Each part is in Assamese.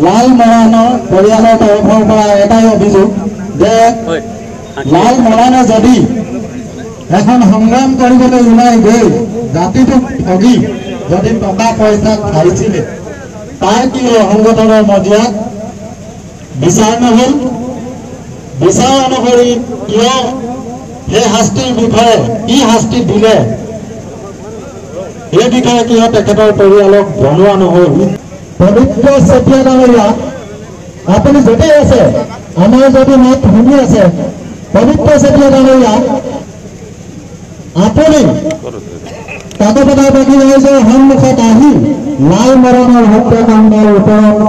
লাল মৰাণৰ পৰিয়ালৰ তৰফৰ পৰা এটাই অভিযোগ যে লাল মৰাণে যদি এখন সংগ্ৰাম কৰিবলৈ ওলাই গৈ জাতিটোক ঠগি যদি টকা পইচা খাইছিলে তাৰ কি সংগঠনৰ মজিয়াত বিচাৰ নহল বিচাৰ অনুসৰি কিয় সেই শাস্তিৰ বিষয়ে কি শাস্তি দিলে এই বিষয়ে কিয় তেখেতৰ পৰিয়ালক জনোৱা নহল পবিত্ৰ চেতিয়া ডাঙৰীয়া আপুনি য'তেই আছে আমাৰ যদি মাত শুনি আছে পবিত্ৰ চেতিয়া ডাঙৰীয়া আপুনি কাকপথাৰ বাকী ৰাইজৰ সন্মুখত আহি লাল মৰাণৰ হত্যাকাণ্ডৰ ওপৰত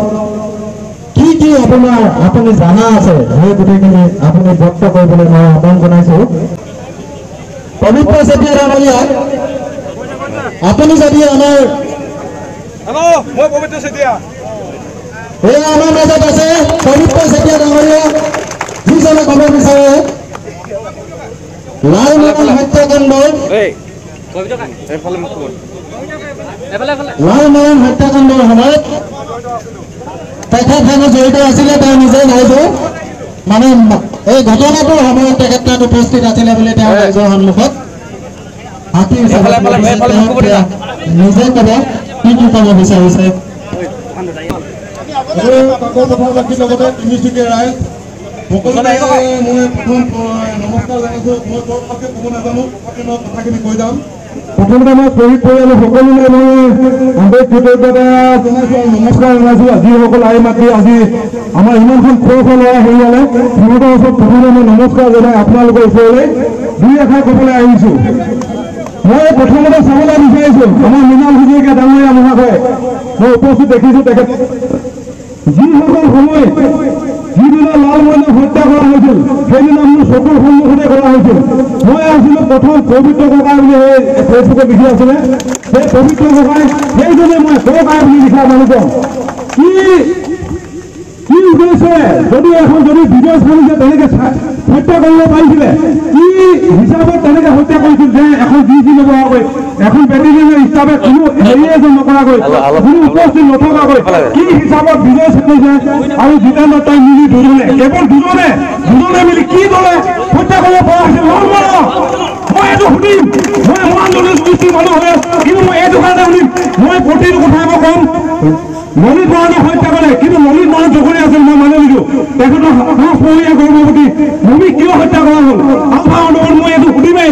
কি কি আপুনি জানা আছে সেই গোটেইখিনি আপুনি ব্যক্ত কৰিবলৈ মই আহ্বান জনাইছো পবিত্ৰ চেতিয়া ডাঙৰীয়া আপুনি যদি আমাৰ মই পবিত্ৰ চেতিয়া এই আমাৰ মাজত আছে পবিত্ৰ চেতিয়া ডাঙৰীয়া যিজনে ক'ব বিচাৰে লাল মৰাণ হত্যাকাণ্ডৰ লাল মৰাণ হত্যাকাণ্ডৰ সময়ত তেখেত হেনো জড়িত আছিলে তেওঁ নিজে ৰাইজৰ মানে এই ঘটনাটোৰ সময়ত তেখেত তাত উপস্থিত আছিলে বুলি তেওঁ ৰাইজৰ সন্মুখত নিজে ক'ব কি কি ক'ব বিচাৰিছে কাকপথাৰবাসীৰ লগতে তিনিচুকীয়া ৰাইজ সকলোকে মই প্ৰথম নমস্কাৰ জনাইছো মই বৰ ভালকে ক'ব নাজানো মই কথাখিনি কৈ যাম প্ৰথমতে মই শহীদ পৰিয়ালৰ সকলোলৈ মই আন্তৰিক কৃতজ্ঞতা জনাইছো আৰু নমস্কাৰ জনাইছো যিসকল আহি মাতি আজি আমাৰ ইমানখন খোৱা ল'ৰা হেৰিয়ালে সিহঁতৰ ওচৰত প্ৰথমে মই নমস্কাৰ জনাই আপোনালোকৰ ওচৰলৈ দুই এষাৰ ক'বলৈ আহিছো মই প্ৰথমতে চাবলৈ বিচাৰিছো আমাৰ মৃণাল হাজৰিকা ডাঙৰীয়া মহাশয় মই উপস্থিত দেখিছো তেখেত যিসকল সময় যিদিনা লাল মৰাণক হত্যা কৰা হৈছিল সেইদিনা মোৰ চকুৰ সন্মুখতে কৰা হৈছিল মই আছিলো প্ৰথম পবিত্ৰ ককাই বুলি ফেচবুকত লিখি আছিলে সেই পবিত্ৰ ককাই সেইজনে মই ককাই বুলি লিখা মানুহজন কি উদ্দেশ্যে যদি এখন যদি বিদেশ কৰিছে তেনেকে হত্যা কৰিব পাৰিছিলে কি হিচাপত তেনেকে হত্যা কৰিছিল যে এখন যি নকৰাকৈ এখন বেটেলিয়নৰ হিচাপে কোনো হেৰিয়ে নকৰাকৈ কোনো উপস্থিত নথকাকৈ কি হিচাপত বিজয় কৰিছে আৰু জিতেন্দ্ৰ তাই মিলি দুজনে কেৱল দুজনে মিলি কি দলে হত্যা কৰিব পৰা হৈছিল মই এইটো সুধিম মই ইমান জনগোষ্ঠীৰ মানুহ হৈ কিন্তু মই এইটো কাৰণে শুনিম মই প্ৰতিটো কথা মই ক'ম ললিত মৰাণক হত্যা কৰে কিন্তু ললিত মৰাণ জগৰীয়া আছিল মই মানি দিছো তেখেতৰ 5 মহীয়া গৰ্ভৱতী ভূমি কিয় হত্যা কৰা হ'ল আলফা আন্দোলন মই এইটো সুধিমেই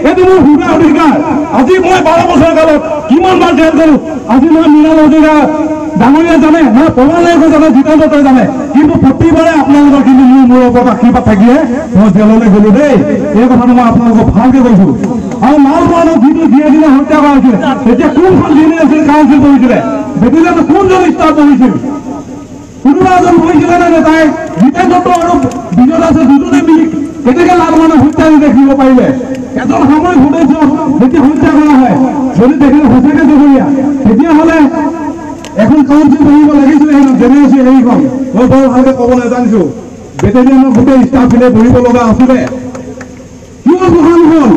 এইটো মোৰ সুধা অধিকাৰ আজি মই 12 বছৰ কালত কিমান বাৰ জেল গ'লো আজি মই মৃণাল হাজৰিকা ডাঙৰীয়া জানে মই প্ৰমাণ নায়কৰ জানে জিতেন্দ্ৰ তই জানে কিন্তু প্ৰতিবাৰে আপোনালোকৰ কিন্তু মোৰ ওপৰত আশীৰ্বাদ থাকিয়ে মই জেললৈ গ'লো দেই এই কথাটো মই আপোনালোকক ভালকে কৈছো আৰু লাল মৰাণক যিটো যিয়ে দিনে হত্যা কৰা হৈছিলে তেতিয়া কোনখন জিনিয়াছিল কাউন্সিল কৰিছিলে বেটেলিয়ন কোনজন ষ্টাফ বহিছিল কোনোবা এজন বহিছিলে নে তাই জিতেন্দ্ৰ আৰু বিজয় দাসে দুজনে মিলি কেনেকে লাল মৰাণক হত্যা দেখিব পাৰিলে এজন সামৰিক সদস্য যেতিয়া হত্যা কৰা হয় যদি তেখেতে সঁচাকে জগৰীয়া তেতিয়াহ'লে এখন কাউন্সিল বহিব লাগিছিলে জেনেৰেচি হেৰিখন মই বৰ ভালকে ক'ব নাজানিছো বেটেলিয়নৰ গোটেই ষ্টাফিলে বহিব লগা আছিলে কিয় বহা নহ'ল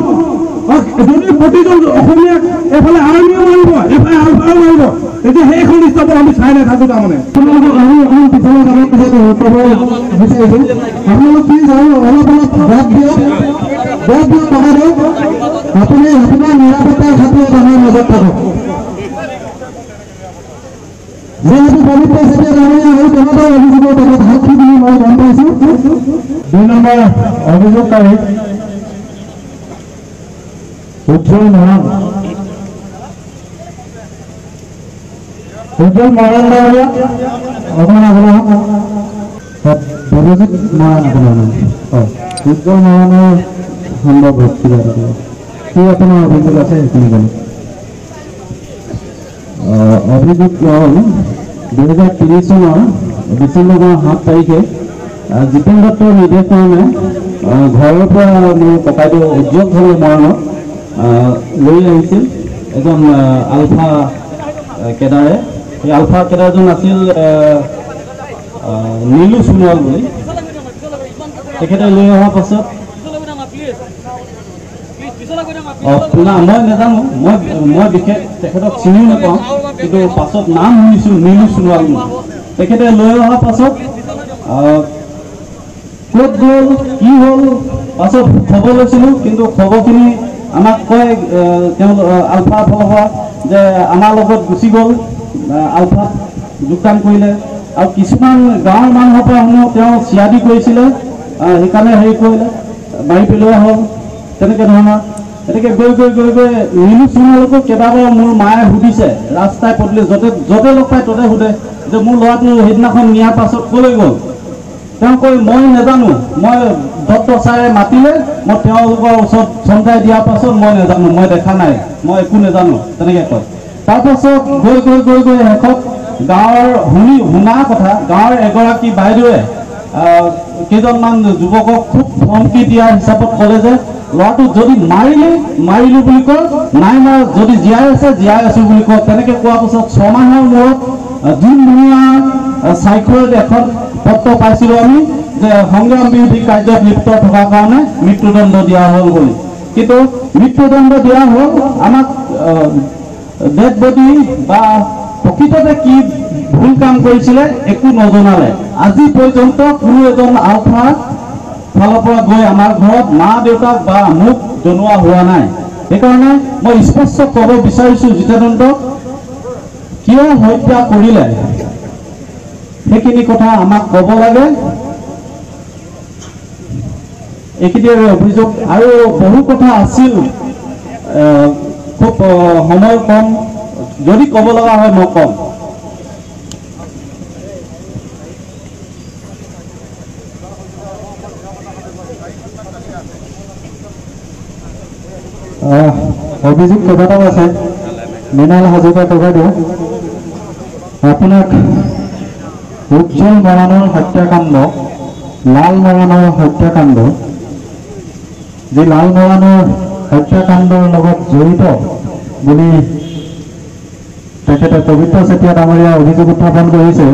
যদি প্ৰতিজন অসমীয়াক এফালে আৰ্মিও মাৰিব এফালে আলফাও মাৰিব তেতিয়া সেইখন ষ্টাফত আমি চাই নাথাকো তাৰমানে আপোনালোকক আৰু অকণমান পিছলৈ যাবৰ পিছত ক'ব বিচাৰিছো আপোনালোক প্লিজ আৰু অলপ বাদ দিয়ক টকা দিয়ক আপুনি আপোনাৰ নিৰাপত্তাৰ খাতিৰত আমাৰ মাজত থাকক যেহেতু পবিত্ৰ চেতিয়া ডাঙৰীয়া আৰু তেখেতৰ অভিযোগৰ তেখেত সাক্ষী বুলি মই গম পাইছো 2 নম্বৰ অভিযোগকাৰী উজ্জ্বল মৰাণ ডাঙৰীয়া অকণমান আপোনাৰ বিবেজিত মৰাণ আপোনাৰ উজ্জ্বল মৰাণৰ সম্ভৱ ব্যক্তিগত কি আপোনাৰ অভিযোগ আছে সেইখিনি জানো অভিযোগ হ'ল 2023 চনৰ ডিচেম্বৰ 7 তাৰিখে জিতেন দত্তৰ নিৰ্দেশনামে ঘৰৰ পৰা মোৰ ককাইদেউ উজ্জ্বল মৰাণক লৈ আহিছিল এজন আলফা কেডাৰে এই আলফা কেডাৰজন আছিল নীলু সোণোৱাল বুলি তেখেতে লৈ অহাৰ পাছত না মই নাজানো, মই বিশেষ তেখেতক চিনিও নাপাওঁ, কিন্তু পাছত নাম শুনিছোঁ নীলু সোণোৱাল। তেখেতে লৈ অহাৰ পাছত ক'ত গ'ল কি হ'ল পাছত খবৰ লৈছিলোঁ, কিন্তু খবৰখিনি আমাক কয় তেওঁ আলফা ফালৰ পৰা যে আমাৰ লগত গুচি গ'ল, আলফাত যোগদান কৰিলে। আৰু কিছুমান গাঁৱৰ মানুহৰ পৰা শুনো তেওঁ চিয়াদি কৰিছিলে, সেইকাৰণে হেৰি কৰিলে, মাৰি পেলোৱা হ'ল, তেনেকৈ ধৰণৰ। এনেকৈ গৈ গৈ গৈ গৈ নীলু সোণোৱালকো কেইবাবাৰো মোৰ মায়ে সুধিছে, ৰাস্তাই পদূলি য'তে লগ পায় ত'তে সোধে যে মোৰ ল'ৰাটো সেইদিনাখন নিয়াৰ পাছত ক'লৈ গ'ল। তেওঁ কৈ মই নাজানো, মই ডক্টৰ ছাৰে মাতিলে, মই তেওঁলোকৰ ওচৰত চমজাই দিয়াৰ পাছত মই নাজানো, মই দেখা নাই, মই একো নাজানো, তেনেকৈ কয়। তাৰপাছত গৈ গৈ গৈ গৈ শেষত গাঁৱৰ শুনা কথা, গাঁৱৰ এগৰাকী বাইদেৱে কেইজনমান যুৱকক খুব ধমকি দিয়া হিচাপত ক'লে যে ল'ৰাটো যদি মাৰিলোঁ বুলি কয়, নাই নাই যদি জীয়াই আছে জীয়াই আছোঁ বুলি কয়। তেনেকৈ কোৱাৰ পাছত 6 মাহৰ মূৰত জুন ভূঞা স্বাক্ষৰত এখন পত্ৰ পাইছিলোঁ আমি যে সংগ্ৰাম বিৰোধী কাৰ্যত লিপ্ত থকাৰ কাৰণে মৃত্যুদণ্ড দিয়া হ'ল বুলি। কিন্তু মৃত্যুদণ্ড দিয়া হ'ল, আমাক ডেড বডি বা প্ৰকৃততে কি ভুল কাম কৰিছিলে একো নজনালে। আজি পৰ্যন্ত কোনো এজন আলফা ফালৰ পৰা গৈ আমাৰ ঘৰত মা দেউতাক বা মোক জনোৱা হোৱা নাই। সেইকাৰণে মই স্পষ্ট ক'ব বিচাৰিছোঁ, জিতেন্দ্ৰক কিয় হত্যা কৰিলে সেইখিনি কথা আমাক ক'ব লাগে। এইখিনিয়ে অভিযোগ, আৰু বহু কথা আছিল, খুব সময় কম, যদি ক'ব লগা হয় মই ক'ম। অভিযোগ কেইবাটাও আছে, মৃণাল হাজৰিকা বাইদেউ, আপোনাক উজ্জ্বল মৰাণৰ হত্যাকাণ্ড, লাল মৰাণৰ হত্যাকাণ্ড, যি লাল মৰাণৰ হত্যাকাণ্ডৰ লগত জড়িত বুলি তেখেতে পবিত্ৰ চেতিয়া ডাঙৰীয়া অভিযোগ উত্থাপন কৰিছে।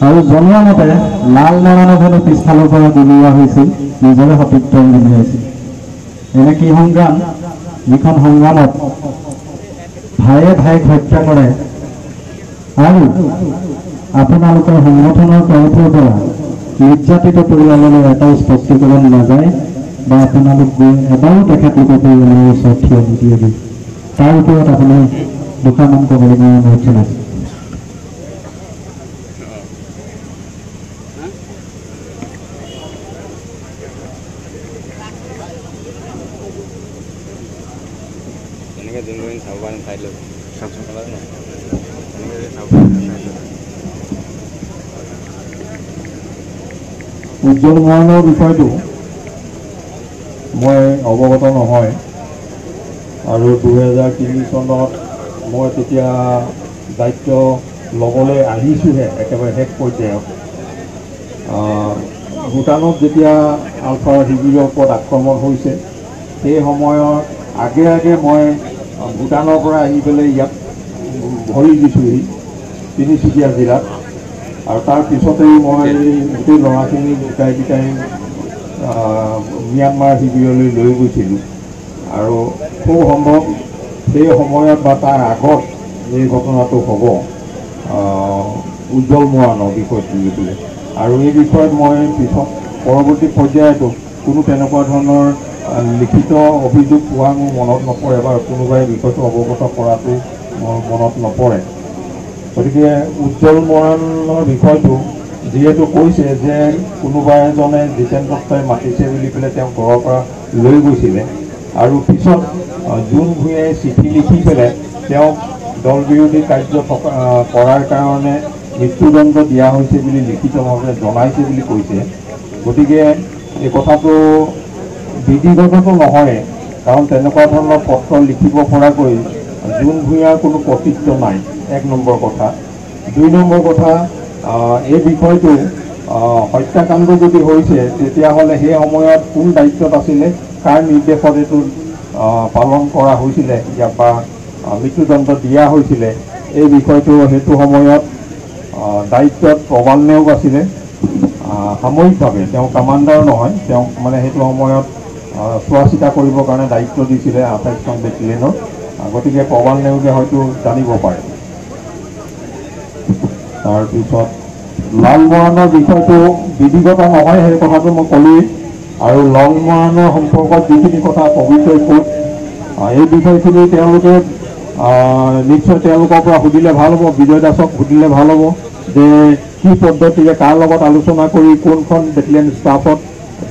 আৰু জনোৱা মতে লাল মৰাণক হেনো পিছফালৰ পৰা গুলীয়া হৈছিল, নিজৰে সতীত্ব গুলীয়াইছিল। এনে কি সংগ্ৰাম, যিখন সংগ্ৰামত ভায়ে ভাইক হত্যা কৰে আৰু আপোনালোকৰ সংগঠনৰ তৰফৰ পৰা নিৰ্যাতিত পৰিয়াললৈ এটাও স্পষ্টীকৰণ নাযায় বা আপোনালোক গৈ এবাৰো তেখেতলোকৰ পৰিয়ালৰ ওচৰত থিয় নিদিয়েগৈ। তাৰ ওপৰত আপুনি দুষাৰমান ক'বলৈ অনুৰোধ জনাইছোঁ। উজ্জ্বল মৰাণৰ বিষয়টো মই অৱগত নহয়, আৰু 2003 চনত মই তেতিয়া দায়িত্ব ল'বলৈ আহিছোঁহে একেবাৰে শেষ পৰ্যায়ত। ভূটানত যেতিয়া আলফা শিবিৰৰ ওপৰত আক্ৰমণ হৈছে, সেই সময়ত আগে আগে মই ভূটানৰ পৰা আহি পেলাই ইয়াত ভৰি দিছোঁহি তিনিচুকীয়া জিলাত। আৰু তাৰ পিছতেই মই গোটেই ল'ৰাখিনি গোটাই পিটাই ম্যানমাৰ শিবিৰলৈ লৈ গৈছিলোঁ। আৰু খুব সম্ভৱ সেই সময়ত বা তাৰ আগত এই ঘটনাটো হ'ব, উজ্জ্বল মৰাণৰ বিষয়টো লৈ পেলাই। আৰু এই বিষয়ত মই পিছত পৰৱৰ্তী পৰ্যায়তো কোনো তেনেকুৱা ধৰণৰ লিখিত অভিযোগ পোৱা মোৰ মনত নপৰে বা কোনোবাই বিষয়টো অৱগত কৰাটো মোৰ মনত নপৰে। গতিকে উজ্জ্বল মৰাণৰ বিষয়টো যিহেতু কৈছে যে কোনোবা এজনে জিতেন্দ্ৰ দত্তই মাতিছে বুলি পেলাই তেওঁ ঘৰৰ পৰা লৈ গৈছিলে, আৰু পিছত জুন ভূঞাই চিঠি লিখি পেলাই তেওঁক দল বিৰোধী কাৰ্য কৰাৰ কাৰণে মৃত্যুদণ্ড দিয়া হৈছে বুলি লিখিতভাৱে জনাইছে বুলি কৈছে। গতিকে এই কথাটো বিধিগতটো নহয়, কাৰণ তেনেকুৱা ধৰণৰ পত্ৰ লিখিব পৰাকৈ জুন ভূঞাৰ কোনো কৰ্তৃত্ব নাই, 1 নম্বৰ কথা। 2 নম্বৰ কথা, এই বিষয়টো হত্যাকাণ্ড যদি হৈছে তেতিয়াহ'লে সেই সময়ত কোন দায়িত্বত আছিলে, কাৰ নিৰ্দেশত এইটো পালন কৰা হৈছিলে ইয়াক বা মৃত্যুদণ্ড দিয়া হৈছিলে, এই বিষয়টো সেইটো সময়ত দায়িত্বত প্ৰবাল নেওগ আছিলে। সাময়িকভাৱে তেওঁ কামাণ্ডাৰ নহয়, তেওঁক মানে সেইটো সময়ত চোৱা চিতা কৰিবৰ কাৰণে দায়িত্ব দিছিলে 28খন বেটেলিয়নৰ। গতিকে প্ৰবাল নেওগে হয়তো জানিব পাৰে। তাৰপিছত লালমোহনৰ বিষয়টো বিধিগত নহয়, সেই কথাটো মই ক'লোৱেই। আৰু লালমোহনৰ সম্পৰ্কত যিখিনি কথা পবিত্ৰই ক'ত এই বিষয়খিনি তেওঁলোকে নিশ্চয় তেওঁলোকৰ পৰা সুধিলে ভাল হ'ব, বিজয় দাসক সুধিলে ভাল হ'ব যে কি পদ্ধতিৰে কাৰ লগত আলোচনা কৰি কোনখন বেটেলিয়ন ষ্টাফত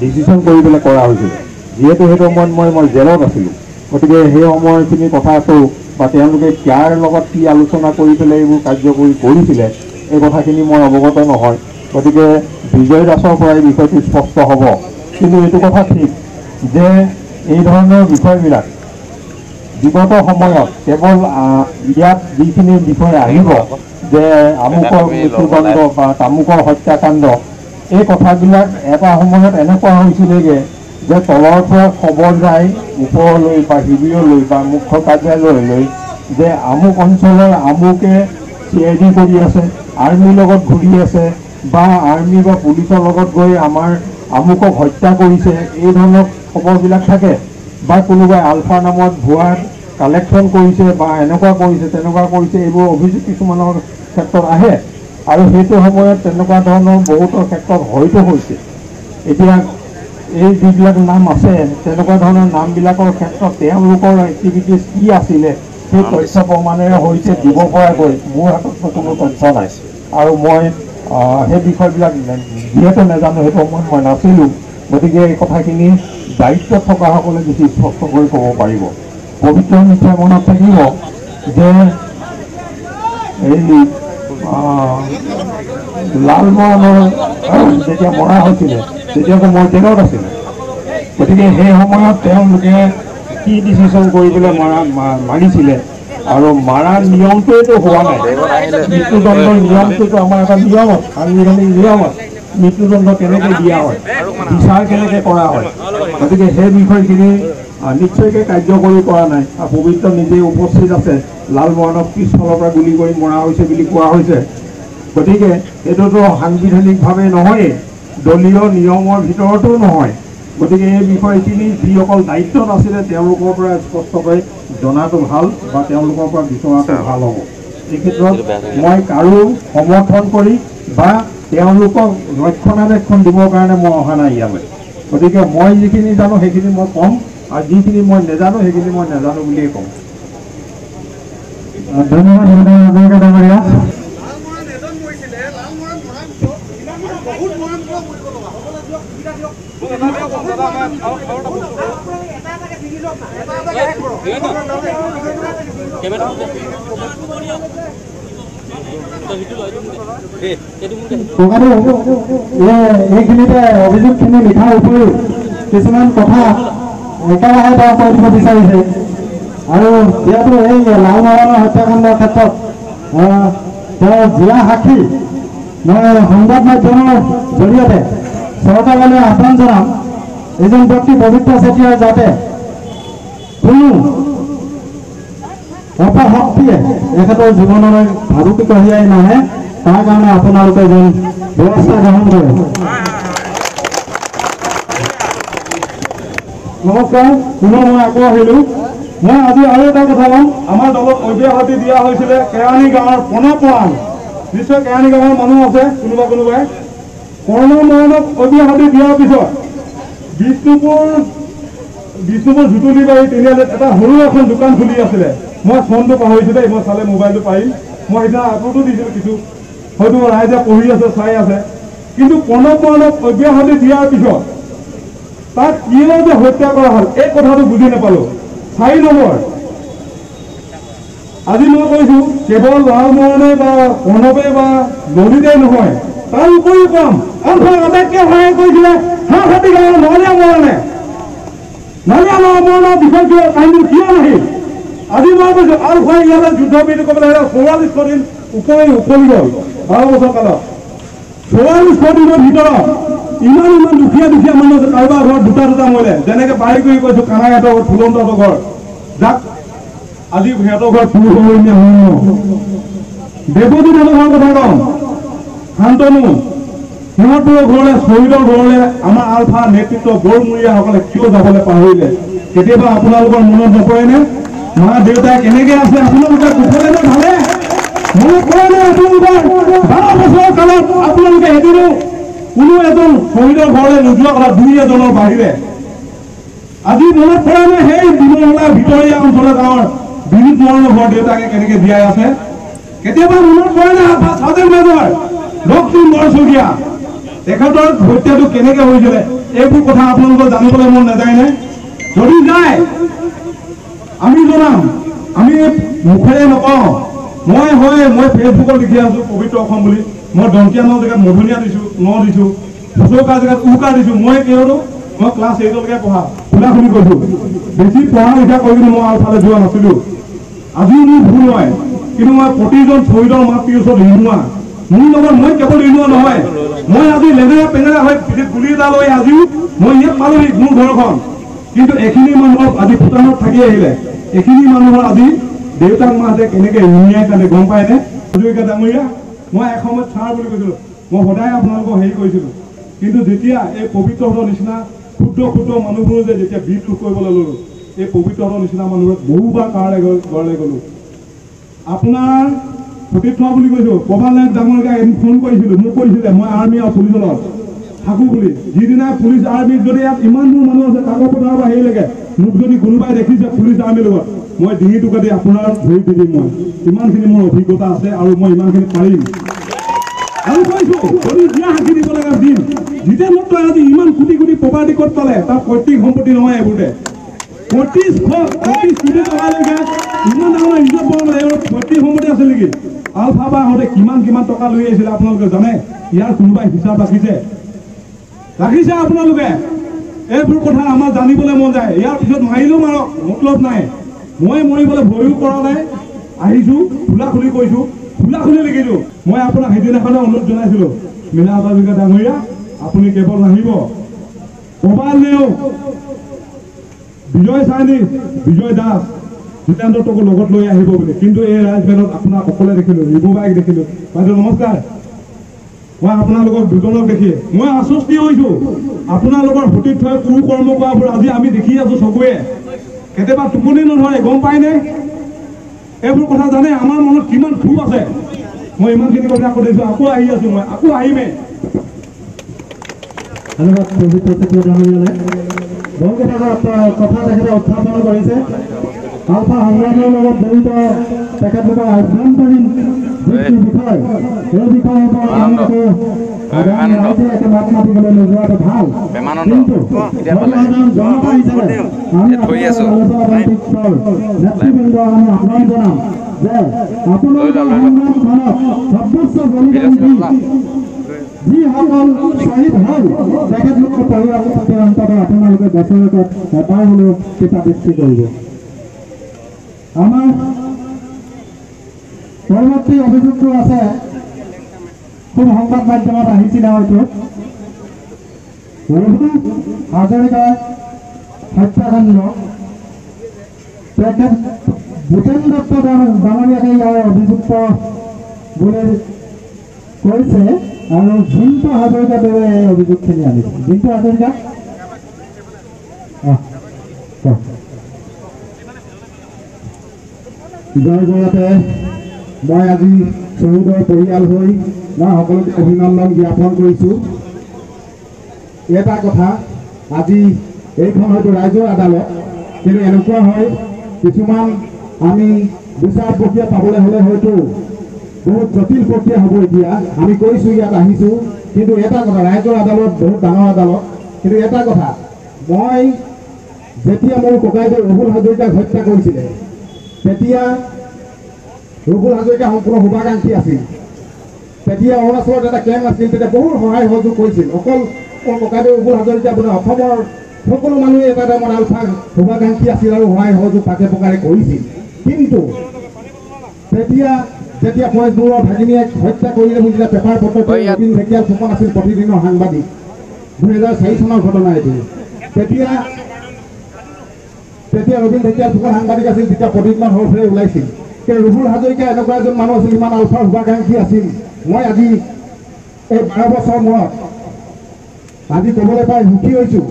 ডিচিশ্যন কৰি পেলাই কৰা হৈছিল। যিহেতু সেইটো সময়ত মই জেলত আছিলোঁ, গতিকে সেই সময়খিনি কথাটো বা তেওঁলোকে কাৰ লগত কি আলোচনা কৰি পেলাই এইবোৰ কাৰ্যকৰী কৰিছিলে এই কথাখিনি মই অৱগত নহয়। গতিকে বিজয় দাসৰ পৰা এই বিষয়টো স্পষ্ট হ'ব। কিন্তু এইটো কথা ঠিক যে এই ধৰণৰ বিষয়বিলাক বিগত সময়ত কেৱল ইয়াত যিখিনি বিষয় আহিব যে আমুকৰ মৃত্যুদণ্ড বা তামুকৰ হত্যাকাণ্ড, এই কথাবিলাক এটা সময়ত এনেকুৱা হৈছিলেগৈ যে তলৰ পৰা খবৰ যায় ওপৰলৈ বা শিবিৰলৈ বা মুখ্য কাৰ্যালয়লৈ যে আমুক অঞ্চলৰ আমুকে CID কৰি আছে, আৰ্মিৰ লগত ঘূৰি আছে বা আৰ্মি বা পুলিচৰ লগত গৈ আমাৰ আমুকক হত্যা কৰিছে, এই ধৰণৰ খবৰবিলাক থাকে। বা কোনোবাই আলফা নামত ভুৱা কালেকশ্যন কৰিছে বা এনেকুৱা কৰিছে তেনেকুৱা কৰিছে, এইবোৰ অভিযোগ কিছুমানৰ ক্ষেত্ৰত আহে। আৰু সেইটো সময়ত তেনেকুৱা ধৰণৰ বহুতৰ ক্ষেত্ৰত হয়তো হৈছে। এতিয়া এই যিবিলাক নাম আছে তেনেকুৱা ধৰণৰ নামবিলাকৰ ক্ষেত্ৰত তেওঁলোকৰ এক্টিভিটিজ কি আছিলে সেই তথ্য প্ৰমাণেৰে হৈছে দিব পৰাকৈ মোৰ হাততো কোনো তথ্য নাই। আৰু মই সেই বিষয়বিলাক যিহেতু নাজানো, সেইটো সময়ত মই নাছিলোঁ। গতিকে এই কথাখিনি দায়িত্বত থকাসকলে বেছি স্পষ্টকৈ ক'ব পাৰিব। পবিত্ৰ নিশ্চয় মনত থাকিব যে এই লালমোহনৰ যেতিয়া মৰা হৈছিলে তেতিয়াতো মই জেলত আছিলোঁ। গতিকে সেই সময়ত তেওঁলোকে কি ডিচিশ্যন কৰি পেলাই মাৰিছিলে আৰু মাৰাৰ নিয়মটোৱেতো হোৱা নাই। মৃত্যুদণ্ডৰ নিয়মটোতো আমাৰ এটা নিয়ম আছে, সাংবিধানিক নিয়ম আছে। মৃত্যুদণ্ড কেনেকৈ দিয়া হয়, বিচাৰ কেনেকৈ কৰা হয়। গতিকে সেই বিষয়খিনি নিশ্চয়কৈ কাৰ্যকৰী কৰা নাই। পবিত্ৰ নিজেই উপস্থিত আছে, লালমোহনক পিছফালৰ পৰা গুলি কৰি মৰা হৈছে বুলি কোৱা হৈছে। গতিকে এইটোতো সাংবিধানিকভাৱে নহয়েই, দলীয় নিয়মৰ ভিতৰতো নহয়। গতিকে এই বিষয়খিনি যিসকল দায়িত্বত আছিলে তেওঁলোকৰ পৰা স্পষ্টকৈ জনাটো ভাল বা তেওঁলোকৰ পৰা বিচৰাটো ভাল হ'ব। এই ক্ষেত্ৰত মই কাৰো সমৰ্থন কৰি বা তেওঁলোকক ৰক্ষণাবেক্ষণ দিবৰ কাৰণে মই অহা নাই ইয়ালৈ। গতিকে মই যিখিনি জানো সেইখিনি মই ক'ম, আৰু যিখিনি মই নাজানো সেইখিনি মই নাজানো বুলিয়ে ক'ম। ধন্যবাদ ডাঙৰীয়া। এইখিনিতে অভিযোগখিনি লিখাৰ উপৰিও কিছুমান কথা একেৰাহে তেওঁ কৈ দিব বিচাৰিছে। আৰু যিহেতু এই লালমোহনৰ হত্যাকাণ্ডৰ ক্ষেত্ৰত তেওঁ জিয়া সাক্ষী, মই সংবাদ মাধ্যমৰ জৰিয়তে চৰকাৰলৈ আহ্বান জনাম, এজন ব্যক্তি পবিত্ৰ চেতিয়াৰ যাতে কোনো অপশক্তিয়ে এখেতৰ জীৱনলৈ ভাবুকি কঢ়িয়াই নাহে, তাৰ কাৰণে আপোনালোকে যেন ব্যৱস্থা গ্ৰহণ কৰে। নমস্কাৰ, পুনৰ মই আকৌ আহিলোঁ। মই আজি আৰু এটা কথা ক'ম। আমাৰ দলত অব্যাহতি দিয়া হৈছিলে কেৰাণী গাঁৱৰ প্ৰণৱ। নিশ্চয় কেৰাণী গাঁৱৰ মানুহ আছে কোনোবাই প্ৰণৱ অব্যাহতি দিয়াৰ পিছত বিষ্ণুপুৰ জুতুলিবাৰী তিনিআলিত এটা সৰু এখন দোকান খুলি আছিলে। মই ফোনটো পাহৰিছোঁ দেই, মই চালে মোবাইলটো পাৰিম। মই সেইদিনা আপলোডো দিছিলোঁ কিছু, হয়তো ৰাইজে পঢ়ি আছে চাই আছে। কিন্তু প্ৰণৱ অব্যাহতি দিয়াৰ পিছত তাক কিয় যে হত্যা কৰা হ'ল এই কথাটো বুজি নাপালোঁ। 4 নম্বৰ, আজি মই কৈছোঁ কেৱল লালমোহনে বা প্ৰণৱে বা ললিতে নহয়, তাৰ উপৰিও কম আটাইতকৈ সহায় কৰিছিলে হাঁহাতি গাঁৱৰ নলীয়া মৰণৰ বিষয়টো কাহিনী কিয় নাহিল। আজি মই কৈছোঁ আলফাই ইয়ালৈ যুদ্ধ বিৰতি কৰিবলৈ 44 দিন উকলি গ'ল 12 বছৰ কালত। 44 দিনৰ ভিতৰত ইমান দুখীয়া মানুহ আছে, কাৰোবাৰ ঘৰত দুটা মৰিলে। যেনেকৈ বাঢ়ি কৰি কৈছোঁ কানাইহঁতৰ ঘৰত, ফুলন্তহঁতৰ ঘৰ, যাক আজি সিহঁতৰ ঘৰত ফুল দেৱজিত ঘৰৰ কথা কওঁ, শান্তনু সিহঁতৰ ঘৰলৈ শ্বহীদৰ ঘৰলৈ আমাৰ আলফা নেতৃত্ব গড়মূৰীয়াসকলে কিয় যাবলৈ পাহৰিলে? কেতিয়াবা আপোনালোকৰ মনত নপৰেনে? মা দেউতাই কেনেকৈ আছে আপোনালোকে কুশলেনে ভালে মনত পৰেনে? আপোনালোকৰ 12 বছৰ কালত আপোনালোকে এদিনো কোনো এজন শ্বহীদৰ ঘৰলৈ নোযোৱা কথা 2-এজনৰ বাহিৰে? আজি মনত পৰেনে সেই বিমলা ভিতৰীয়া অঞ্চলৰ গাঁৱৰ বিনীত মৰণৰ ঘৰ দেউতাকে কেনেকৈ জীয়াই আছে? কেতিয়াবা মনত পৰেনে চাৰ্জেণ্ট মেজৰ লক্ষ্মী বৰচকীয়া তেখেতৰ হত্যাটো কেনেকৈ হৈছিলে? এইবোৰ কথা আপোনালোকৰ জানিবলৈ মন নাযায়নে? যদি যায় আমি জনাম, আমি মুখেৰে নকওঁ। মই ফেচবুকত লিখি আছো পবিত্ৰ অসম বুলি, মই দন্তীয়া ন জেগাত মধুনীয়া দিছো, ন দিছো, ফুচৌকা জেগাত উকা দিছো। মই ক্লাছ 8লৈকে পঢ়া, খোলাখুলি কৈছো। বেছি পঢ়া লিখা কৰি কিনে মই আলফালে যোৱা নাছিলো। আজিও মোৰ ভুল হয়, কিন্তু মই প্ৰতিজন শ্বহীদৰ মাতৃৰ ওচৰত ঋণোৱা। মোৰ লগত মই কেৱল ঋণোৱা নহয়, মই আজি লেঙেৰা পেঙেৰা হৈ গুলি এটা লৈ আজিও মই ইয়াত পালোহি মোৰ ঘৰখন। কিন্তু এইখিনি মানুহৰ আজি ভূটানত থাকি আহিলে, এইখিনি মানুহৰ আজি দেউতাক মাহঁতে কেনেকৈ ঋণিয়াই কান্দে গম পায়নে? হাজৰিকা ডাঙৰীয়া, মই এসময়ত ছাৰ বুলি কৈছিলো, মই সদায় আপোনালোকক হেৰি কৰিছিলো। কিন্তু যেতিয়া এই পবিত্ৰহঁতৰ নিচিনা ক্ষুদ্ৰ ক্ষুদ্ৰ মানুহবোৰ যে যেতিয়া বিদ্ৰোহ কৰিবলৈ ল'লো, এই পবিত্ৰহঁতৰ নিচিনা মানুহক বহুবাৰ ঘৰলৈ গ'লো। আপোনাৰ সতীৰ্থ বুলি কৈছো, প্ৰভাত নায়ক ডাঙৰীয়াক এদিন ফোন কৰিছিলো, মোক কৈছিলে মই আৰ্মি আৰু পুলিচৰ লগত থাকো বুলি। যিদিনা পুলিচ আৰ্মিত যদি ইয়াত ইমানবোৰ মানুহ আছে কাগজ পত্ৰৰ পৰা হেৰিলৈকে, মোক যদি কোনোবাই দেখিছে পুলিচ আৰ্মিৰ লগত, মই ডিঙিটো কাটি আপোনাৰ ভৰি দি দিম। মই ইমানখিনি মোৰ অভিজ্ঞতা আছে আৰু মই ইমানখিনি পাৰিম। আৰু কৈছো যদি দিয়া সাক্ষী দিব লগা দিম, যেতিয়া মোক তই আজি ইমান কোটি কোটি প্ৰপাৰ্টি ক'ত পালে? তাৰ পৈতৃক সম্পত্তি নহয় এইবোৰতে 25 কোটি টকালৈকে ইমান ডাঙৰ ৰিজৰ্ভ বনালে। পৈতৃক সম্পত্তি আছে নেকি? আলফা বাহঁতে কিমান টকা লৈ আহিছিলে আপোনালোকে জানে? ইয়াৰ কোনোবাই হিচাপ ৰাখিছে আপোনালোকে? এইবোৰ কথা আমাৰ জানিবলৈ মন যায়। ইয়াৰ পিছত মাৰিলেও মাৰক, মতলব নাই। মই মৰিবলৈ ভয়ো কৰা নাই, আহিছো খোলাখুলি কৈছো, খোলাখুলি লিখিছো। মই আপোনাক সেইদিনাখনে অনুৰোধ জনাইছিলো, মীনা হাজৰিকা ডাঙৰীয়া আপুনি কেৱল নাহিব, প্ৰবাল নেওগ, বিজয় চাইনী, বিজয় দাস, জিতেন্দ্ৰটোকো লগত লৈ আহিব বুলি। কিন্তু এই ৰাজবেলত আপোনাক অকলে দেখিলো, ৰিবুবাইক দেখিলো। বাইদেউ নমস্কাৰ, মই আপোনালোকক দুজনক দেখি মই আশ্বস্তি হৈছো। আপোনালোকৰ সতীৰ্থই কুকৰ্ম কৰাবোৰ আজি আমি দেখি আছো চকুৱে। কেতিয়াবা টোপনি নধৰে গম পায়নে? এইবোৰ কথা জানে আমাৰ মনত কিমান ক্ষোভ আছে। মই ইমানখিনি কথা কৈ দিছো, আকৌ আহি আছো, মই আকৌ আহিমেই। ধন্যবাদ পবিত্ৰ ডাঙৰীয়ালে। বহু কথা তেখেতে উত্থাপন কৰিছে। আলফা সংগ্ৰামৰ লগত জড়িত তেখেতলোকৰ আভ্যন্তৰীণ বিষয়, এই বিষয়ৰ পৰা তেওঁলোকে ৰাইজে একে মাত মাতিবলৈ নোযোৱাটো ভাল। কিন্তু জনতা হিচাপে আমি নেতৃবৃন্দ আমি আহ্বান জনাম যে আপোনালোকৰ সংগ্ৰামখনত সৰ্বোচ্চ বলিদান দি যিসকল শ্বহীদ হ'ল তেখেতলোকৰ পৰিয়ালৰ প্ৰতি অন্তত আপোনালোকে বছৰেকত এবাৰ হ'লেও কিতাপবৃত্তি কৰিব। আমাৰ পৰৱৰ্তী অভিযোগটো আছে, খুব সংবাদ মাধ্যমত আহিছিলে হয়তো, ৰঘুনাথ হাজৰিকাৰ হত্যাকাণ্ড তেখেত ভূপেন দত্ত ডাঙৰীয়াকে ইয়াৰ অভিযুক্ত বুলি কৈছে আৰু জিন্তু হাজৰিকাদেৱে এই অভিযোগখিনি আনিছে। জিন্তু হাজৰিকা জয়গড়তে মই আজি শ্বহীদৰ পৰিয়াল হৈ মই সকলোকে অভিনন্দন জ্ঞাপন কৰিছোঁ। এটা কথা, আজি এইখন হয়তো ৰাইজৰ আদালত, কিন্তু এনেকুৱা হয় কিছুমান আমি বিচাৰ প্ৰক্ৰিয়া পাবলৈ হ'লে হয়তো বহুত জটিল প্ৰক্ৰিয়া হ'ব। এতিয়া আমি কৈছোঁ ইয়াত আহিছোঁ, কিন্তু এটা কথা, ৰাইজৰ আদালত বহুত ডাঙৰ আদালত, কিন্তু এটা কথা, মই যেতিয়া মোৰ ককাইদেউ ৰঘুল হাজৰিকাক হত্যা কৰিছিলে তেতিয়া ৰঘুল হাজৰিকা সম্পূৰ্ণ শুভাকাংক্ষী আছিল। তেতিয়া অৰুণাচলত এটা কেম্প আছিল, তেতিয়া বহুত সহায় সহযোগ কৰিছিল। অকল মোৰ ককাইদেউ ৰঘুল হাজৰিকা বুলি অসমৰ সকলো মানুহে এটা টাইমত আলফাৰ শুভাকাংক্ষী আছিল আৰু সহায় সহযোগ পাকে প্ৰকাৰে কৰিছিল। কিন্তু যেতিয়া ফয়েজপুৰৰ ভাগিনীয়ে হত্যা কৰিলে, মোৰ যেতিয়া পেপাৰ পত্ৰ ৰবীন ঢেকীয়াল ফুকন আছিল প্ৰতিদিনৰ সাংবাদিক, 2004 চনৰ ঘটনা এইটো। তেতিয়া ৰবীন ঢেকীয়াল ফুকন সাংবাদিক আছিল, তেতিয়া প্ৰতিদিনৰ সৰফৰে ওলাইছিল। কিন্তু ৰঘুল হাজৰিকা এনেকুৱা এজন মানুহ আছিল, ইমান আলফাৰ শুভাকাংক্ষী আছিল। মই আজি এই 12 বছৰ মূৰত আজি ক'বলৈ পাই সুখী হৈছোঁ।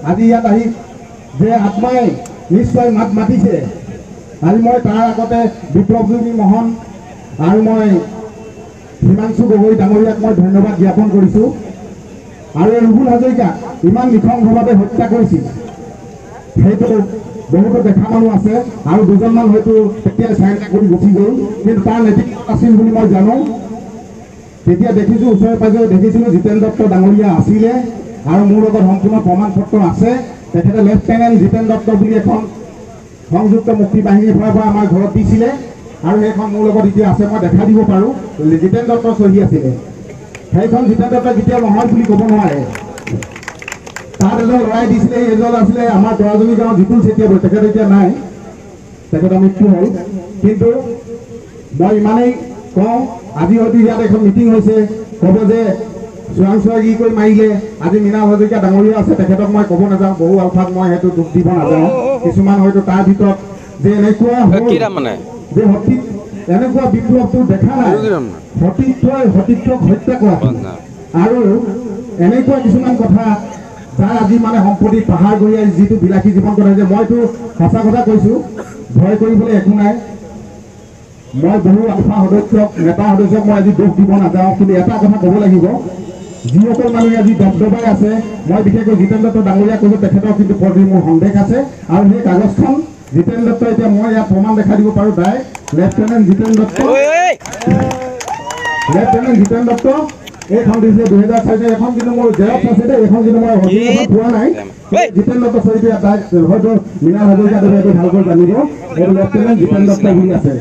আজি ইয়াত আহি যে আত্মাই নিশ্চয় মাত মাতিছে। আজি মই তাৰ আগতে বিপ্লৱযোগী মোহন আৰু মই হিমাংশু গগৈ ডাঙৰীয়াক মই ধন্যবাদ জ্ঞাপন কৰিছোঁ। আৰু ৰুবুল হাজৰিকাক ইমান নিঃসংগভাৱে হত্যা কৰিছিল সেইটো বহুতো দেখা মানুহ আছে আৰু দুজনমান হয়তো তেতিয়াই চাৰিটা কৰি গুচি গ'ল, কিন্তু তাৰ নেতৃত্বত আছিল বুলি মই জানো। তেতিয়া দেখিছোঁ ওচৰে পাজৰে দেখিছিলোঁ জিতেন দত্ত ডাঙৰীয়া আছিলে আৰু মোৰ লগত সম্পূৰ্ণ প্ৰমাণ পত্ৰ আছে। তেখেতে লেফটেনেণ্ট জিতেন দত্ত বুলি এখন সংযুক্ত মুক্তি বাহিনীৰ পৰা আমাৰ ঘৰত দিছিলে আৰু সেইখন মোৰ লগত এতিয়া আছে, মই দেখাই দিব পাৰোঁ। জিতেন দত্ত চহী আছিলে, সেইখন জিতেন দত্ত কেতিয়াও নহয় বুলি ক'ব নোৱাৰে। তাত এজন ল'ৰাই দিছিলে, এজন আছিলে আমাৰ তৰাজনী গাঁৱৰ জিতুল চেতিয়া, তেখেত এতিয়া নাই, তেখেতৰ মৃত্যু হ'ল। কিন্তু মই ইমানেই কওঁ, আজি হয়তো ইয়াত এখন মিটিং হৈছে, ক'ব যে চোৰাংচোৱা কি কৰি মাৰিলে। আজি মৃণাল হাজৰিকা ডাঙৰীয়া আছে, তেখেতক মই ক'ব নাযাওঁ, বহু আলফাত মই সেইটো দুখ দিব নাযাওঁ। কিছুমান হয়তো তাৰ ভিতৰত যে এনেকুৱা যে এনেকুৱা বিপ্লৱটো দেখা নাই, সতীৰ্থক হত্যা কৰা আৰু এনেকুৱা কিছুমান কথা যাৰ আজি মানে সম্পত্তি পাহাৰ গৰিয়াই যিটো বিলাসী জীৱন কটাইছে। মইতো সঁচা কথা কৈছোঁ, ভয় কৰিবলৈ একো নাই। মই বহু আলফা সদস্যক নেতা সদস্যক মই আজি দোষ দিব নাযাওঁ, কিন্তু এটা কথা ক'ব লাগিব, যিসকল মানুহে আজি দবদবাই আছে, মই বিশেষকৈ জিতেন দত্ত ডাঙৰীয়া কৈছোঁ, তেখেতৰ কিন্তু প্ৰতি মোৰ সন্দেহ আছে। আৰু সেই কাগজখন জিতেন দত্ত, এতিয়া মই ইয়াত প্ৰমাণ দেখাই দিব পাৰোঁ, ডাইৰেক্ট লেফটেনেণ্ট জিতেন দত্ত এইখন দিছে 2004। এখন কিন্তু মোৰ জেৰক্স আছে দেই, এইখন কিন্তু মই পোৱা নাই। জিতেন দত্ত চৰিত্ৰ হয়তো মৃণাল হাজৰিকাদেৱে এইটো ভালকৈ জানিব, এইটো লেফটেনেণ্ট জিতেন দত্ত বুলি আছে।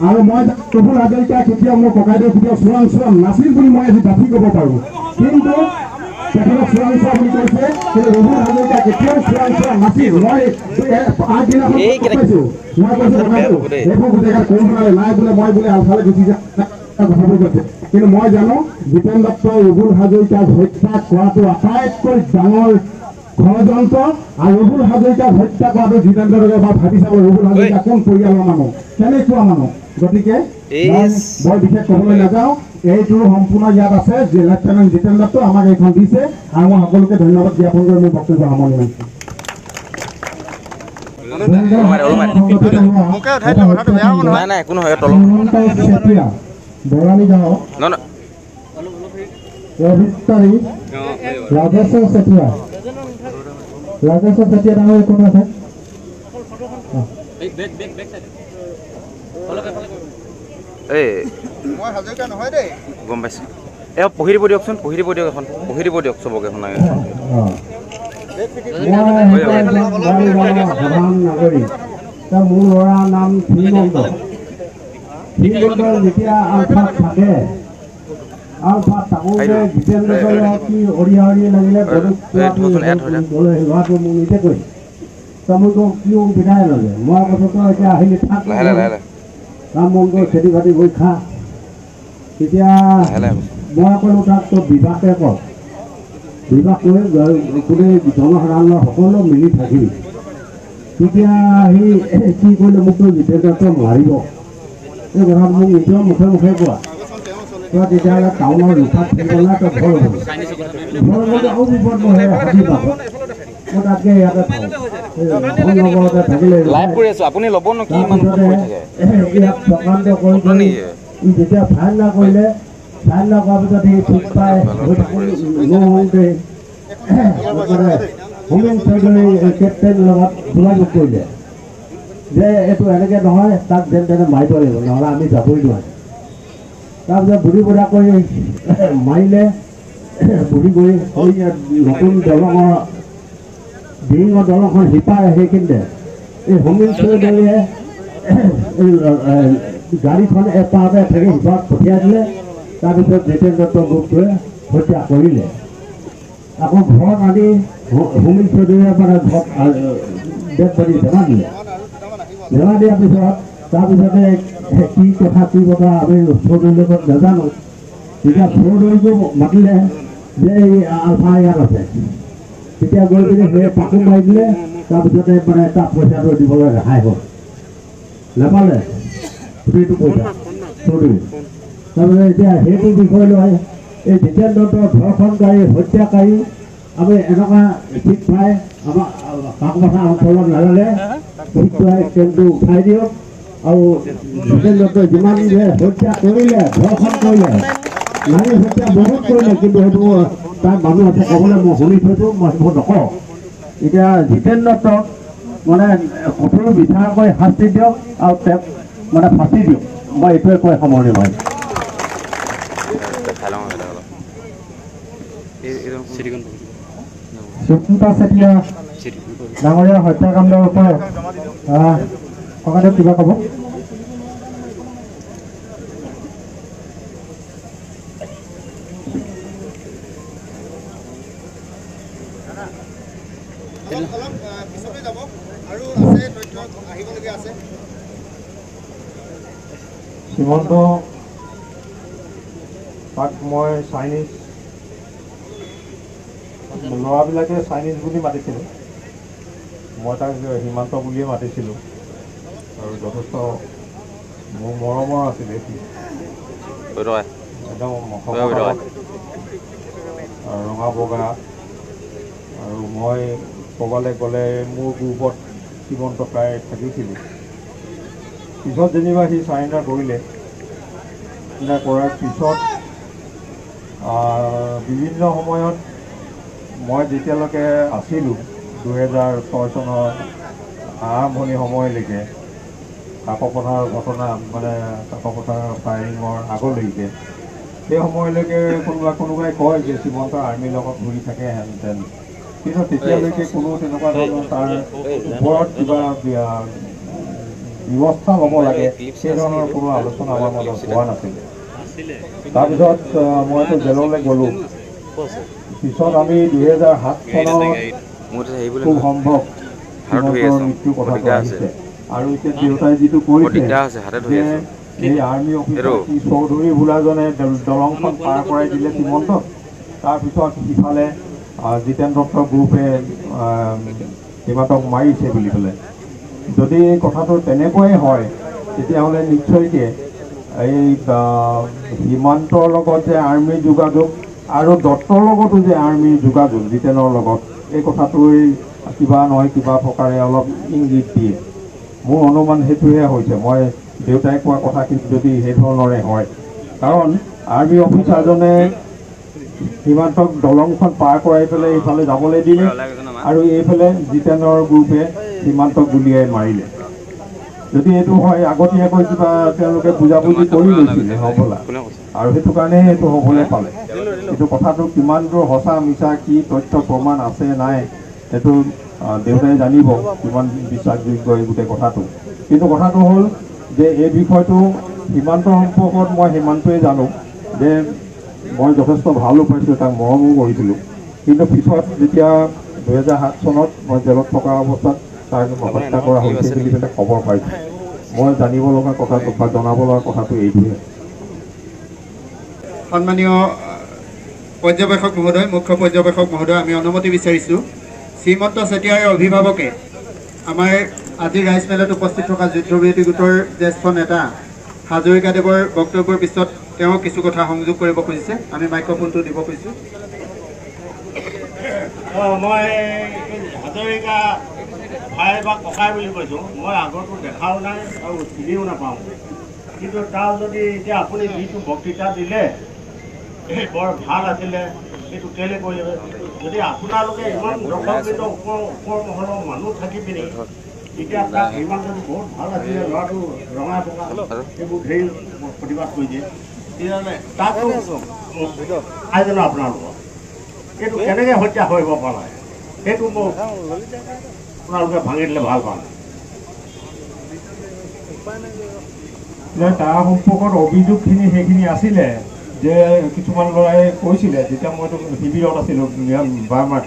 আৰু মই ৰুবুল হাজৰিকা কেতিয়াও মোৰ ককাইদেউ কেতিয়াও চোৰাংচোৱা নাছিল বুলি মই আজি ডাঠি ক'ব পাৰোঁ, কিন্তু তেখেতক চোৰাংচোৱা বুলি কৈছে, কিন্তু ৰুবুল হাজৰিকা কেতিয়াও চোৰাংচোৱা নাছিল। মই আগদিনাখন পাইছোঁ, মই কৈছোঁ ককাইদেউ এইবোৰ গোটেই কোনফালে নাই বোলে, মই বোলে আলফালে গুচি যাম কথাবোৰ কৈছে। কিন্তু মই জানো জিতেন দত্ত ৰুবুল হাজৰিকাক হত্যা কৰাটো আটাইতকৈ ডাঙৰ ষড়যন্ত্ৰ, আৰু ৰুবুল হাজৰিকাক হত্যা কৰাটো জিতেন দত্তক এবাৰ ভাবি চাব, ৰুবুল হাজৰিকা কোন পৰিয়ালৰ মানুহ, কেনেকুৱা মানুহ। গতিকে মই বিশেষ ক'বলৈ নাযাওঁ, এইটো সম্পূৰ্ণ ইয়াত আছে যে লেফটেনেণ্ট জিতেন দত্ত আমাক এইখন দিছে, আৰু মই সকলোকে ধন্যবাদ জ্ঞাপন কৰি মোৰ বক্তব্য সামৰণি মাৰিছোঁ। বৰালি গাঁও অভিত্তাৰী ৰাজেশ্বৰ চেতিয়া ডাঙৰ কোন আছে? গম পাইছোঁ, পঢ়ি দিব দিয়কচোন, পঢ়ি দিব দিয়ক, এখন পঢ়ি দিব দিয়ক চবকে শুনাই। মোৰ ল'ৰাৰ নাম শ্ৰীমন্ত। যেতিয়া আলফাত থাকে, আলফাত থাকোঁতে জিতেন দত্তই কি অৰিয়া লাগিলে ল'ৰাটো মোক নিজে কৈ মোকো কি বিধাই লাগে। মই কৈছোঁ তই এতিয়া আহিলি থাক, কাম বন কৰি খেতি বাতি কৰি খা। তেতিয়া মই ক'লোঁ তাক তই বিবাহকে কৰ, বিবাহ কৰি গোটেই জনসাধাৰণৰ সকলো মিলি থাকিবি। তেতিয়া সি কি কৰিলে, মোক তই জিতেন দত্ত মাৰিব, এই কথাটো মোক নিজৰ মুখে মুখে কোৱা। তই তেতিয়াহ'লে টাউনৰ লোকাত থাকিবলৈ তই ভয় হ'ব, ভয় হ'লে আৰু বিপদ বহে হাতী পাব। মই তাতকৈ ইয়াতে থাকোঁ, লগতে থাকিলে ইয়াত চক্ৰান্ত কৰি যেতিয়া ফাইন নকৰিলে, ফাইন নকৰাৰ পিছত সি ঠিক পাই হৈ থাকোঁ নহওঁতে হোমেন চৌধুৰী কেপ্টেইন লগত যোগাযোগ কৰিলে যে এইটো এনেকৈ নহয়, তাক যেন তেনে মাৰিব লাগিব, নহ'লে আমি যাবই নোৱাৰোঁ। তাৰপিছত বুঢ়ী বুঢ়া কৰি মাৰিলে, বুঢ়ী কৰি নতুন দলঙৰ ডিঙৰ দলংখন সিপাৰে সেইখিনিতে এই হোমেন চৌধুৰীয়ে গাড়ীখন এপাৰতে থাকি সিপাৰত পঠিয়াই দিলে। তাৰপিছত জিতেন দত্ত গ্ৰুপটোৱে হত্যা কৰিলে। আকৌ ঘৰত আনি হোমেন চৌধুৰীয়ে মানে ঘৰত ডেড বডি জমা দিলে। জমা দিয়াৰ পিছত তাৰপিছতে কি কথা আমি চৌধুৰীৰ লগত নাজানো। তেতিয়া চৌধুৰীকো মাতিলে যে এই আলফা ইয়াত আছে। তেতিয়া গৈ পিনে সেই পাকো মাৰি দিলে। তাৰপিছতে মানে তাক পইচাটো দিবলৈ ৰেহাই হ'ল, নাপালে গোটেইটো পইচা চৌধুৰী। তাৰপিছত এতিয়া সেইটো বিষয় লৈ এই জিতেন দত্তৰ ধৰ্ষণকাৰী হত্যাকাৰী আমি এনেকুৱা ঠিক পাই আমাৰ কাকপথাৰ অঞ্চলত নালাগে ঠিক পাই কেন্দ্ৰ উঠাই দিয়ক আৰু জিতেন দত্তই যিমান যে হত্যা কৰিলে ধৰ্ষণ কৰিলে নাৰী হত্যা বহুত কৰিলে কিন্তু সেইটো তাৰ মানুহ আছে ক'বলৈ মই শুনি থৈছোঁ মই সেইবোৰ নকওঁ এতিয়া জিতেন দত্তক মানে কঠোৰ বিচাৰ কৰি শাস্তি দিয়ক আৰু তেওঁক মানে ফাঁচি দিয়ক মই এইটোৱে কৈ সামৰণি মাৰিম সুচিন্তা চেতিয়া ডাঙৰীয়া হত্যাকাণ্ডৰ ওপৰত ককাদেৱ কিবা ক'ব শ্ৰীমন্ত তাক মই চাইনিজ ল'ৰাবিলাকে চাইনিজ বুলি মাতিছিলে মই তাক সীমান্ত বুলিয়ে মাতিছিলোঁ আৰু যথেষ্ট মোৰ মৰমৰ আছিলে একদম ৰঙা বগা আৰু মই ক'ৰবালৈ গ'লে মোৰ গ্ৰুপত শ্ৰীমন্ত প্ৰায় থাকিছিলোঁ পিছত যেনিবা সি চাৰেণ্ডাৰ কৰিলে চাৰেণ্ডাৰ কৰাৰ পিছত বিভিন্ন সময়ত মই যেতিয়ালৈকে আছিলোঁ 2006 চনৰ আৰম্ভণি সময়লৈকে কাকপথাৰ ঘটনা মানে কাকপথাৰ ফায়াৰিঙৰ আগলৈকে সেই সময়লৈকে কোনোবাই কয় যে শ্ৰীমন্ত আৰ্মিৰ লগত ঘূৰি থাকে হেন তেন কিন্তু তেতিয়ালৈকে কোনো তেনেকুৱা ধৰণৰ তাৰ ওপৰত কিবা ব্যৱস্থা ল'ব লাগে সেই ধৰণৰ কোনো আলোচনা আমাৰ মাজত হোৱা নাছিলে তাৰপিছত মইতো জেললৈ গ'লোঁ পিছত আমি 2007 চনত খুব সম্ভৱ শ্ৰীমন্তৰ মৃত্যুৰ কথাটো আহিছে আৰু এতিয়া দেউতাই যিটো কৰিছে যে এই আৰ্মি অফিচাৰ চৌধুৰী বোলাজনে দলংখন পাৰ কৰাই দিলে শ্ৰীমন্তক তাৰপিছত ইফালে জিতেন দত্তৰ গ্ৰুপে সীমান্তক মাৰিছে বুলি পেলাই যদি কথাটো তেনেকুৱাই হয় তেতিয়াহ'লে নিশ্চয়কৈ এই সীমান্তৰ লগত যে আৰ্মিৰ যোগাযোগ আৰু দত্তৰ লগতো যে আৰ্মিৰ যোগাযোগ জিতেনৰ লগত এই কথাটোৱে কিবা নহয় কিবা প্ৰকাৰে অলপ ইংগিত দিয়ে মোৰ অনুমান সেইটোহে হৈছে মই দেউতাই কোৱা কথাখিনি যদি সেইধৰণৰে হয় কাৰণ আৰ্মি অফিচাৰজনে সীমান্তক দলংখন পাৰ কৰাই পেলাই এইফালে যাবলৈ দিলে আৰু এইফালে জিতেনৰ গ্ৰুপে সীমান্তক গুলিয়াই মাৰিলে যদি এইটো হয় আগতীয়াকৈ কিবা তেওঁলোকে বুজাবুজি কৰি লৈছিলে হ'বলা আৰু সেইটো কাৰণে এইটো হ'বলৈ পালে এইটো কথাটো কিমান দূৰ সঁচা মিছা কি তথ্য প্ৰমাণ আছে নাই সেইটো দেউতাই জানিব কিমান বিশ্বাসযোগ্য এই গোটেই কথাটো কিন্তু কথাটো হ'ল যে এই বিষয়টো সীমান্ত সম্পৰ্কত মই সিমানটোৱে জানো যে মই যথেষ্ট ভালো পাইছোঁ তাক মৰমো কৰিছিলোঁ কিন্তু পিছত যেতিয়া 2007 চনত মই জেলত থকা অৱস্থাত তাক হত্যা কৰা হৈছে বুলি পেলাই খবৰ পাইছোঁ মই জানিব লগা কথাটো বা জনাব লগা কথাটো এইটোৱে সন্মানীয় পৰ্যবেক্ষক মহোদয় মুখ্য পৰ্যবেক্ষক মহোদয় আমি অনুমতি বিচাৰিছোঁ শ্ৰীমন্ত চেতিয়াৰ অভিভাৱকে আমাৰ আজি ৰাইজ মেলত উপস্থিত থকা যুদ্ধবিৰতি গোটৰ জ্যেষ্ঠ নেতা হাজৰিকাদেৱৰ বক্তব্যৰ পিছত তেওঁ কিছু কথা সংযোগ কৰিব খুজিছে আমি মাইক্ৰফোনটো দিব খুজিছোঁ মই হাজৰিকা ভাই বা ককাই বুলি কৈছোঁ মই আগৰটো দেখাও নাই আৰু চিনিও নাপাওঁ কিন্তু তাৰ যদি এতিয়া আপুনি যিটো বক্তৃতা দিলে বৰ ভাল আছিলে সেইটো কেলৈ কৰিলে যদি আপোনালোকে ইমান দৰ্শকবিন্দ ওপৰ মহলৰ মানুহ থাকি পিনি এতিয়া তাক ইমান যদি বহুত ভাল আছিলে ল'ৰাটো ৰঙা বগা সেইবোৰ ধেৰ প্ৰতিবাদ কৰি দিয়ে তেতিয়াহ'লে তাকো খাই জানো আপোনালোকৰ এইটো কেনেকৈ হত্যা কৰিব পৰা সেইটো মোক আপোনালোকে ভাঙি দিলে ভাল পাম তাৰ সম্পৰ্কত অভিযোগখিনি সেইখিনি আছিলে যে কিছুমান ল'ৰাই কৈছিলে যেতিয়া মইতো শিবিৰত আছিলোঁ বাৰ্মাত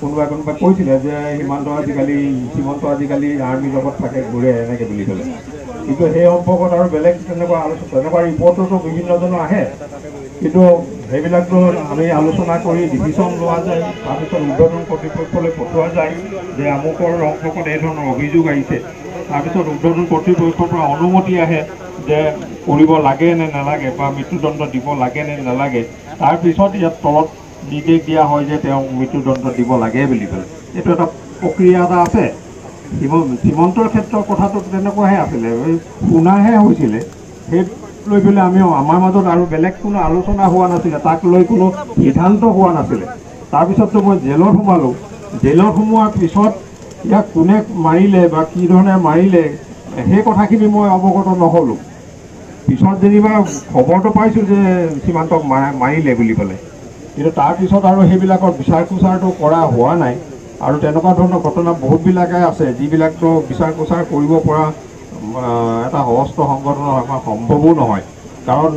কোনোবাই কৈছিলে যে সীমন্ত আজিকালি আৰ্মিৰ লগত থাকে ঘূৰে এনেকৈ বুলি ক'লে কিন্তু সেই সম্পৰ্কত আৰু বেলেগ তেনেকুৱা ৰিপৰ্টতো বিভিন্নজনো আহে কিন্তু সেইবিলাকতো আমি আলোচনা কৰি ডিভিশ্যন লোৱা যায় তাৰপিছত উদ্বোধন কৰ্তৃপক্ষলৈ পঠোৱা যায় যে আমুকৰ সম্পৰ্কত এই ধৰণৰ অভিযোগ আহিছে তাৰপিছত উদ্বোধন কৰ্তৃপক্ষৰ পৰা অনুমতি আহে যে কৰিব লাগে নে নালাগে বা মৃত্যুদণ্ড দিব লাগে নে নালাগে, তাৰপিছত ইয়াত তলত নিৰ্দেশ দিয়া হয় যে তেওঁক মৃত্যুদণ্ড দিব লাগে বুলি পেলাই। এইটো এটা প্ৰক্ৰিয়া এটা আছে। সীমন্তৰ ক্ষেত্ৰৰ কথাটো তেনেকুৱাহে আছিলে, শুনাহে হৈছিলে। সেই লৈ পেলাই আমাৰ মাজত আৰু বেলেগ কোনো আলোচনা হোৱা নাছিলে, তাক লৈ কোনো সিদ্ধান্ত হোৱা নাছিলে। তাৰপিছততো মই জেলত সোমালোঁ। জেলত সোমোৱাৰ পিছত ইয়াক কোনে মাৰিলে বা কি ধৰণে মাৰিলে সেই কথাখিনি মই অৱগত নহ'লোঁ। পিছত যেনিবা খবৰটো পাইছোঁ যে সীমান্তক মাৰিলে বুলি পেলাই, কিন্তু তাৰপিছত আৰু সেইবিলাকৰ বিচাৰ কুচাৰটো কৰা হোৱা নাই। আৰু তেনেকুৱা ধৰণৰ ঘটনা বহুতবিলাকে আছে যিবিলাকতো বিচাৰ কুচাৰ কৰিব পৰা এটা সশস্ত্ৰ সংগঠনৰ আমাৰ সম্ভৱো নহয়। কাৰণ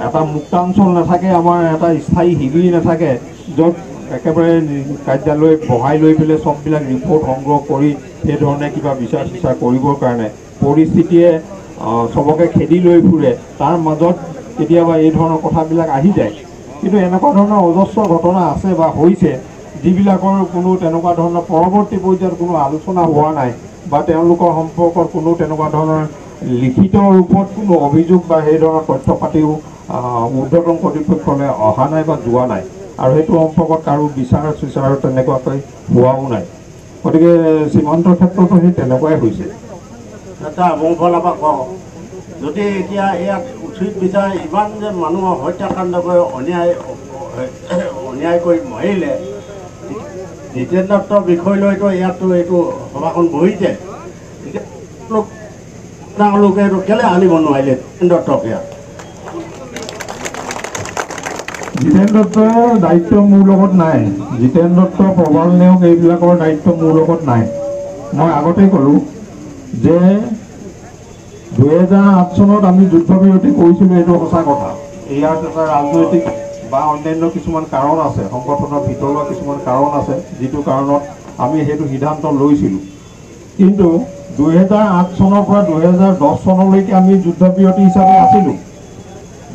এটা মুক্তাঞ্চল নাথাকে, আমাৰ এটা স্থায়ী শিবিৰ নাথাকে য'ত একেবাৰে কাৰ্যালয় বহাই লৈ পেলাই চববিলাক ৰিপৰ্ট সংগ্ৰহ কৰি সেইধৰণে কিবা বিচাৰ চিচাৰ কৰিবৰ কাৰণে পৰিস্থিতিয়ে চবকে খেদি লৈ ফুৰে। তাৰ মাজত কেতিয়াবা এই ধৰণৰ কথাবিলাক আহি যায়। কিন্তু এনেকুৱা ধৰণৰ অজস্ৰ ঘটনা আছে বা হৈছে যিবিলাকৰ কোনো তেনেকুৱা ধৰণৰ পৰৱৰ্তী পৰ্যায়ত কোনো আলোচনা হোৱা নাই বা তেওঁলোকৰ সম্পৰ্কত কোনো তেনেকুৱা ধৰণৰ লিখিত ৰূপত কোনো অভিযোগ বা সেই ধৰণৰ তথ্য পাতিও ঊৰ্ধ্বতন কৰ্তৃপক্ষলৈ অহা নাই বা যোৱা নাই। আৰু সেইটো সম্পৰ্কত কাৰো বিচাৰ চিচাৰ তেনেকুৱাকৈ হোৱাও নাই। গতিকে সীমান্তৰ ক্ষেত্ৰতো সেই তেনেকুৱাই হৈছে। এটা মোৰ ফালৰ পৰা কওঁ, যদি এতিয়া ইয়াক উচিত বিচাৰ ইমান যে মানুহৰ হত্যাকাণ্ড কৰি অন্যায় কৰি মাৰিলে, জিতেন দত্তৰ বিষয় লৈতো ইয়াততো এইটো সভাখন বহিছে, তেওঁলোকে এইটো কেলৈ আনিব নোৱাৰিলে জিতেন দত্তক ইয়াত? জিতেন দত্তৰ দায়িত্ব মোৰ লগত নাই। জিতেন দত্ত, প্ৰবাল নেওগ এইবিলাকৰ দায়িত্ব মোৰ লগত নাই। মই আগতেই ক'লোঁ যে 2008 চনত আমি যুদ্ধবিৰতি কৰিছিলোঁ, এইটো সঁচা কথা। ইয়াত এটা ৰাজনৈতিক বা অন্যান্য কিছুমান কাৰণ আছে, সংগঠনৰ ভিতৰুৱা কিছুমান কাৰণ আছে, যিটো কাৰণত আমি সেইটো সিদ্ধান্ত লৈছিলোঁ। কিন্তু 2008 চনৰ পৰা 2010 চনলৈকে আমি যুদ্ধবিৰতি হিচাপে আছিলোঁ।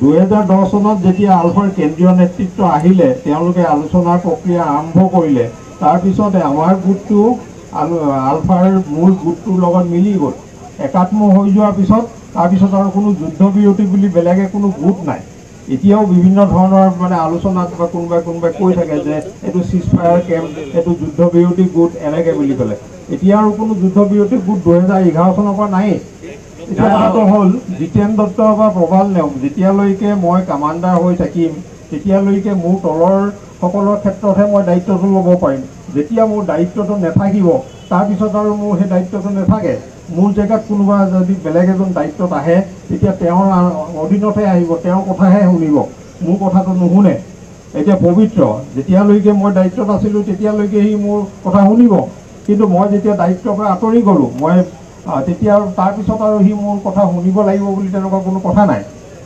2010 চনত যেতিয়া আলফাৰ কেন্দ্ৰীয় নেতৃত্ব আহিলে, তেওঁলোকে আলোচনাৰ প্ৰক্ৰিয়া আৰম্ভ কৰিলে, তাৰপিছতে আমাৰ গোটটো আলফাৰ মূল গোটটোৰ লগত মিলি গ'ল, একাত্ম হৈ যোৱাৰ পিছত তাৰপিছত আৰু কোনো যুদ্ধবিৰতি বুলি বেলেগে কোনো গোট নাই। এতিয়াও বিভিন্ন ধৰণৰ মানে আলোচনাত বা কোনোবাই কৈ থাকে যে এইটো চিজফায়াৰ কেম্প, এইটো যুদ্ধবিৰতি গোট এনেকৈ বুলি পেলাই। এতিয়া আৰু কোনো যুদ্ধবিৰতি গোট 2011 চনৰ পৰা নায়েই। এতিয়া কথাটো হ'ল, জিতেন দত্ত বা প্ৰবাল নেওগ যেতিয়ালৈকে মই কামাণ্ডাৰ হৈ থাকিম তেতিয়ালৈকে মোৰ তলৰ সকলৰ ক্ষেত্ৰতহে মই দায়িত্বটো ল'ব পাৰিম। যেতিয়া মোৰ দায়িত্বটো নাথাকিব তাৰপিছত আৰু মোৰ সেই দায়িত্বটো নাথাকে। মোৰ জেগাত কোনোবা যদি বেলেগ এজন দায়িত্বত আহে তেতিয়া তেওঁৰ অধীনতহে আহিব, তেওঁৰ কথাহে শুনিব, মোৰ কথাটো নুশুনে। এতিয়া পবিত্ৰ যেতিয়ালৈকে মই দায়িত্বত আছিলোঁ তেতিয়ালৈকে সি মোৰ কথা শুনিব, কিন্তু মই যেতিয়া দায়িত্বৰ পৰা আঁতৰি গ'লোঁ মই তেতিয়া তাৰপিছত আৰু সি মোৰ কথা শুনিব লাগিব বুলি তেনেকুৱা কোনো কথা নাই।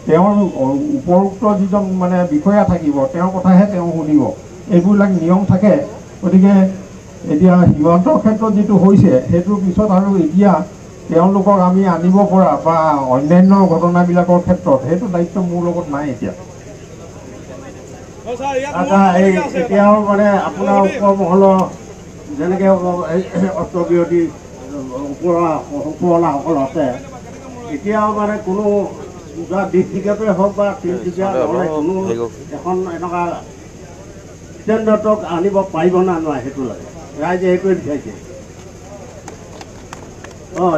তেওঁৰ উপৰোক্ত যিজন মানে বিষয়া থাকিব তেওঁৰ কথাহে তেওঁ শুনিব, এইবিলাক নিয়ম থাকে। গতিকে এতিয়া সীমান্তৰ ক্ষেত্ৰত যিটো হৈছে সেইটোৰ পিছত আৰু এতিয়া তেওঁলোকক আমি আনিব পৰা বা অন্যান্য ঘটনাবিলাকৰ ক্ষেত্ৰত সেইটো দায়িত্ব মোৰ লগত নাই এতিয়া। এতিয়াও মানে আপোনাৰ ওপৰ মহলৰ যেনেকৈ অস্ত্ৰবিৰতি ওপৰৱালাসকল আছে, এতিয়াও মানে কোনো ডিষ্ট্ৰিক্টতে হওক বা তিনিচুকীয়া নহ'লে কোনো এখন এনেকুৱা জিতেন দত্তক আনিব পাৰিব না নোৱাৰে সেইটো লাগে, ৰাইজে সেইটোৱে বিচাৰিছে।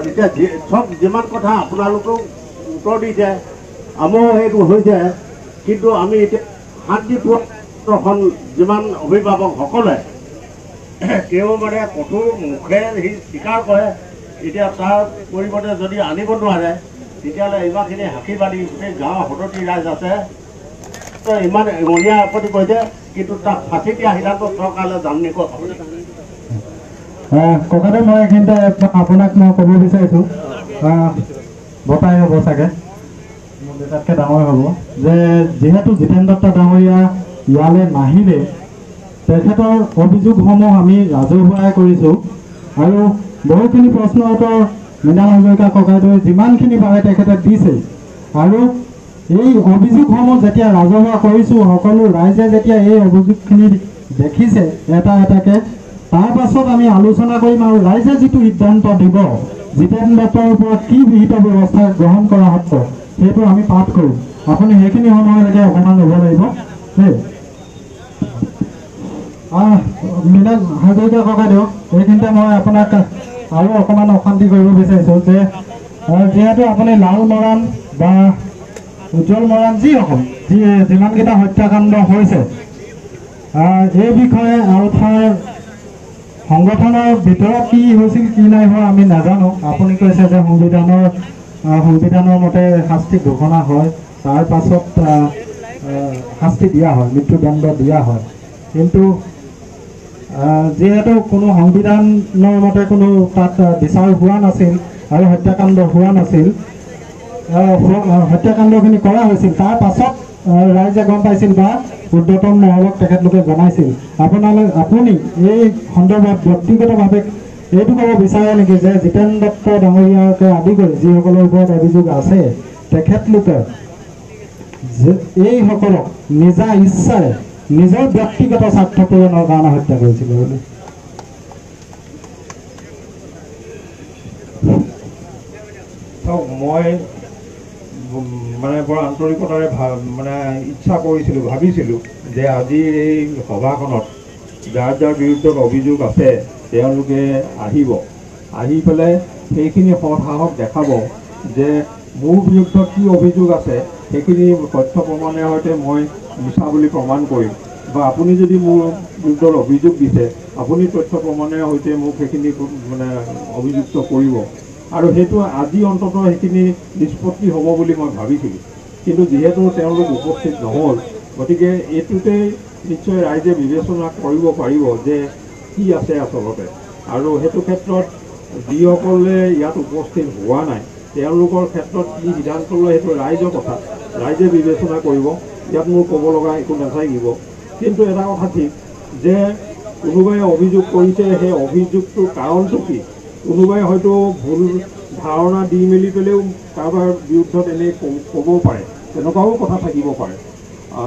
এতিয়া চব যিমান কথা আপোনালোকেও উত্তৰ দিছে, আমাৰো সেইটো হৈছে, কিন্তু আমি এতিয়া শান্তিপূৰ্ণ যিমান অভিভাৱকসকলে তেওঁ মানে কঠোৰ মুখে সি স্বীকাৰ কৰে, এতিয়া তাৰ পৰিৱৰ্তে যদি আনিব নোৱাৰে তেতিয়াহ'লে ইমানখিনি সাক্ষী বাদী গোটেই গাঁৱৰ 70টি ৰাইজ আছে, ইমান মনীয়া আপত্তি কৰিছে, কিন্তু তাক ফাঁচি দিয়া সিদ্ধান্ত চৰকাৰলৈ জাননী ক'ত হ'ব? ককাতে মই এইখিনিতে আপোনাক মই ক'ব বিচাৰিছোঁ, বতাই হ'ব চাগে মোৰ দেউতাতকৈ ডাঙৰ হ'ব, যে যিহেতু জিতেন দত্ত ডাঙৰীয়া ইয়ালৈ নাহিলে তেখেতৰ অভিযোগসমূহ আমি ৰাজহুৱাই কৰিছোঁ আৰু বহুখিনি প্ৰশ্ন উত্তৰ মৃণাল হাজৰিকা ককাইদেৱে যিমানখিনি পাৰে তেখেতে দিছে। আৰু এই অভিযোগসমূহ যেতিয়া ৰাজহুৱা কৰিছোঁ, সকলো ৰাইজে যেতিয়া এই অভিযোগখিনি দেখিছে এটা এটাকৈ, তাৰ পাছত আমি আলোচনা কৰিম আৰু ৰাইজে যিটো সিদ্ধান্ত দিব জিতেন দত্তৰ ওপৰত কি বিহিত ব্যৱস্থা গ্ৰহণ কৰা হ'ব সেইটো আমি পাঠ কৰোঁ। আপুনি সেইখিনি সময়লৈকে অকণমান ৰ'ব লাগিব দেই। মীনাজ হাজৰিকা ককাইদেউ, এইখিনিতে মই আপোনাক আৰু অকণমান অশান্তি কৰিব বিচাৰিছোঁ যে যিহেতু আপুনি লাল মৰাণ বা উজ্জ্বল মৰাণ যিমানকেইটা হত্যাকাণ্ড হৈছে এই বিষয়ে আলফাৰ সংগঠনৰ ভিতৰত কি হৈছিল কি নাই হোৱা আমি নাজানো। আপুনি কৈছে যে সংবিধানৰ মতে শাস্তি ঘোষণা হয়, তাৰ পাছত শাস্তি দিয়া হয়, মৃত্যুদণ্ড দিয়া হয়। কিন্তু যিহেতু কোনো সংবিধানৰ মতে কোনো তাত বিচাৰ হোৱা নাছিল আৰু হত্যাকাণ্ড হোৱা নাছিল, হত্যাকাণ্ডখিনি কৰা হৈছিল, তাৰ পাছত ৰাইজে গম পাইছিল বা ঊৰ্ধ্বতন মহলক তেখেতলোকে জনাইছিল। আপুনি এই সন্দৰ্ভত ব্যক্তিগতভাৱে এইটো ক'ব বিচাৰে নেকি যে জিতেন দত্ত ডাঙৰীয়াকে আদি কৰি যিসকলৰ ওপৰত অভিযোগ আছে তেখেতলোকে এইসকলক নিজা ইচ্ছাৰে নিজৰ ব্যক্তিগত স্বাৰ্থ পূৰণৰ কাৰণে হত্যা কৰিছিল বুলি? মই মানে বৰ আন্তৰিকতাৰে ইচ্ছা কৰিছিলোঁ, ভাবিছিলোঁ যে আজিৰ এই সভাখনত যাৰ যাৰ বিৰুদ্ধত অভিযোগ আছে তেওঁলোকে আহি পেলাই সেইখিনি সৎসাহস দেখাব যে মোৰ বিৰুদ্ধত কি অভিযোগ আছে সেইখিনি তথ্য প্ৰমাণৰ সৈতে মই মিছা বুলি প্ৰমাণ কৰিম, বা আপুনি যদি মোৰ বিৰুদ্ধত অভিযোগ দিছে আপুনি তথ্য প্ৰমাণৰ সৈতে মোক সেইখিনি অভিযুক্ত কৰিব। আৰু সেইটো আজি অন্ততঃ সেইখিনি নিষ্পত্তি হ'ব বুলি মই ভাবিছিলোঁ। কিন্তু যিহেতু তেওঁলোক উপস্থিত নহ'ল, গতিকে এইটোতে নিশ্চয় ৰাইজে বিবেচনা কৰিব পাৰিব যে কি আছে আচলতে। আৰু সেইটো ক্ষেত্ৰত যিসকলে ইয়াত উপস্থিত হোৱা নাই তেওঁলোকৰ ক্ষেত্ৰত কি সিদ্ধান্ত লয় সেইটো ৰাইজৰ কথা, ৰাইজে বিবেচনা কৰিব। ইয়াত মোৰ ক'ব লগা একো নাথাকিব। কিন্তু এটা কথা ঠিক যে কোনোবাই অভিযোগ কৰিছে, সেই অভিযোগটোৰ কাৰণটো কি? কোনোবাই হয়তো ভুল ধাৰণা দি মেলি পেলাইও কাৰোবাৰ বিৰুদ্ধত এনেই ক'ব পাৰে, তেনেকুৱাও কথা থাকিব পাৰে।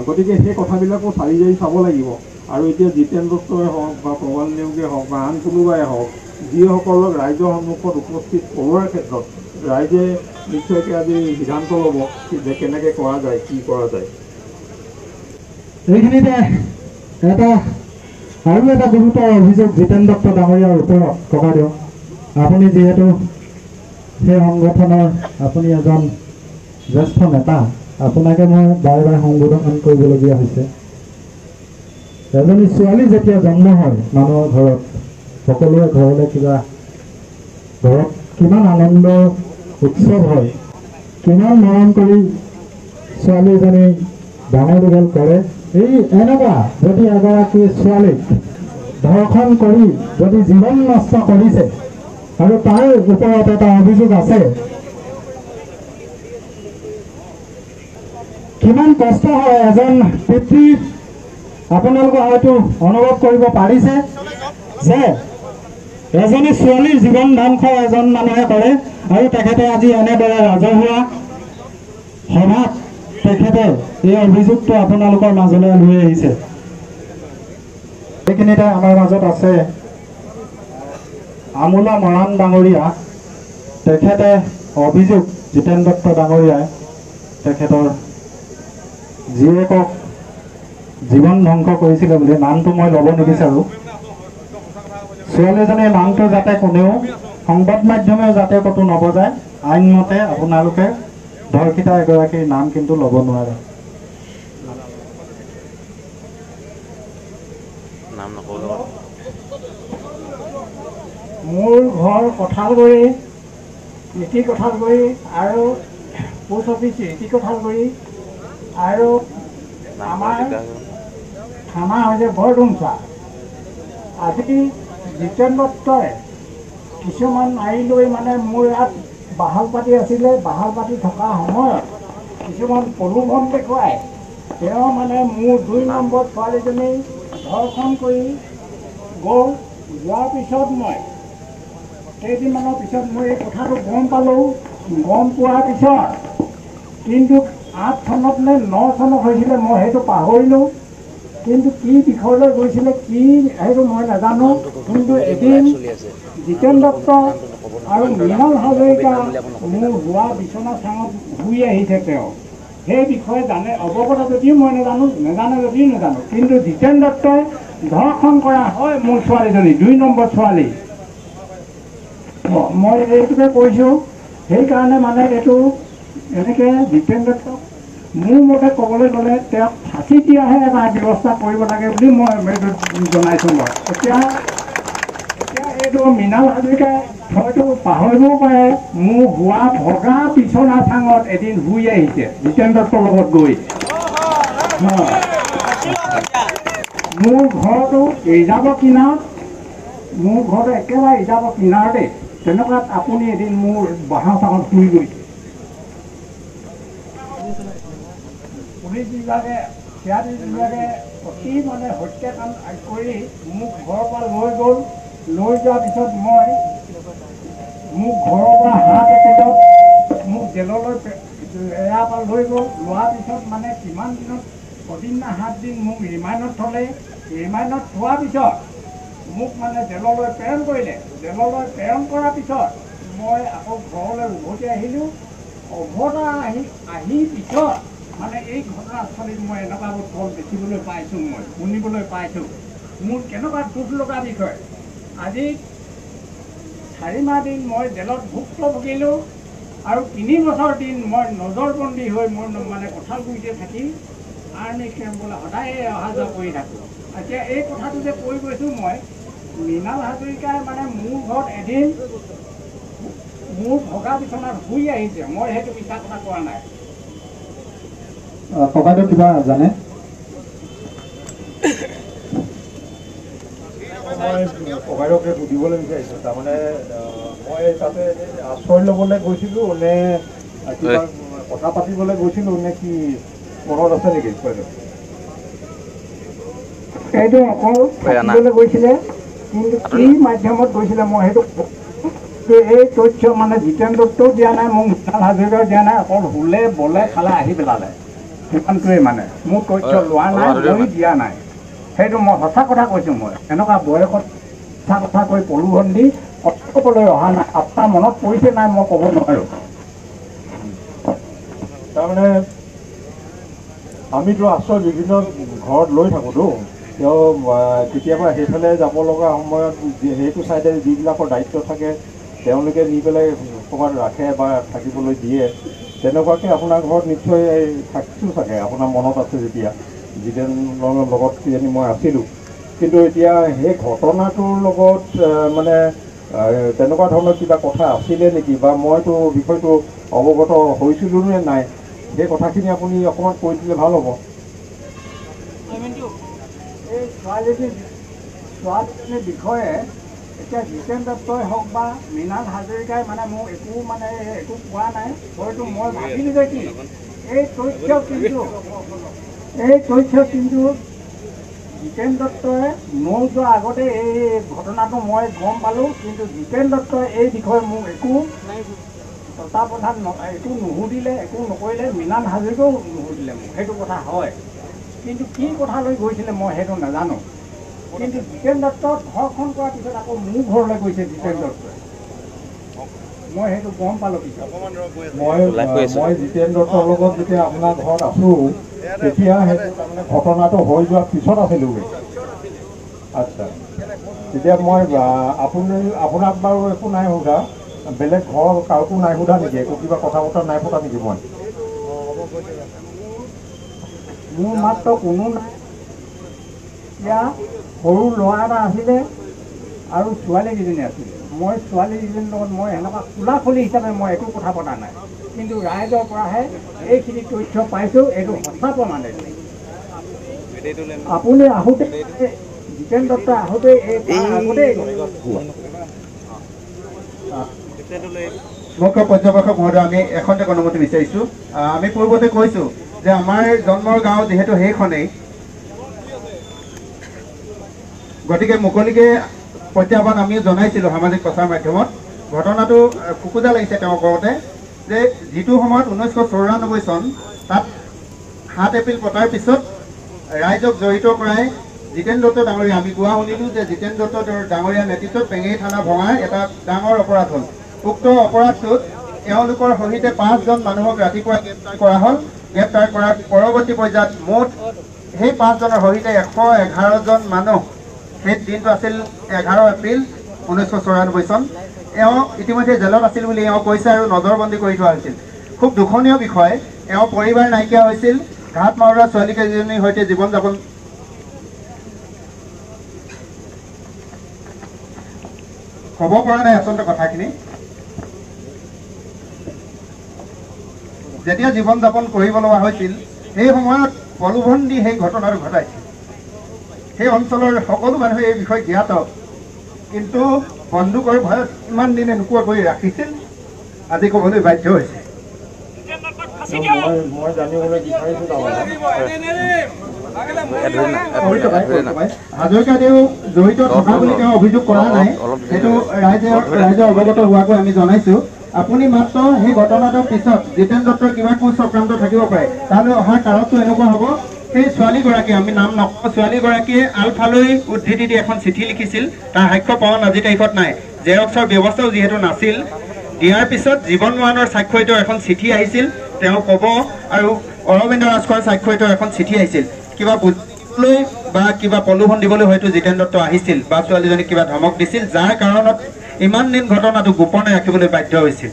গতিকে সেই কথাবিলাকো চালি জাৰি চাব লাগিব। আৰু এতিয়া জিতেন দত্তই হওক বা প্ৰবাল নেওগে হওক বা আন কোনোবাই হওক, যিসকলক ৰাইজৰ সন্মুখত উপস্থিত কৰোৱাৰ ক্ষেত্ৰত ৰাইজে নিশ্চয়কৈ আজি সিদ্ধান্ত ল'ব যে কেনেকৈ কৰা যায়, কি কৰা যায়। এইখিনিতে আৰু এটা গুৰুতৰ অভিযোগ জিতেন দত্ত ডাঙৰীয়াৰ ওপৰত ককাইদেউ, আপুনি যিহেতু সেই সংগঠনৰ আপুনি এজন জ্যেষ্ঠ নেতা, আপোনাকে মই বাৰে বাৰে সম্বোধন কৰিবলগীয়া হৈছে। এজনী ছোৱালী যেতিয়া জন্ম হয় মানুহৰ ঘৰত, সকলোৰে ঘৰলৈ ঘৰত কিমান আনন্দ উৎসৱ হয়, কিমান মৰম কৰি ছোৱালীজনী ডাঙৰ দীঘল কৰে। এই এনেকুৱা যদি এগৰাকী ছোৱালীক ধৰ্ষণ কৰি যদি জীৱন নষ্ট কৰিছে আৰু তাৰ ওপৰত এটা অভিযোগ আছে, কিমান কষ্ট হয় এজন পিতৃ। আপোনালোকে হয়তো অনুভৱ কৰিব পাৰিছে যে এজনী ছোৱালীৰ জীৱন ধ্বংস এজন মানুহে কৰে, আৰু তেখেতে আজি এনেদৰে ৰাজহুৱা সভাত তেখেতে এই অভিযোগটো আপোনালোকৰ মাজলৈ লৈ আহিছে। এইখিনিতে আমাৰ মাজত আছে আমোলা মৰাণ ডাঙৰীয়া। তেখেতে অভিযোগ জিতেন দত্ত ডাঙৰীয়াই তেখেতৰ জীয়েকক জীৱন ধ্বংস কৰিছিলে বুলি। নামটো মই ল'ব নিবিচাৰোঁ। ছোৱালীজনীৰ নামটো যাতে কোনেও সংবাদ মাধ্যমেও যাতে ক'তো নবজায়, আইনমতে আপোনালোকে ধৰ্ষিতা এগৰাকীৰ নাম কিন্তু ল'ব নোৱাৰে। মোৰ ঘৰ কঁঠালগুৰি, নীতি কঁঠালগুৰি আৰু পোষ্ট অফিচ নীতি কঁঠালগুৰি, আৰু আমাৰ থানা হৈছে বৰডুমচা। আজি জিতেন দত্তই কিছুমান আহি লৈ মোৰ ইয়াত বাহাল পাতি আছিলে। বাহাল পাতি থকা সময়ত কিছুমান প্ৰলোভন দেখুৱাই তেওঁ মোৰ 2 নম্বৰ ছোৱালীজনী ধৰ্ষণ কৰি যোৱাৰ পিছত মই কেইদিনমানৰ পিছত মই এই কথাটো গম পালোঁ। গম পোৱাৰ পিছত কিন্তু 8 চনত নে 9 চনত হৈছিলে, মই সেইটো পাহৰিলোঁ। কিন্তু কি বিষয়লৈ গৈছিলে কি সেইটো মই নাজানো। কিন্তু এদিন জিতেন দত্ত আৰু মৃণাল হাজৰিকা মোৰ হোৱা বিচনা চাঙত শুই আহিছে। তেওঁ সেই বিষয়ে জানে অৱগত যদিও মই নাজানে যদিও নাজানো। কিন্তু জিতেন দত্তই ধৰ্ষণ কৰা হয় মোৰ ছোৱালীজনী, 2 নম্বৰ ছোৱালী। মই এইটোকে কৈছোঁ। সেইকাৰণে মানে এইটো এনেকৈ জিতেন দত্তক মোৰ মতে ক'বলৈ গ'লে তেওঁক ফাঁচি দিয়াহে এটা ব্যৱস্থা কৰিব লাগে বুলি মই এইটো জনাইছোঁ। মই এতিয়া এইটো মৃণাল হাজৰিকাই হয়তো পাহৰিবও পাৰে মোৰ হোৱা ভগা বিচনা চাঙত এদিন শুই আহিছে জিতেন দত্তৰ লগত গৈ। মোৰ ঘৰটো ৰিজাৰ্ভৰ কিনাৰত, মোৰ ঘৰটো একেবাৰে ৰিজাৰ্ভৰ কিনাৰতে। তেনেকুৱাত আপুনি এদিন মোৰ বাঁহৰ চাঙত শুই গৈছে। পুলিচ বিভাগে চিআৰপি বিভাগে অতি মানে হত্যাকাণ্ড কৰি মোক ঘৰৰ পৰা লৈ গ'ল। লৈ যোৱাৰ পিছত মই মোক ঘৰৰ পৰা হাত একেলত মোক জেললৈ এৰাৰ পৰা লৈ গ'ল। লোৱাৰ পিছত মানে কিমান দিনত 6 দিন না 7 দিন মোক ৰিমাইণ্ডত থ'লে। ৰিমাইণ্ডত থোৱাৰ পিছত মোক মানে জেললৈ প্ৰেৰণ কৰিলে। জেললৈ প্ৰেৰণ কৰাৰ পিছত মই আকৌ ঘৰলৈ উভতি আহিলোঁ। উভতা আহি পিছত মানে এই ঘটনাস্থলীত মই এনেকুৱা ফল দেখিবলৈ পাইছোঁ, মই শুনিবলৈ পাইছোঁ। মোৰ কেনেকুৱা দুখ লগা বিষয়। আজি 4 মাহ দিন মই জেলত ভুক্তভোগিলোঁ আৰু 3 বছৰ দিন মই নজৰবন্দী হৈ মই মানে কঁঠালগুৰিতে থাকি আৰ্মি কেম্পলৈ সদায়ে অহা যোৱা কৰি থাকোঁ। এতিয়া এই কথাটো যে কৈ গৈছোঁ মই, মৃণাল হাজৰিকাই মানে মোৰ ঘৰত এদিন মোৰ ভগা বিচনাত শুই আহিছে। মই সেইটো মিছা কথা কোৱা নাই। ককাইদেউ কিবা জানে? মই ককাইদেউকে সুধিবলৈ বিচাৰিছোঁ। তাৰমানে মই তাতে আশ্ৰয় ল'বলৈ গৈছিলোঁ নে কিবা কথা পাতিবলৈ গৈছিলোঁ নে কি মনত আছে নেকি? এইটো অকল পাতিবলৈ গৈছিলে, কিন্তু কি মাধ্যমত গৈছিলে মই সেইটো এই তথ্য মানে জিতেন দত্তও দিয়া নাই, মোক মৃণাল হাজৰিকাও দিয়া নাই। অকল শুলে বলে খালে আহি পেলালে, সিমানটোৱে মানে। মোৰ তথ্য লোৱা নাই, মই দিয়া নাই। সেইটো মই সঁচা কথা কৈছোঁ। মই এনেকুৱা বয়সত সঁচা কথা কৈ প্ৰলোভন দি কথা ক'বলৈ অহা নাই। আপোনাৰ মনত পৰিছে নাই মই ক'ব নোৱাৰোঁ। তাৰমানে আমিতো আশ্ৰয় বিভিন্ন ঘৰত লৈ থাকোঁতো। তেওঁ কেতিয়াবা সেইফালে যাব লগা সময়ত সেইটো চাইডে যিবিলাকৰ দায়িত্ব থাকে তেওঁলোকে নি পেলাই ক'ৰবাত ৰাখে বা থাকিবলৈ দিয়ে। তেনেকুৱাকৈ আপোনাৰ ঘৰত নিশ্চয় থাকিছোঁ চাগে, আপোনাৰ মনত আছে যেতিয়া জিতেনৰ লগত কিজানি মই আছিলোঁ। কিন্তু এতিয়া সেই ঘটনাটোৰ লগত মানে তেনেকুৱা ধৰণৰ কিবা কথা আছিলে নেকি, বা মইতো বিষয়টো অৱগত হৈছিলোঁ নে নাই, সেই কথাখিনি আপুনি অকণমান কৈ দিলে ভাল হ'ব। এই ছোৱালীজনীৰ বিষয়ে এতিয়া জিতেন দত্তই হওক বা মৃণাল হাজৰিকাই মানে মোক একো কোৱা নাই। হয়তো মই ভাবিলোঁ যে কি এই তথ্য কিন্তু জিতেন দত্তই মোৰ যোৱাৰ আগতে এই ঘটনাটো মই গম পালোঁ। কিন্তু জিতেন দত্তই এই বিষয়ে মোক একো তত্বাৱধান একো নুসুধিলে, একো নকৰিলে। মৃণাল হাজৰিকাও নুসুধিলে মোক। সেইটো কথা হয়, কিন্তু কি কথা লৈ গৈছিলে মই সেইটো নাজানো। কিন্তু জিতেন দত্তক ঘৰখন কৰাৰ পিছত আকৌ মোৰ ঘৰলৈ গৈছে জিতেন দত্তই, মই সেইটো গম পালোঁ পিছত। মই জিতেন দত্তৰ লগত যেতিয়া আপোনাৰ ঘৰত আছোঁ তেতিয়া সেইটো তাৰমানে ঘটনাটো হৈ যোৱাৰ পিছত আছিলোঁগৈ। আচ্ছা, তেতিয়া মই আপোনাক বাৰু একো নাই সোধা, বেলেগ ঘৰৰ কাকো নাই সোধা নেকি? একো কিবা কথা বতৰা নাই পতা নেকি? মই মোৰ মাত্ৰ কোনো নাই। এতিয়া সৰু ল'ৰা এটা আছিলে আৰু ছোৱালীকেইজনী আছিলে। মই ছোৱালীকেইজনীৰ লগত মই এনেকুৱা খোলাখুলি হিচাপে মই একো কথা পতা নাই। কিন্তু ৰাইজৰ পৰাহে এইখিনি তথ্য পাইছোঁ। এইটো সঁচা প্ৰমাণ। আপুনি আহোঁতে জিতেন দত্ত আহোঁতে মুখ্য পৰ্যবেক্ষক মহোদয়, আমি এখনতে অনুমতি বিচাৰিছোঁ। আমি পূৰ্বতে কৈছোঁ যে আমাৰ জন্মৰ গাঁও যিহেতু সেইখনেই, গতিকে মুকলিকে প্ৰত্যাহ্বান আমি জনাইছিলোঁ সামাজিক প্ৰচাৰ মাধ্যমত। ঘটনাটো কুকুজা লাগিছে তেওঁ কওঁতে যে যিটো সময়ত 1994 চন তাত 7 এপ্ৰিল পতাৰ পিছত ৰাইজক জড়িত কৰাই জিতেন দত্ত ডাঙৰীয়া, আমি কোৱা শুনিলোঁ যে জিতেন দত্ত ডাঙৰীয়া নেতৃত্বত পেঙেৰি থানা ভঙাৰ এটা ডাঙৰ অপৰাধ হ'ল। উক্ত অপৰাধটোত তেওঁলোকৰ সহিতে 5জন মানুহক ৰাতিপুৱা গ্ৰেপ্তাৰ কৰা হ'ল। গ্ৰেপ্তাৰ কৰাৰ পৰৱৰ্তী পৰ্যায়ত মুঠ সেই 5জনৰ সহিতে 111জন মানুহ, সেই দিনটো আছিল 11 এপ্ৰিল 1994 চন। এওঁ ইতিমধ্যে জেলত আছিল বুলি এওঁ কৈছে আৰু নজৰবন্দী কৰি থোৱা হৈছিল। খুব দুখনীয় বিষয়, এওঁ পৰিবাৰ নাইকিয়া হৈছিল। ঘাট মাউৰা ছোৱালীকেইজনীৰ সৈতে জীৱন যাপন ক'ব পৰা নাই আচলতে কথাখিনি। যেতিয়া জীৱন যাপন কৰিব লগা হৈছিল সেই সময়ত প্ৰলোভন দি সেই ঘটনাটো ঘটাইছিল। সেই অঞ্চলৰ সকলো মানুহে এই বিষয়ে জ্ঞাত, কিন্তু বন্দুকৰ ভয়ত ইমান দিনে নোকোৱা কৰি ৰাখিছিল, আজি ক'বলৈ বাধ্য হৈছে। মই জানিবলৈ বিচাৰিছোঁ হাজৰিকাদেউ জড়িত থকা বুলি তেওঁ অভিযোগ কৰা নাই, সেইটো ৰাইজে অৱগত হোৱাকৈ আমি জনাইছোঁ। আপুনি মাত্ৰ সেই ঘটনাটোৰ পিছত জিতেন দত্তৰ কিবা কুচক্ৰান্ত থাকিব পাৰে, তালৈ অহাৰ কাৰণটো এনেকুৱা হ'ব, সেই ছোৱালীগৰাকীয়ে, আমি নাম নকওঁ, ছোৱালীগৰাকীয়ে আলফালৈ উদ্ধৃতি দি এখন চিঠি লিখিছিল। তাৰ সাক্ষ্য প্ৰমাণ আজিৰ তাৰিখত নাই, জেৰক্সৰ ব্যৱস্থাও যিহেতু নাছিল। দিয়াৰ পিছত জীৱন মৰাণৰ স্বাক্ষৰিত এখন চিঠি আহিছিল, তেওঁ ক'ব, আৰু অৰবিন্দ ৰাজখোৱাৰ স্বাক্ষৰিত এখন চিঠি আহিছিল। কিবা বুজিবলৈ বা কিবা প্ৰলোভন দিবলৈ হয়তো জিতেন দত্ত আহিছিল বা ছোৱালীজনীক কিবা ধমক দিছিল, যাৰ কাৰণত ইমান দিন ঘটনাটো গোপনে ৰাখিবলৈ বাধ্য হৈছিল।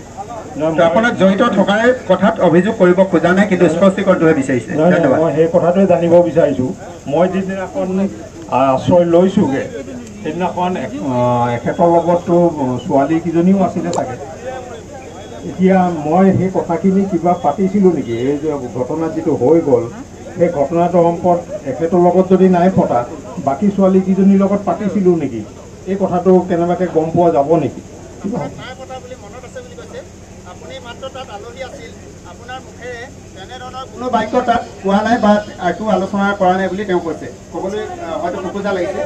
আপোনাক জড়িত থকাৰ কথাত অভিযোগ কৰিব খোজা নাই, কিন্তু স্পষ্টীকৰণটোহে বিচাৰিছে। ধন্যবাদ। মই সেই কথাটোৱে জানিব বিচাৰিছোঁ। মই যিদিনাখন আশ্ৰয় লৈছোঁগৈ সেইদিনাখন এখেতৰ লগততো ছোৱালীকেইজনীও আছিলে চাগে। এতিয়া মই সেই কথাখিনি কিবা পাতিছিলোঁ নেকি? এই যে ঘটনা যিটো হৈ গ'ল, সেই ঘটনাটো সম্পৰ্ক এখেতৰ লগত যদি নাই পতা, বাকী ছোৱালীকেইজনীৰ লগত পাতিছিলোঁ নেকি? এই কথাটো কেনেবাকৈ গম পোৱা যাব নেকি? কোনো বাক্য তাত কোৱা নাই বা একো আলোচনা কৰা নাই বুলি তেওঁ কৈছে। ক'বলৈ হয়তো খোকোজা লাগিছে।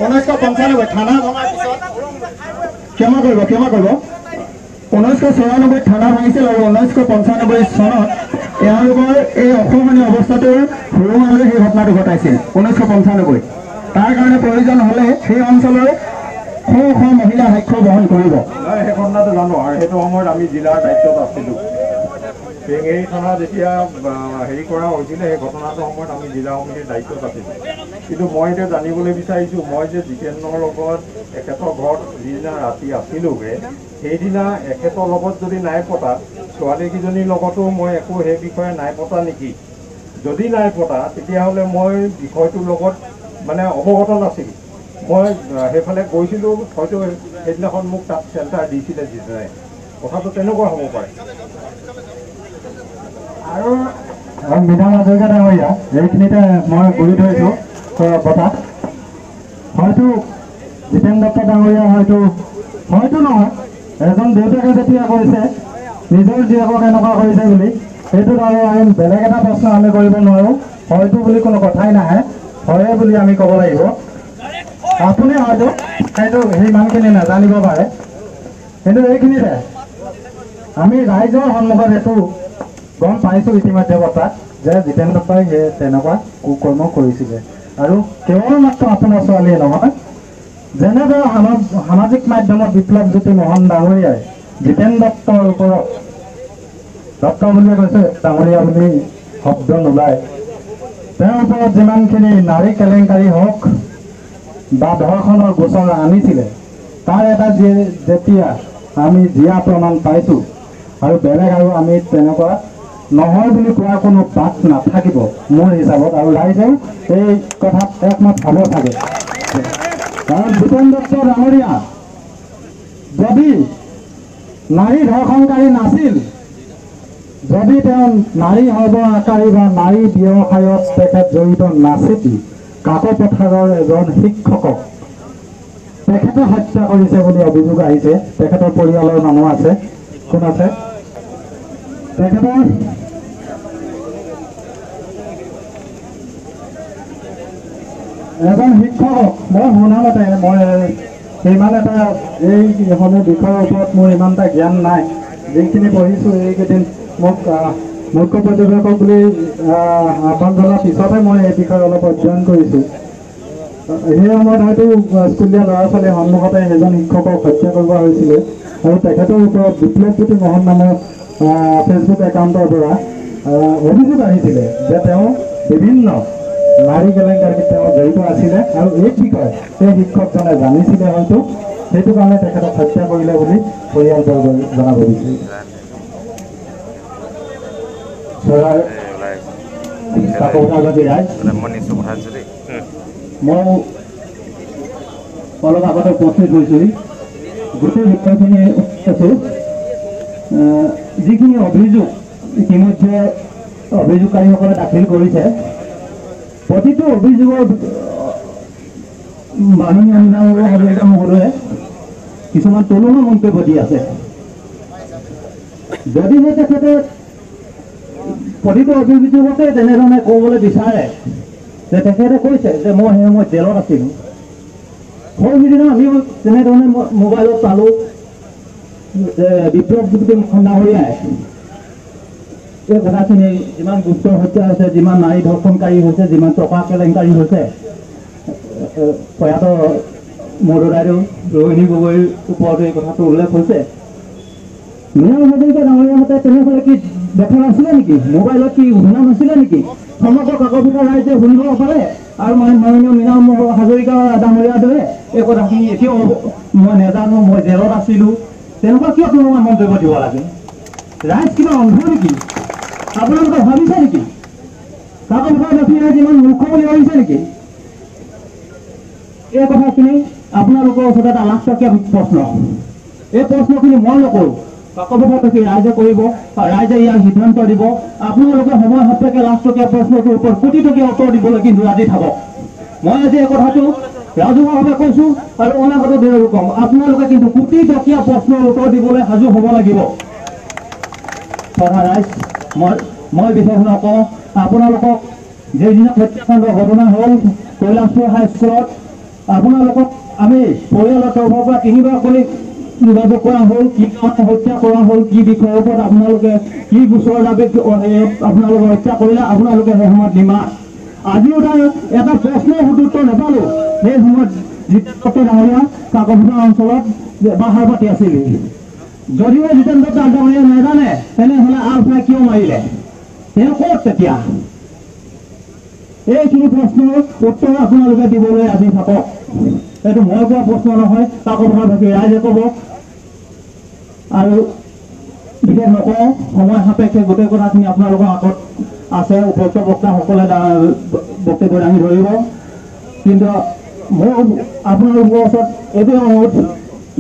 1995 থানা ভঙাৰ পিছত ক্ষমা কৰিব 1994 থানা ভাঙিছিল আৰু 1995 চনত তেওঁলোকৰ এই অসহনীয় অৱস্থাটোৰ সুৰুঙালৈ সেই ঘটনাটো ঘটাইছিল। 1995 তাৰ কাৰণে প্ৰয়োজন হ'লে সেই অঞ্চলৰ শ মহিলা সাক্ষ্য বহন কৰিব। সেই ঘটনাটো জানো, আৰু সেইটো সময়ত আমি জিলাৰ দায়িত্বত আছিলোঁ। পেঙেৰি থানা যেতিয়া হেৰি কৰা হৈছিলে, সেই ঘটনাটোৰ সময়ত আমি জিলা সমিতিৰ দায়িত্বত আছিলোঁ। কিন্তু মই এতিয়া জানিবলৈ বিচাৰিছোঁ, মই যে জিতেনৰ লগত এখেতৰ ঘৰত যিদিনা ৰাতি আছিলোঁগৈ, সেইদিনা এখেতৰ লগত যদি নাই পতা, ছোৱালীকেইজনীৰ লগতো মই একো সেই বিষয়ে নাই পতা নেকি? যদি নাই পতা, তেতিয়াহ'লে মই বিষয়টোৰ লগত মানে অৱগত নাছিলোঁ। মই সেইফালে গৈছিলোঁ, হয়তো সেইদিনাখন মোক তাত চেণ্টাৰ দিছিলে জিতেনে। কথাটো তেনেকুৱা হ'ব পাৰে। আৰু বিধান হাজৰিকা ডাঙৰীয়া, এইখিনিতে মই গুৰি ধৰিছোঁ কথাত। হয়তো জিতেন দত্ত ডাঙৰীয়া হয়তো নহয়, এজন দেউতাকে যেতিয়া কৈছে নিজৰ জীয়েকক এনেকুৱা কৰিছে বুলি, সেইটোত আৰু আমি বেলেগ এটা প্ৰশ্ন আমি কৰিব নোৱাৰোঁ। হয়তো বুলি কোনো কথাই নাহে, হয়ে বুলি আমি ক'ব লাগিব। আপুনি হয়তো সেইটো সিমানখিনি নাজানিব পাৰে, কিন্তু এইখিনিতে আমি ৰাইজৰ সন্মুখত এইটো গম পাইছোঁ ইতিমধ্যে কথাত যে জিতেন দত্তই সেই তেনেকুৱা কুকৰ্ম কৰিছিলে। আৰু কেৱল মাত্ৰ আপোনাৰ ছোৱালীয়ে নহয়, যেনেদৰে সামাজিক মাধ্যমত বিপ্লৱজ্যোতি মোহন ডাঙৰীয়াই জিতেন দত্তৰ ওপৰত, দত্ত বুলিয়ে কৈছে, ডাঙৰীয়া বুলি শব্দ নোলায়, তেওঁৰ ওপৰত যিমানখিনি নাৰী কেলেংকাৰী হওক বা ধৰ্ষণৰ গোচৰ আনিছিলে, তাৰ এটা যেতিয়া আমি জীয়া প্ৰমাণ পাইছোঁ, আৰু বেলেগ আৰু আমি তেনেকুৱা নহয় বুলি কোৱাৰ কোনো বাট নাথাকিব মোৰ হিচাপত, আৰু ৰাইজেও এই কথাত একমত হ'ব চাগে। কাৰণ জিতেন দত্ত ডাঙৰীয়া যদি নাৰী ধৰ্ষণকাৰী নাছিল, যদি তেওঁ নাৰী সৰ্বনাশকাৰী বা নাৰী ব্যৱসায়ত তেখেত জড়িত নাছিল, কাকপথাৰৰ এজন শিক্ষকক তেখেতে হত্যা কৰিছে বুলি অভিযোগ আহিছে। তেখেতৰ পৰিয়ালৰ মানুহ আছে, কোন আছে, তেখেতৰ এজন শিক্ষকক মই শুনামতে, মই ইমান এটা এইসমূহ বিষয়ৰ ওপৰত মোৰ ইমান এটা জ্ঞান নাই যিখিনি পঢ়িছোঁ এইকেইদিন মোক মুখ্য পৰ্যবেক্ষক বুলি আহ্বান জনাৰ পিছতহে মই এই বিষয়ে অলপ অধ্যয়ন কৰিছোঁ। সেই সময়ত হয়তো স্কুলীয়া ল'ৰা ছোৱালীৰ সন্মুখতে সেইজন শিক্ষকক হত্যা কৰিব হৈছিলে আৰু তেখেতৰ ওপৰত বিপ্লৱজ্যোতি মোহন নামৰ ফেচবুক একাউণ্টৰ পৰা অভিযোগ আহিছিলে যে তেওঁ বিভিন্ন নাৰী কেলেংকাৰীত তেওঁ জড়িত আছিলে আৰু এই বিষয়ে সেই শিক্ষকজনে জানিছিলে হয়তো, সেইটো কাৰণে তেখেতক হত্যা কৰিলে বুলি পৰিয়ালবৰ্গই জনাব বিচাৰিছে। মই অলপ আগতে উপস্থিত হৈছোঁ, গোটেই বিষয়খিনি আছোঁ। যিখিনি অভিযোগ ইতিমধ্যে অভিযোগকাৰীসকলে দাখিল কৰিছে, প্ৰতিটো অভিযোগৰ মাননীয় হাজৰিকা মহোদয়ে কিছুমান তলুৱা মন্তব্য দি আছে। যদিহে তেখেতে প্ৰতিটো অভিযোগকে তেনেধৰণে ক'বলৈ বিচাৰে যে তেখেতে কৈছে যে মই সেই সময়ত জেলত আছিলোঁ, সৰুদিনা আমিও তেনেধৰণে মোবাইলত চালোঁ যে বিপ্লৱজ্যোতি মোহন ডাঙৰীয়াই এই কথাখিনি যিমান গুপ্ত হত্যা হৈছে, যিমান নাৰী ধৰ্ষণকাৰী হৈছে, যিমান টকা কেলেংকাৰী হৈছে, প্ৰয়াত মদদাইদেউ ৰোহিণী গগৈৰ ওপৰত এই কথাটো উল্লেখ হৈছে। মীনা হাজৰিকা ডাঙৰীয়াহঁতে তেনেহ'লে কি দেখা নাছিলে নেকি? মোবাইলত কি শুনা নাছিলে নেকি? সমগ্ৰ কাকপথাৰ ৰাইজে শুনিব পাৰে আৰু মাননীয় মীনা হাজৰিকা ডাঙৰীয়াৰ দৰে এই কথাখিনি এতিয়াও মই নাজানো, মই জেলত আছিলোঁ, তেনেকুৱা কিয় তোমাৰ মন্তব্য দিব লাগে? ৰাইজ কিবা অন্ধ নেকি? আপোনালোকে ভাবিছে নেকি? কাকপথাৰবাসী ৰাইজ ইমান মূৰ্খ বুলি ভাবিছে নেকি? এই কথাখিনি আপোনালোকৰ ওচৰত এটা লাখটকীয়া প্ৰশ্ন। এই প্ৰশ্নখিনি মই নকৰোঁ, কাকপথাৰবাসী ৰাইজে কৰিব, ৰাইজে ইয়াৰ সিদ্ধান্ত দিব। আপোনালোকে সময় সাপেক্ষে লাখটকীয়া প্ৰশ্নটোৰ ওপৰত কোটিটকীয়া উত্তৰ দিবলৈ কিন্তু ৰাজি থাকক। মই আজি এই কথাটো ৰাজহুৱাভাৱে কৈছোঁ আৰু অনাগত দিনতো ক'ম, আপোনালোকে কিন্তু কোটিটকীয়া প্ৰশ্নৰ উত্তৰ দিবলৈ সাজু হ'ব লাগিব। ৰাইজ মই বিশেষ নকওঁ, আপোনালোকক যিদিনা হত্যাকাণ্ডৰ ঘটনা হ'ল কৈলাশপুৰ হাইস্কুলত, আপোনালোকক আমি পৰিয়ালৰ তৰফৰ পৰা 3বাৰ কৰি যোগাযোগ কৰা হ'ল, কি কাৰণে হত্যা কৰা হ'ল, কি বিষয়ৰ ওপৰত আপোনালোকে কি গোচৰৰ বাবে আপোনালোকে হত্যা কৰিলে, আপোনালোকে সেই সময়ত নিমা। আজিও তাৰ এটা প্ৰশ্নৰ সুদুত্তৰ নাপালোঁ। সেই সময়ত জিতেন্দ্ৰ ডাঙৰীয়া কাকপথাৰ অঞ্চলত বাহাৰ পাতি আছিল। যদিও জিতেন্দ্ৰ ডাঙৰীয়া নাজানে তেনেহ'লে আলফাই কিয় মাৰিলে, তেওঁ ক'ত তেতিয়া? এইখিনি প্ৰশ্নৰ উত্তৰ আপোনালোকে দিবলৈ আজি থাকক। এইটো মই কোৱা প্ৰশ্ন নহয়, কাকপথাৰবাসী ৰাইজে ক'ব। আৰু বিশেষ নকওঁ, সময় সাপেক্ষে গোটেই কথাখিনি আপোনালোকৰ আগত আছে, উপযুক্ত বক্তাসকলে বক্তব্য দাঙি ধৰিব। কিন্তু মোৰ আপোনালোকৰ ওচৰত এইটোৱে অনুৰোধ,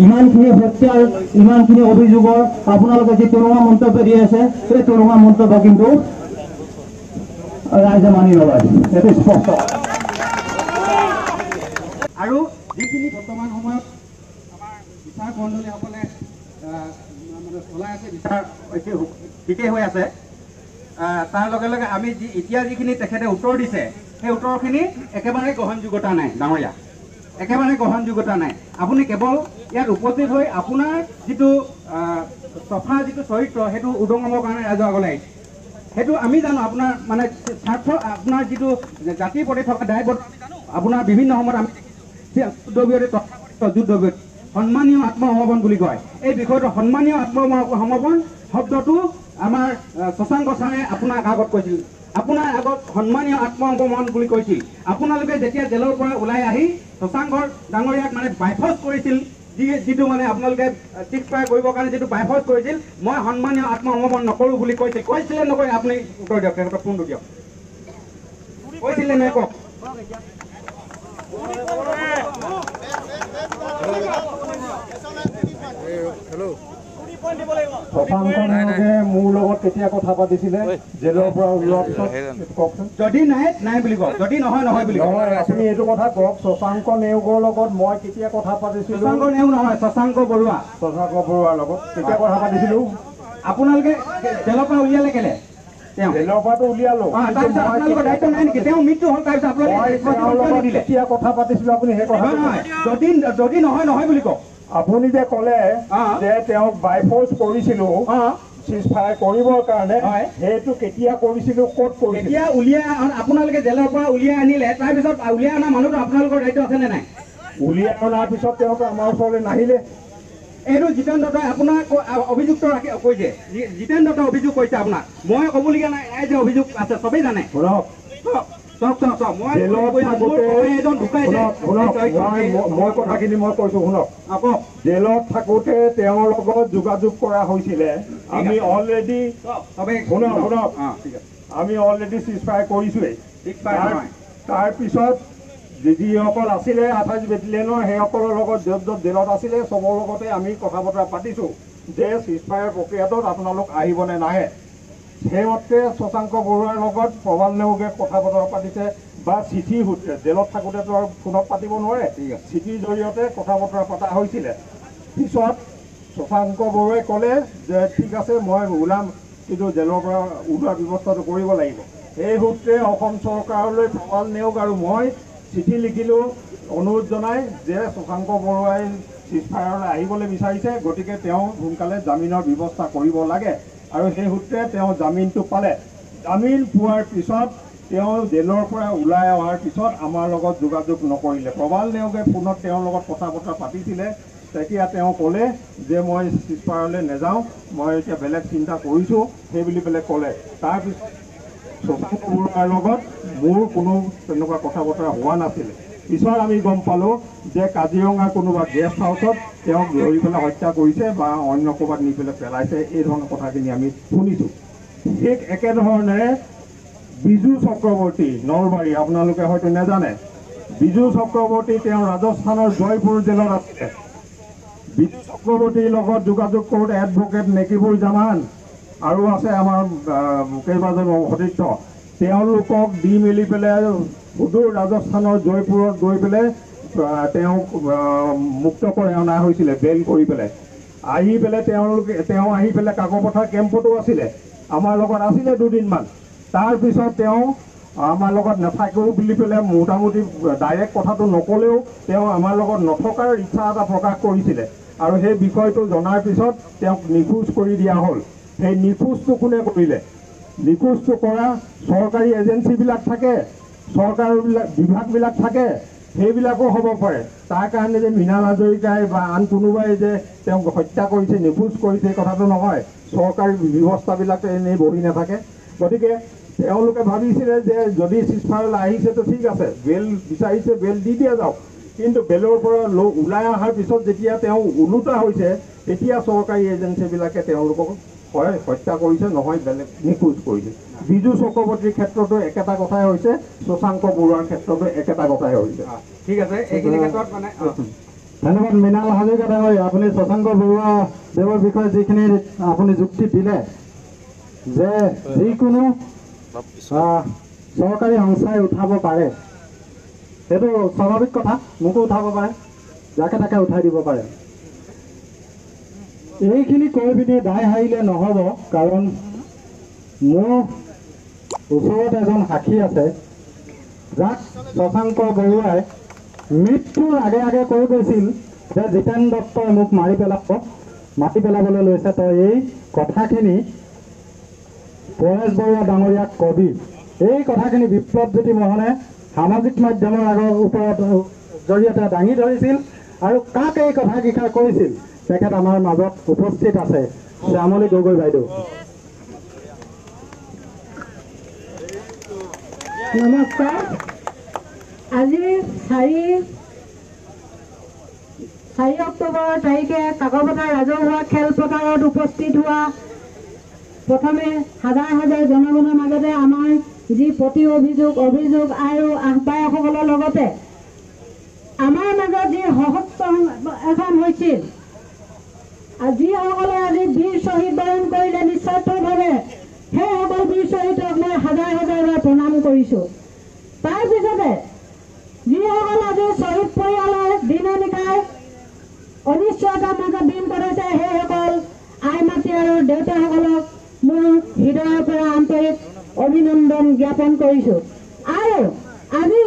ইমানখিনি হত্যাৰ, ইমানখিনি অভিযোগৰ আপোনালোকে যি তৰুণা মন্তব্য দি আছে, সেই তৰুণা মন্তব্য কিন্তু ৰাইজে মানি নলয়, এইটো স্পষ্ট। আৰু যিখিনি বৰ্তমান সময়ত আমাৰ বিচাৰ মণ্ডলীসকলে মানে চলাই আছে, বিচাৰ ঠিকেই হৈ আছে, তাৰ লগে লগে আমি এতিয়া যিখিনি তেখেতে উত্তৰ দিছে, সেই উত্তৰখিনি একেবাৰে গ্ৰহণযোগ্যতা নাই ডাঙৰীয়া, একেবাৰে গ্ৰহণযোগ্যতা নাই। আপুনি কেৱল ইয়াত উপস্থিত হৈ আপোনাৰ যিটো চফা যিটো চৰিত্ৰ সেইটো উদঙাবৰ কাৰণে ৰাইজৰ আগলৈ আহিছে, সেইটো আমি জানো। আপোনাৰ মানে স্বাৰ্থ, আপোনাৰ যিটো জাতিৰ প্ৰতি থকা দায়বদ্ধ আপোনাৰ বিভিন্ন সময়ত আমি যুদ্ধবিৰতি যুদ্ধবিৰতি সন্মানীয় আত্মসমৰ্পণ বুলি কয়। এই বিষয়টো সন্মানীয় আত্মসমৰ্পণ শব্দটো আমাৰ শশাংক ছাৰে আপোনাক আগত কৈছিল, আপোনাৰ আগত সন্মানীয় আত্মসমৰ্পণ বুলি কৈছিল। আপোনালোকে যেতিয়া জেলৰ পৰা ওলাই আহি শশাংকৰ ডাঙৰীয়াক মানে বাইফৰ্চ কৰিছিল, যিটো মানে আপোনালোকে ঠিক প্ৰায় কৰিবৰ কাৰণে যিটো বাইফৰ্চ কৰিছিল, মই সন্মানীয় আত্মসমৰ্পণ নকৰোঁ বুলি কৈছিলে নকয়? আপুনি উত্তৰ দিয়ক, তেখেতক ফোনটো দিয়ক, কৈছিলে নে কওক? শশাংকে মোৰ লগত কেতিয়া কথা পাতিছিলে জেলৰ পৰা ওলোৱাৰ পিছত কওকচোন। যদি নাই বুলি কওক, যদি নহয় বুলি কওক। আপুনি এইটো কথা কওক, শশাংক নেওগৰ লগত মই কেতিয়া কথা পাতিছিলোঁ? শশাংক নেওগ নহয়, শশাংক বৰুৱা। শশাংক বৰুৱাৰ লগত কেতিয়া কথা পাতিছিলোঁ? আপোনালোকে জেলৰ পৰা উলিয়ালে কেলে? জেলৰ পৰাটো উলিয়ালো, আপোনালোকৰ দায়িত্ব নাই নেকি? তেওঁ মৃত্যু হ'ল, তাৰপিছত আপোনালোকে কেতিয়া কথা পাতিছিলোঁ আপুনি সেই কথা? যদি নহয় বুলি কওক, আপুনি যে ক'লে যে তেওঁক বাইফৰ্চ কৰিছিলোঁ চিজফায়াৰ কৰিবৰ কাৰণে, সেইটো কেতিয়া কৰিছিলোঁ, ক'ত কৰিছিলোঁ? এতিয়া উলিয়াই আপোনালোকে জেলৰ পৰা উলিয়াই আনিলে, তাৰপিছত উলিয়াই অনা মানুহটো আপোনালোকৰ দায়িত্ব আছেনে নাই? উলিয়াই অনাৰ পিছত তেওঁক আমাৰ ওচৰলৈ নাহিলে। এইটো জিতেন দত্তই আপোনাক অভিযুক্ত কৈছে, জিতেন দত্তই অভিযোগ কৰিছে আপোনাক। মই ক'বলগীয়া নাই, এই যে অভিযোগ আছে চবেই জানে। শুনক, মই কথাখিনি মই কৈছো শুনক। জেলত থাকোঁতে তেওঁৰ লগত যোগাযোগ কৰা হৈছিলে। আমি অলৰেডি চিজফায়াৰ কৰিছোৱেই। তাৰপিছত যিসকল আছিলে 28 বেটেলিয়নৰ সেইসকলৰ লগত য'ত য'ত জেলত আছিলে চবৰ লগতে আমি কথা বতৰা পাতিছোঁ যে চিজফায়াৰ প্ৰক্ৰিয়াটোত আপোনালোক আহিবনে নাহে। সেইমতে শশাংক বৰুৱাৰ লগত প্ৰবাল নেওগে কথা বতৰা পাতিছে বা চিঠিৰ সূত্ৰে, জেলত থাকোঁতেতো আৰু ফোনত পাতিব নোৱাৰে, চিঠিৰ জৰিয়তে কথা বতৰা পতা হৈছিলে। পিছত শশাংক বৰুৱাই ক'লে যে ঠিক আছে মই ওলাম, কিন্তু জেলৰ পৰা ওলোৱাৰ ব্যৱস্থাটো কৰিব লাগিব। সেই সূত্ৰে অসম চৰকাৰলৈ প্ৰবাল নেওগ আৰু মই চিঠি লিখিলোঁ অনুৰোধ জনাই যে শশাংক বৰুৱাই চিজফায়াৰলৈ আহিবলৈ বিচাৰিছে, গতিকে তেওঁ সোনকালে জামিনৰ ব্যৱস্থা কৰিব লাগে। আৰু সেই সূত্ৰে তেওঁ জামিনটো পালে। জামিন পোৱাৰ পিছত তেওঁ জেলৰ পৰা ওলাই অহাৰ পিছত আমাৰ লগত যোগাযোগ নকৰিলে। প্ৰবাল নেওগে ফোনত তেওঁৰ লগত কথা বতৰা পাতিছিলে। তেতিয়া তেওঁ ক'লে যে মই চিজফায়াৰলৈ নাযাওঁ, মই এতিয়া বেলেগ চিন্তা কৰিছোঁ, সেই বুলি পেলাই ক'লে। তাৰপিছত শশাংক বৰুৱাৰ লগত মোৰ কোনো তেনেকুৱা কথা বতৰা হোৱা নাছিলে। পিছত আমি গম পালোঁ যে কাজিৰঙাৰ কোনোবা গেষ্ট হাউচত তেওঁক ধৰি পেলাই হত্যা কৰিছে বা অন্য ক'ৰবাত নি পেলাই পেলাইছে, এই ধৰণৰ কথাখিনি আমি শুনিছোঁ। ঠিক একেধৰণেৰে বিজু চক্ৰৱৰ্তী নলবাৰী, আপোনালোকে হয়তো নাজানে, বিজু চক্ৰৱৰ্তী তেওঁ ৰাজস্থানৰ জয়পুৰ জেলত আছে। বিজু চক্ৰৱৰ্তীৰ লগত যোগাযোগ কৰোঁতে এডভকেট নেকিবুল জামান আৰু আছে আমাৰ কেইবাজন সতীৰ্থ, তেওঁলোকক দি মেলি পেলাই সুদূৰ ৰাজস্থানৰ জয়পুৰত গৈ পেলাই তেওঁক মুক্ত কৰি অনা হৈছিলে, বেল কৰি পেলাই। আহি পেলাই তেওঁ আহি পেলাই কাকপথাৰ কেম্পতো আছিলে, আমাৰ লগত আছিলে দুদিনমান। তাৰপিছত তেওঁ আমাৰ লগত নাথাকেও বুলি পেলাই মোটামুটি ডাইৰেক্ট কথাটো নক'লেও তেওঁ আমাৰ লগত নথকাৰ ইচ্ছা এটা প্ৰকাশ কৰিছিলে। আৰু সেই বিষয়টো জনাৰ পিছত তেওঁক নিখোজ কৰি দিয়া হ'ল। সেই নিখোজটো কোনে কৰিলে? নিখোজটো কৰা চৰকাৰী এজেঞ্চিবিলাক থাকে, চৰকাৰৰ বিভাগবিলাক থাকে, সেইবিলাকো হ'ব পাৰে। তাৰ কাৰণে যে মৃণাল হাজৰিকাই বা আন কোনোবাই যে তেওঁক হত্যা কৰিছে, নিখোজ কৰিছে, এই কথাটো নহয়। চৰকাৰী ব্যৱস্থাবিলাকে এনেই বহি নাথাকে। গতিকে তেওঁলোকে ভাবিছিলে যে যদি চিজফায়াৰলৈ আহিছেতো ঠিক আছে, বেল বিচাৰিছে, বেল দি দিয়া যাওক। কিন্তু বেলৰ পৰা ওলাই অহাৰ পিছত যেতিয়া তেওঁ ওলোটা হৈছে, তেতিয়া চৰকাৰী এজেঞ্চিবিলাকে তেওঁলোকক হয় হত্যা কৰিছে, নহয় বেলেগ নিখোজ কৰিছে। বিজু চক্ৰৱৰ্তীৰ ক্ষেত্ৰতো একেটা কথাই হৈছে, শশাংক বৰুৱাৰ ক্ষেত্ৰতো একেটা কথাই হৈছে। ঠিক আছে, এইখিনি ক্ষেত্ৰত মানে ধন্যবাদ মৃণাল হাজৰিকা ডাঙৰীয়া। আপুনি শশাংক বৰুৱা দেৱৰ বিষয়ে যিখিনি আপুনি যুক্তি দিলে যে যিকোনো চৰকাৰী সংস্থাই উঠাব পাৰে, সেইটো স্বাভাৱিক কথা, মোকো উঠাব পাৰে, যাকে তাকে উঠাই দিব পাৰে। এইখিনি কৈ পিনি দায় সাৰিলে নহ'ব, কাৰণ মোৰ ওচৰত এজন সাক্ষী আছে যাক শশাংক বৰুৱাই মৃত্যুৰ আগে আগে কৈ গৈছিল যে জিতেন দত্তই মোক মাতি পেলাবলৈ লৈছে, তই এই কথাখিনি পৰেশ বৰুৱা ডাঙৰীয়াক কবি। এই কথাখিনি বিপ্লৱজ্যোতি মোহনে সামাজিক মাধ্যমৰ ওপৰত জৰিয়তে দাঙি ধৰিছিল। আৰু কাক এই কথাকেইষাৰ কৈছিল তেখেত আমাৰ মাজত উপস্থিত আছে, শ্যামলী গগৈ বাইদেউ। নমস্কাৰ। আজি 4 অক্টোবৰ তাৰিখে কাকপথাৰ ৰাজহুৱা খেলপথাৰত উপস্থিত হোৱা প্ৰথমে হাজাৰ হাজাৰ জনগণৰ মাজতে আমাৰ যি প্ৰতি অভিযোগ আৰু আহ্বায়কসকলৰ লগতে আমাৰ মাজত যি সহস্ৰ এখন হৈছিল, যিসকলে আজি বীৰ শ্বহীদ বৰণ কৰিলে নিস্বাৰ্থভাৱে, সেইসকল বীৰ শ্বহীদক মই হাজাৰ হাজাৰবাৰ প্ৰণাম কৰিছোঁ। তাৰপিছতে যিসকল আজি শ্বহীদ পৰিয়ালৰ দিনে নিশাই অনিশ্চয়তাৰ মাজত দিন কটাইছে, সেইসকল আই মাতৃ আৰু দেউতাসকলক মোৰ হৃদয়ৰ পৰা আন্তৰিক অভিনন্দন জ্ঞাপন কৰিছোঁ। আৰু আজি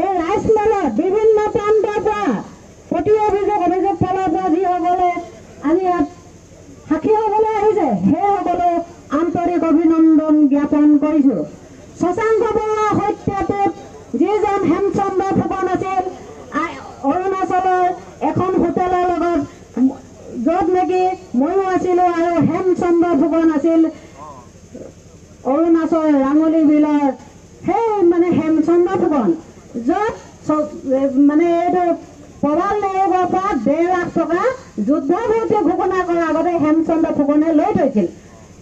এই ৰাইজমেলত বিভিন্ন প্ৰান্তৰ পৰা প্ৰতি অভিযোগ ফালৰ পৰা যিসকলে আজি ইয়াত সাক্ষী হ'বলৈ আহিছে সেইসকলে আন্তৰিক অভিনন্দন জ্ঞাপন কৰিছোঁ। শশাংক বৰুৱাৰ হত্যাটোত যিজন হেমচন্দ্ৰ ফুকন আছিল অৰুণাচলৰ এখন হোটেলৰ লগত য'ত নেকি ময়ো আছিলোঁ আৰু হেমচন্দ্ৰ ফুকন আছিল অৰুণাচল ৰাঙলী বিলৰ সেই মানে হেমচন্দ্ৰ ফুকন য'ত মানে এইটো প্ৰবাল নেওগৰ পৰা 1.5 লাখ টকা যুদ্ধভূতি ঘোষণা কৰাৰ আগতে হেমচন্দ্ৰ ফুকনে লৈ থৈছিল।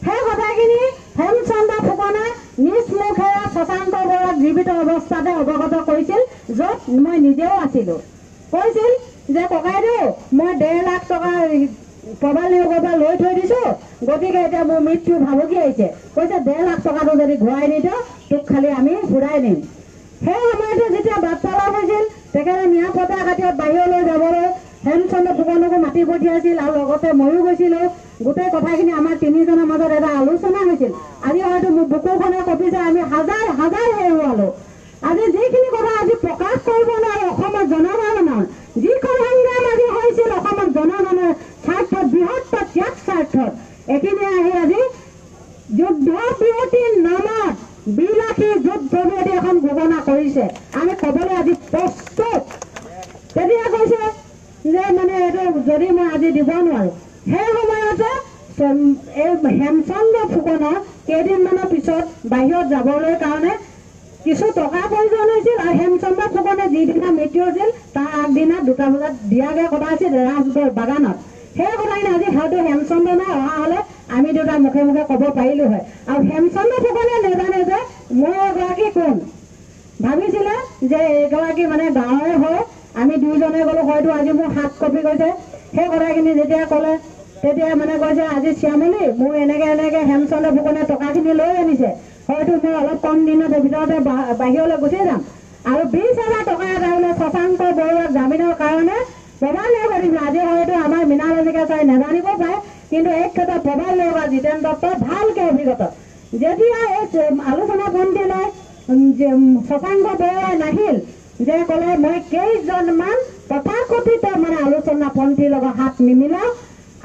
সেই কথাখিনি হেমচন্দ্ৰ ফুকনে নিজ মুখেৰে শশাংক বৰুৱাক জীৱিত অৱস্থাতে অৱগত কৰিছিল, য'ত মই নিজেও আছিলোঁ। কৈছিল যে ককাইদেউ মই 1.5 লাখ টকা প্ৰবাল নেওগৰ পৰা লৈ থৈ দিছোঁ, গতিকে এতিয়া মোৰ মৃত্যু ভাবুকি আহিছে। কৈছে 1.5 লাখ টকাটো যদি ঘূৰাই নিদিওঁ তোক খালি আমি ঘূৰাই নিম। সেই সময়তে যেতিয়া বাৰ্তালাপ হৈছিল তেখেতে নিৰাপত্তা খাতিৰত বাহিৰলৈ যাবলৈ হেমচন্দ্ৰ ফুকনকো মাতি পঠিয়াইছিল আৰু লগতে ময়ো গৈছিলোঁ। গোটেই কথাখিনি আমাৰ তিনিজনৰ মাজত এটা আলোচনা হৈছিল। আজি হয়তো মোৰ বুকুখনে কঁপিছে, আমি হাজাৰ হাজাৰ হেৰুৱালোঁ। আজি যিখিনি কথা আজি প্ৰকাশ কৰিব নোৱাৰোঁ অসমৰ জনসাধাৰণৰ যিখন সংগ্ৰাম আজি হৈছিল অসমৰ জনগণৰ স্বাৰ্থত বৃহত্তৰ ত্যাগ স্বাৰ্থত এইখিনি আহি আজি যুদ্ধ বিৰতিৰ নামত বিলাসী যুদ্ধ বিৰতি এখন ঘোষণা কৰিছে। আমি ক'বলৈ আজি প্ৰস্তুত। তেতিয়া কৈছে যে মানে এইটো যদি মই আজি দিব নোৱাৰোঁ। সেই সময়তে এই হেমচন্দ্ৰ ফুকনৰ কেইদিনমানৰ পিছত বাহিৰত যাবলৈ কাৰণে কিছু টকাৰ প্ৰয়োজন হৈছিল আৰু হেমচন্দ্ৰ ফুকনে যিদিনা মৃত্যু হৈছিল তাৰ আগদিনা 2টা বজাত দিয়াগে কথা আছিল ৰাজগড় বাগানত। সেই কথাখিনি আজি হয়তো হেমচন্দ্ৰ নাই অহা হ'লে আমি দুটা মুখে মুখে ক'ব পাৰিলোঁ হয়। আৰু হেমচন্দ্ৰ ফুকনে নাজানে যে মই এগৰাকী কোন, ভাবিছিলে যে এগৰাকী মানে গাঁৱৰে হয়। আমি দুইজনে গ'লোঁ, হয়তো আজি মোৰ হাত কপি গৈছে। সেই কথাখিনি যেতিয়া ক'লে তেতিয়া মানে কৈছে আজি শ্যামলী মোৰ এনেকৈ হেমচন্দ্ৰ ফুকনে টকাখিনি লৈ আনিছে, হয়তো মই অলপ কম দিনৰ ভিতৰতে বাহিৰলৈ গুচি যাম আৰু 20,000 টকা এটা বোলে শশাংক বৰুৱাক জামিনৰ কাৰণে প্ৰবাল নেওগৰ দিছিল। আজি হয়তো আমাৰ মৃণাল হাজৰিকা চাই নাজানিব পাৰে, কিন্তু এই ক্ষেত্ৰত প্ৰবাল নেওগৰ জিতেন দত্ত ভালকৈ অভিজ্ঞত। যেতিয়া এই আলোচনাপন্থীলৈ শশাংক বৰুৱাই নাহিল যে ক'লে মই কেইজনমান তথাকথিত মানে আলোচনাপন্থীৰ লগত হাত নিমিলাওঁ,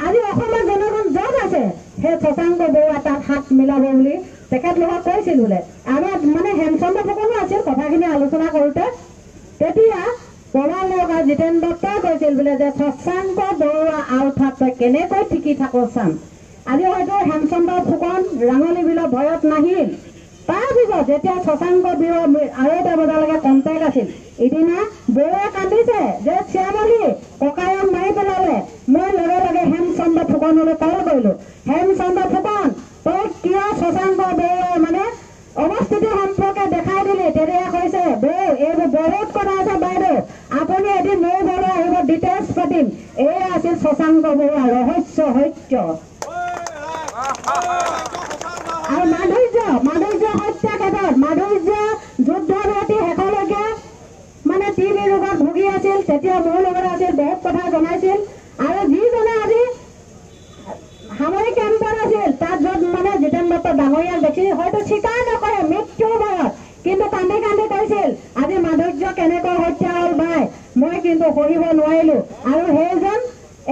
আজি অসমৰ জনগণ য'ত আছে সেই শশাংক বৰুৱা তাত হাত মিলাব বুলি তেখেতলোকক কৈছিল বোলে। আমাৰ মানে হেমচন্দ্ৰ ফুকনো আছিল কথাখিনি আলোচনা কৰোঁতে। তেতিয়া প্ৰবাল নেওগৰ জিতেন দত্তই কৈছিল বোলে যে শশাংক বৰুৱা আউঠাত তই কেনেকৈ ঠিকি থাক চাম। আজি হয়তো হেমচন্দ্ৰ ফুকন ৰাঙলী বিলৰ ভয়ত নাহিল। তাৰপিছত যেতিয়া শশাংক বৰুৱা আৰু 2টা বজালৈকে কণ্টেক্ট আছিল, ইদিনা বৰুৱাই কান্দিছে যে শ্যামলী ককায়ক মাৰি পেলালে। মই লগে লগে হেমচন্দ্ৰ ফুকনলৈ কল কৰিলোঁ, হেমচন্দ্ৰ ফুকন তই কিয় শশাংক বৰুৱাই মানে অৱস্থিতি সম্পৰ্কে দেখাই দিলি। তেতিয়া কৈছে বৌ এইবোৰ বহুত কথা আছে বাইদেউ, আপুনি এদিন মোৰ ঘৰলৈ আহিব, ডিটেইলছ পাতিম। এয়া আছিল শশাংক বৰুৱা ৰহস্য সত্য। আৰু মাধুৰ্য হত্যা ক্ষেত্ৰত মাধুৰ্য যুদ্ধ বিৰতি শেষলৈকে মানে TB ৰোগত ভুগি আছিল। তেতিয়া মোৰ লগত আছিল, বহুত কথা জনাইছিল। আৰু যিজনে আজি সামৰিক কেম্পত আছিল তাত য'ত মানে জিতেন দত্ত ডাঙৰীয়াক দেখি হয়তো স্বীকাৰ নকৰে মৃত্যুৰ ভয়ত, কিন্তু কান্দি কান্দি কৈছিল আজি মাধুৰ্য কেনেকৈ হত্যা হ'ল বাই, মই কিন্তু সহিব নোৱাৰিলোঁ। আৰু সেইজন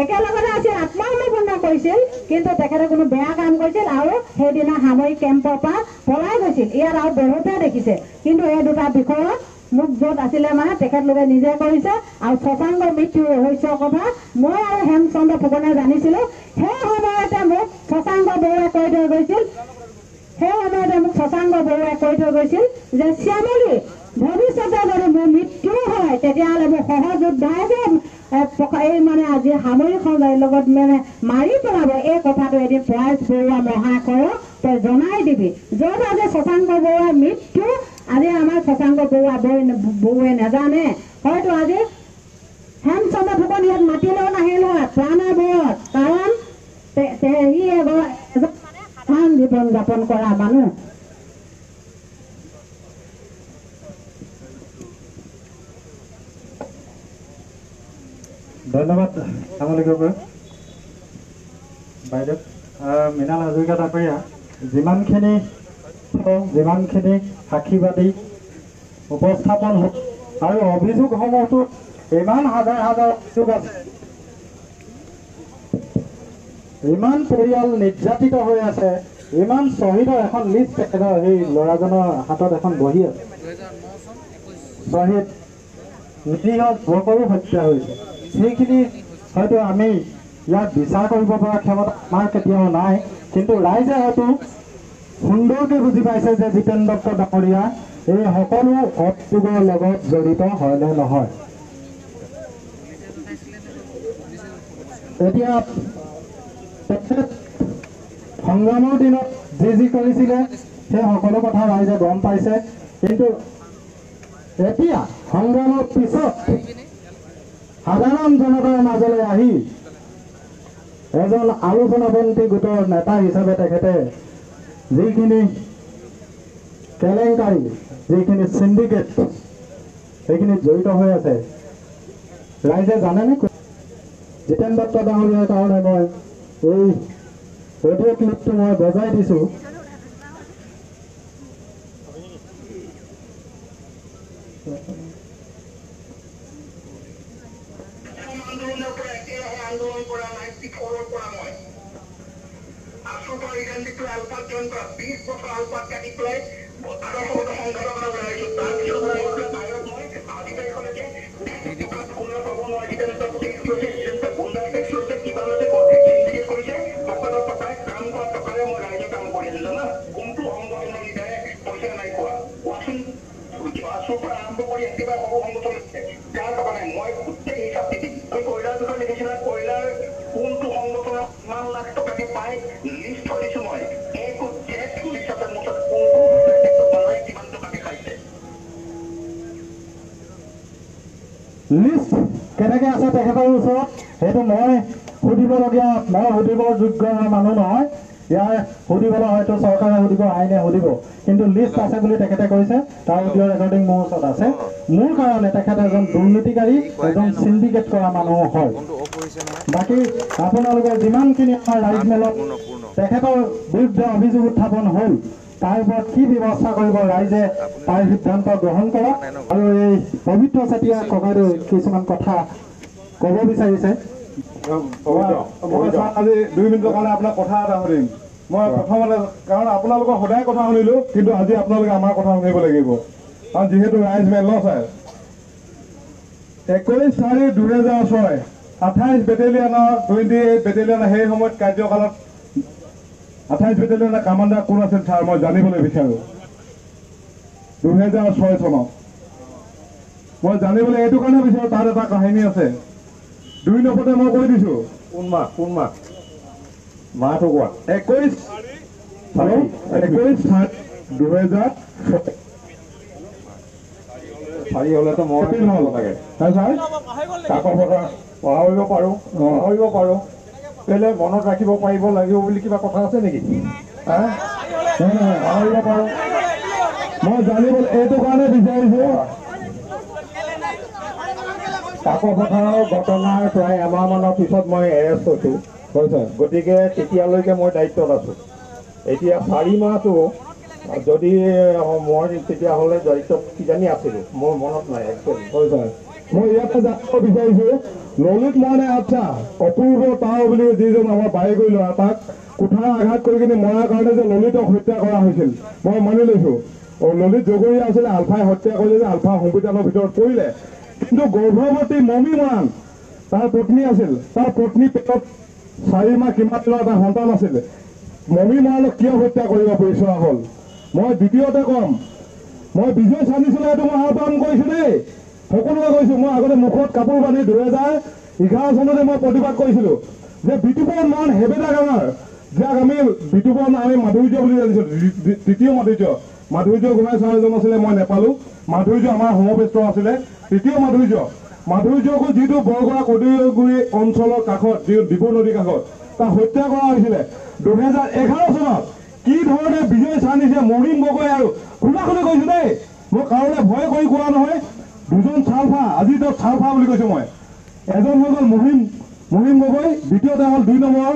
একেলগতে আছিল, আত্মসমৰ্পণ কৰিছিল, কিন্তু তেখেতে কোনো বেয়া কাম কৰিছিল আৰু সেইদিনা সামৰিক কেম্পৰ পৰা পলাই গৈছিল। ইয়াত আৰু বহুতে দেখিছে, কিন্তু এই 2টা বিষয়ত মোক য'ত আছিলে মানে তেখেতলোকে নিজে কৰিছে। আৰু শশাংক মৃত্যুৰ ৰহস্যৰ কথা মই আৰু হেমচন্দ্ৰ ফুকনে জানিছিলোঁ। সেই সময়তে মোক শশাংক বৰুৱাই কৈ থৈ গৈছিল যে শ্যামলী ভৱিষ্যতে যদি মোৰ মৃত্যু হয় তেতিয়াহ'লে মোৰ সহযোদ্ধাই যে এই মানে আজি সামৰিক সঞ্চাৰীৰ লগত মানে মাৰি পেলাব, এই কথাটো এদিন পৰেশ বৰুৱা মহাশয়ক তই জনাই দিবি। য'ত আজি শশাংক বৰুৱাৰ মৃত্যু আজি আমাৰ শশাংক বৰুৱাই নাজানে, হয়তো আজি হেমচন্দ্ৰ ফুকন ইয়াত মাতিলেও নাহিল হয় প্ৰাণাবয়ত, কাৰণ সি সাধাৰণ জীৱন যাপন কৰা মানুহ। ধন্যবাদ আমালোকৰ বাইদেউ মৃণাল হাজৰিকা ডাঙৰীয়া। যিমানখিনি সাক্ষীবাদী উপস্থাপন হ'ল আৰু অভিযোগসমূহটো ইমান হাজাৰ হাজাৰ অভিযোগ আছে, ইমান পৰিয়াল নিৰ্যাতিত হৈ আছে, ইমান শ্বহীদৰ এখন লিষ্ট তেখেতৰ সেই ল'ৰাজনৰ হাতত এখন বহি আছে। শ্বহীদ নিৰীহ যুৱকৰো হত্যা হৈছে। সেইখিনি হয়তো আমি ইয়াত বিচাৰ কৰিব পৰা ক্ষমতা আমাৰ কেতিয়াও নাই, কিন্তু ৰাইজে হয়তো সুন্দৰকৈ বুজি পাইছে যে জিতেন দত্ত ডাঙৰীয়া এই সকলো অভিযোগৰ লগত জড়িত হয় নে নহয়। এতিয়া তেখেত সংগ্ৰামৰ দিনত যি কৰিছিলে সেই সকলো কথা ৰাইজে গম পাইছে, কিন্তু এতিয়া সংগ্ৰামৰ পিছত সাধাৰণ জনতাৰ মাজলৈ আহি এজন আলোচনাবন্তি গোটৰ নেতা হিচাপে তেখেতে যিখিনি কেলেংকাৰী, যিখিনি চিণ্ডিকেট সেইখিনিত জড়িত হৈ আছে ৰাইজে জানেনে? জিতেন দত্ত ডাঙৰীয়াৰ কাৰণে মই এই অডিঅ' ক্লিপটো মই বজাই দিছোঁ। লিষ্ট কেনেকৈ আছে তেখেতৰ ওচৰত সেইটো মই সুধিবলগীয়া, মই সুধিবৰ যোগ্য মানুহ নহয়। ইয়াৰ সুধিবলৈ হয়তো চৰকাৰে সুধিব, আইনে সুধিব, কিন্তু লিষ্ট আছে বুলি তেখেতে কৈছে। তাৰ অডিঅ' ৰেকৰ্ডিং মোৰ ওচৰত আছে। মোৰ কাৰণে তেখেত এজন দুৰ্নীতিকাৰী, এজন চিণ্ডিকেট কৰা মানুহ হয়। বাকী আপোনালোকে যিমানখিনি আমাৰ ৰাইজ মেলত তেখেতৰ বিৰুদ্ধে অভিযোগ উত্থাপন হ'ল তাৰ ওপৰত কি ব্যৱস্থা কৰিব ৰাইজে তাৰ সিদ্ধান্ত গ্ৰহণ কৰক। আৰু এই পবিত্ৰ চেতিয়া ককাইদেউ কিছুমান কথা ক'ব বিচাৰিছে। আজি 2 মিনিটৰ কাৰণে আপোনাক কথা এটা সুধিম। মই প্ৰথমতে, কাৰণ আপোনালোকৰ সদায় কথা শুনিলোঁ, কিন্তু আজি আপোনালোকে আমাৰ কথা শুনিব লাগিব, কাৰণ যিহেতু ৰাইজ মেল চাই 21/4/2006 28 বেটেলিয়নৰ 28 বেটেলিয়নৰ সেই সময়ত কাৰ্যকালত 28 বেটেলিয়নৰ কামাণ্ডাৰ কোন আছিল ছাৰ, মই জানিবলৈ বিচাৰোঁ। 2006 চনত মই জানিবলৈ এইটো কাৰণে বিচাৰোঁ, তাত এটা কাহিনী আছে। 2 নম্বৰতে মই কৈ দিছোঁ। কোন মাহ মাহটো কোৱা? 21/4/2006 চাৰি হ'লেতো মই লাগে ছাৰ কাকৰ কথা পাহৰিব পাৰোঁ। কেলে মনত ৰাখিব পাৰিব লাগিব বুলি কিবা কথা আছে নেকি? পাহৰিব পাৰোঁ। মই জানিবলৈ এইটো কাৰণে বিচাৰিছোঁ, কাকৰ পথাৰৰ ঘটনাৰ প্ৰায় এমাহমানৰ পিছত মই এৰেষ্ট হৈছোঁ। গতিকে তেতিয়ালৈকে মই দায়িত্বত আছোঁ। এতিয়া 4 মাহটো যদি মই তেতিয়াহ'লে দায়িত্বত কিজানি আছিলোঁ, মোৰ মনত নাই একচুৱেলি। হয় ছাৰ, মই ইয়াতে জানিব বিচাৰিছোঁ, ললিত মৰাণে আচ্ছা অপূৰ্ব তাও বুলি যিজন আমাৰ বাৰেকৈ ল'ৰা, তাক কুঠাৰ আঘাত কৰি কিনে মৰাৰ কাৰণে যে ললিতক হত্যা কৰা হৈছিল মই মানি লৈছোঁ। ললিত জগৰীয়া আছিলে, আলফাই হত্যা কৰিলে যে আলফা সংবিধানৰ ভিতৰত পৰিলে, কিন্তু গৰ্ভৱতী মমী মৰাণ তাৰ পত্নী আছিল। তাৰ পত্নী পেটত 4 মাহ কিমান দিনৰ এটা সন্তান আছিল। মমী মৰাণক কিয় হত্যা কৰিব বিচৰা হ'ল? মই দ্বিতীয়তে ক'ম, মই বিজয় চান্দিছিলে এইটো মই আহ্বান কৰিছোঁ দেই, সকলোকে কৈছোঁ। মই আগতে মুখত কাপোৰ বান্ধি 2011 চনতে মই প্ৰতিবাদ কৰিছিলোঁ যে বিতুপন মান হেবেদা গাঁৱৰ, যাক আমি বিতুপন আমি মাধুৰ্য বুলি জানিছিলোঁ, তৃতীয় মাধুৰ্য গোহাঁই ছাৰ এজন আছিলে, মই নেপালোঁ। মাধুৰ্য আমাৰ সমবেষ্ট আছিলে, তৃতীয় মাধুৰ্যকো যিটো বৰগৰা কদীগুৰি অঞ্চলৰ কাষত, যি ডিবু নদীৰ কাষত তাক হত্যা কৰা হৈছিলে 2011 চনত। কি ধৰণে বিজয় চান্দিছে, মহিম গগৈ আৰু খোলাখুলি কৈছোঁ দেই, মই কাৰোলৈ ভয় কৰি কোৱা নহয়। 2জন চালফা, আজি তেওঁক চালফা বুলি কৈছোঁ মই। এজন হৈ গ'ল মহিম গগৈ, দ্বিতীয়তে হ'ল 2 নম্বৰ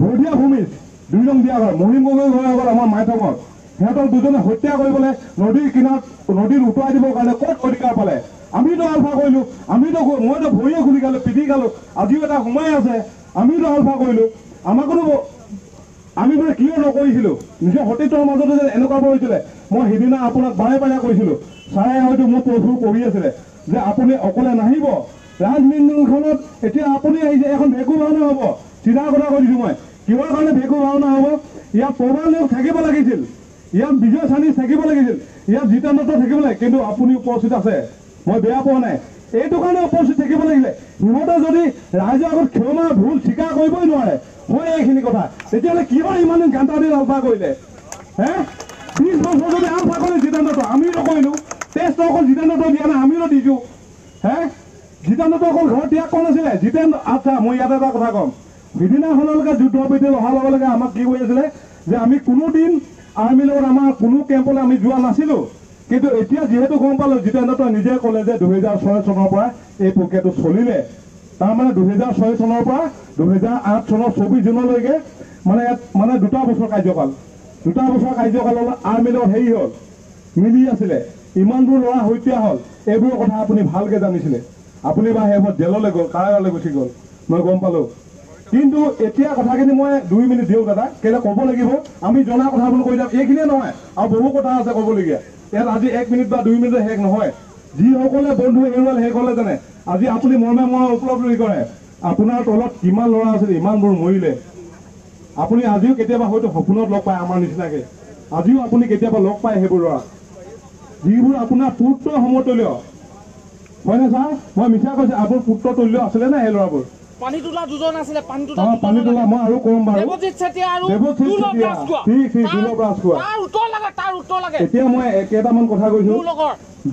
ভৰতীয়া ভূমিত 2 নং দিয়া ঘৰ। মহিম গগৈ ঘৰ হৈ গ'ল আমাৰ মাইথঙত। সিহঁতক 2জনে হত্যা কৰিবলৈ নদীৰ কিনাৰত, নদীত উটুৱাই দিবৰ কাৰণে ক'ত অধিকাৰ পালে? আমিতো আলফা কৰিলোঁ, মইতো ভৰিয়ে খুলি খালোঁ, পিঠি খালোঁ, আজিও এটা সোমাই আছে, আমিতো আলফা কৰিলোঁ। আমাকোতো আমি বোলে কিয় নকৰিছিলোঁ, নিজৰ সতীত্বৰ মাজতে যে এনেকুৱা কৰিছিলে। মই সিদিনা আপোনাক বাৰে বাৰে কৈছিলোঁ, ছাৰে হয়তো মোক প্ৰশ্ন কৰি আছিলে যে আপুনি অকলে নাহিব ৰাজমিন্দিৰখনত। এতিয়া আপুনি আহিছে, এখন ভেকু ভাওনা হ'ব। চিধা কথা কৈ দিছোঁ মই, কিহৰ কাৰণে ভেকু ভাওনা হ'ব? ইয়াত প্ৰবাল নেওগ থাকিব লাগিছিল, ইয়াত বিজয় চানি থাকিব লাগিছিল, ইয়াত জিতেন দত্ত থাকিব লাগে, কিন্তু আপুনি উপস্থিত আছে, মই বেয়া পোৱা নাই। এইটো কাৰণে উপস্থিত থাকিব লাগিলে। সিহঁতে যদি ৰাইজৰ আগত ক্ষমা ভুল স্বীকাৰ কৰিবই নোৱাৰে হয় এইখিনি কথা, তেতিয়াহ'লে কিয় ইমান দিন ঘণ্টা দিন আলফা কৰিলে? 20 বছৰ যদি আলফা কৰি জিতেন দত্ত, আমিও নকৰিলোঁ। টেষ্ট অকল জিতেন দত্ত দিয়া নাই, আমিও দিছোঁ। জিতেন দত্ত অকল ঘৰত ত্যাগ কৰা নাছিলে। আচ্ছা, মই ইয়াতে এটা কথা ক'ম। সিদিনাখনলৈকে যুদ্ধ বিধি অহাৰ লগে লগে আমাক কি কৰি আছিলে যে আমি কোনোদিন আৰ্মিৰ লগত আমাৰ কোনো কেম্পলৈ আমি যোৱা নাছিলোঁ। কিন্তু এতিয়া যিহেতু গম পালোঁ, জিতেন দত্তই নিজে ক'লে যে 2006 চনৰ পৰা এই প্ৰক্ৰিয়াটো চলিলে। তাৰমানে 2006 চনৰ পৰা 2008 চনৰ 24 জুনলৈকে মানে 2 বছৰ কাৰ্যকাল। 2 বছৰ কাৰ্যকালত আৰ্মিৰ লগত হেৰি হ'ল, মিলি আছিলে, ইমানবোৰ ল'ৰা হত্যা হ'ল। এইবোৰৰ কথা আপুনি ভালকৈ জানিছিলে। আপুনি বা সেইবোৰ জেললৈ গ'ল, কাৰাগাৰলৈ গুচি গ'ল, মই গম পালোঁ। কিন্তু এতিয়া কথাখিনি মই 2 মিনিট দিওঁ দাদা, কেলৈ ক'ব লাগিব। আমি জনা কথাবোৰ কৈ যাম, এইখিনিয়ে নহয় আৰু বহু কথা আছে ক'বলগীয়া। ইয়াত আজি 1 মিনিট বা 2 মিনিটে শেষ নহয়। যিসকলে বন্ধু হেৰুৱাল সেইসকলে জানে। আজি আপুনি মনে উপলব্ধি কৰে আপোনাৰ তলত কিমান ল'ৰা আছিলে, ইমানবোৰ মৰিলে। আপুনি আজিও কেতিয়াবা হয়তো সপোনত লগ পায় আমাৰ নিচিনাকে, আজিও আপুনি কেতিয়াবা লগ পায় সেইবোৰ ল'ৰা, যিবোৰ আপোনাৰ পুত্ৰ সমতুল্য। হয়নে ছাৰ? মই মিছা কৈছোঁ, আপোনাৰ পুত্ৰ তুল্য আছিলে নে সেই ল'ৰাবোৰ? পানী তোলা 2জন আছিলে, পানী তোলা মই আৰু ক'ম বাৰু, দেৱজিৎ চেতিয়া আৰু ঠিক এতিয়া মই কেইটামান কথা কৈছোঁ।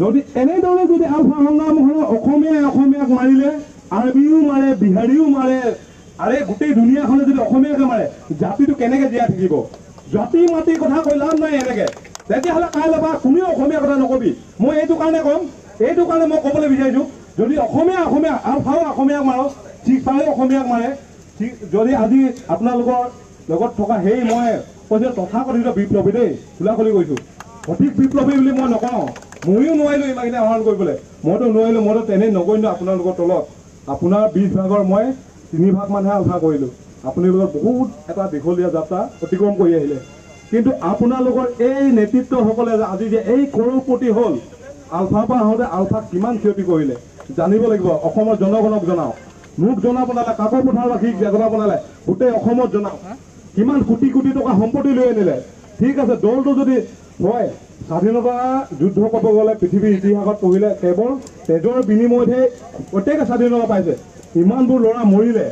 যদি এনেদৰে যদি আলফা সংগ্ৰাম হ'লে অসমীয়াক মাৰিলে, আৰবিও মাৰে, বিহাৰীও মাৰে, আৰে গোটেই দুনিয়াখনে যদি অসমীয়াকে মাৰে, জাতিটো কেনেকৈ জীয়াই থাকিব? জাতি মাটিৰ কথা কৈ লাভ নাই এনেকৈ। তেতিয়াহ'লে কাইলৈ বা কোনেও অসমীয়া কথা নকবি। মই এইটো কাৰণে ক'ম, এইটো কাৰণে মই ক'বলৈ বিচাৰিছোঁ, যদি অসমীয়া আলফাও অসমীয়াক মাৰক, ঠিক পালেও অসমীয়াক মাৰে। ঠিক যদি আজি আপোনালোকৰ লগত থকা সেই মই কৈছোঁ তথাকথিত বিপ্লৱী দেই, খোলা খুলি কৈছোঁ, সঠিক বিপ্লৱী বুলি মই নকওঁ। ময়ো নোৱাৰিলোঁ ইমানখিনি আহৰণ কৰিবলৈ, মইতো নোৱাৰিলোঁ, মইতো তেনেই নগণ্য আপোনালোকৰ তলত। আপোনাৰ 20 ভাগৰ মই 3 ভাগ মানহে আলফা কৰিলোঁ। আপোনালোকৰ বহুত এটা দীঘলীয়া যাত্ৰা অতিক্ৰম কৰি আহিলে, কিন্তু আপোনালোকৰ এই নেতৃত্বসকলে আজি যে এই কৰৌপতি হ'ল, আলফাৰ পৰা আহোঁতে আলফাক কিমান ক্ষতি কৰিলে জানিব লাগিব। অসমৰ জনগণক জনাওক, মোক জনাব নালাগে, কাকো পথাৰবাসীক জনাব নালাগে, গোটেই অসমত জনাওক কিমান কোটি কোটি টকা সম্পত্তি লৈ আনিলে। ঠিক আছে, দলটো যদি হয় স্বাধীনতা যুদ্ধ ক'ব গ'লে পৃথিৱীৰ ইতিহাসত পঢ়িলে কেৱল তেজৰ বিনিময়তহে প্ৰত্যেকে স্বাধীনতা পাইছে। ইমানবোৰ ল'ৰা মৰিলে,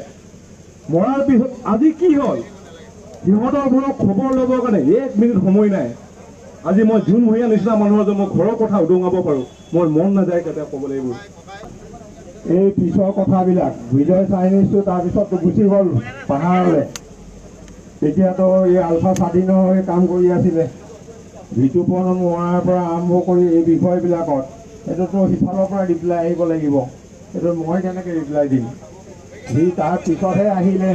মৰাৰ পিছত আজি কি হ'ল? সিহঁতৰবোৰক খবৰ ল'বৰ কাৰণে 1 মিনিট সময় নাই। আজি মই জোনমহীয়া নিচিনা মানুহৰ যে মই ঘৰৰ কথা উদঙাব পাৰোঁ, মই মন নাযায় কেতিয়া ক'ব লাগিব। এই পিছৰ কথাবিলাক বিজয় চাইনিজটো তাৰপিছত গুচি গ'ল পাহাৰলৈ। তেতিয়াতো এই আলফা স্বাধীন হৈ কাম কৰি আছিলে। বিতুপন মৰাৰ পৰা আৰম্ভ কৰি এই বিষয়বিলাকত এইটোতো সিফালৰ পৰা ৰিপ্লাই আহিব লাগিব। এইটো মই কেনেকৈ ৰিপ্লাই দিম? সি তাৰ পিছতহে আহিলে।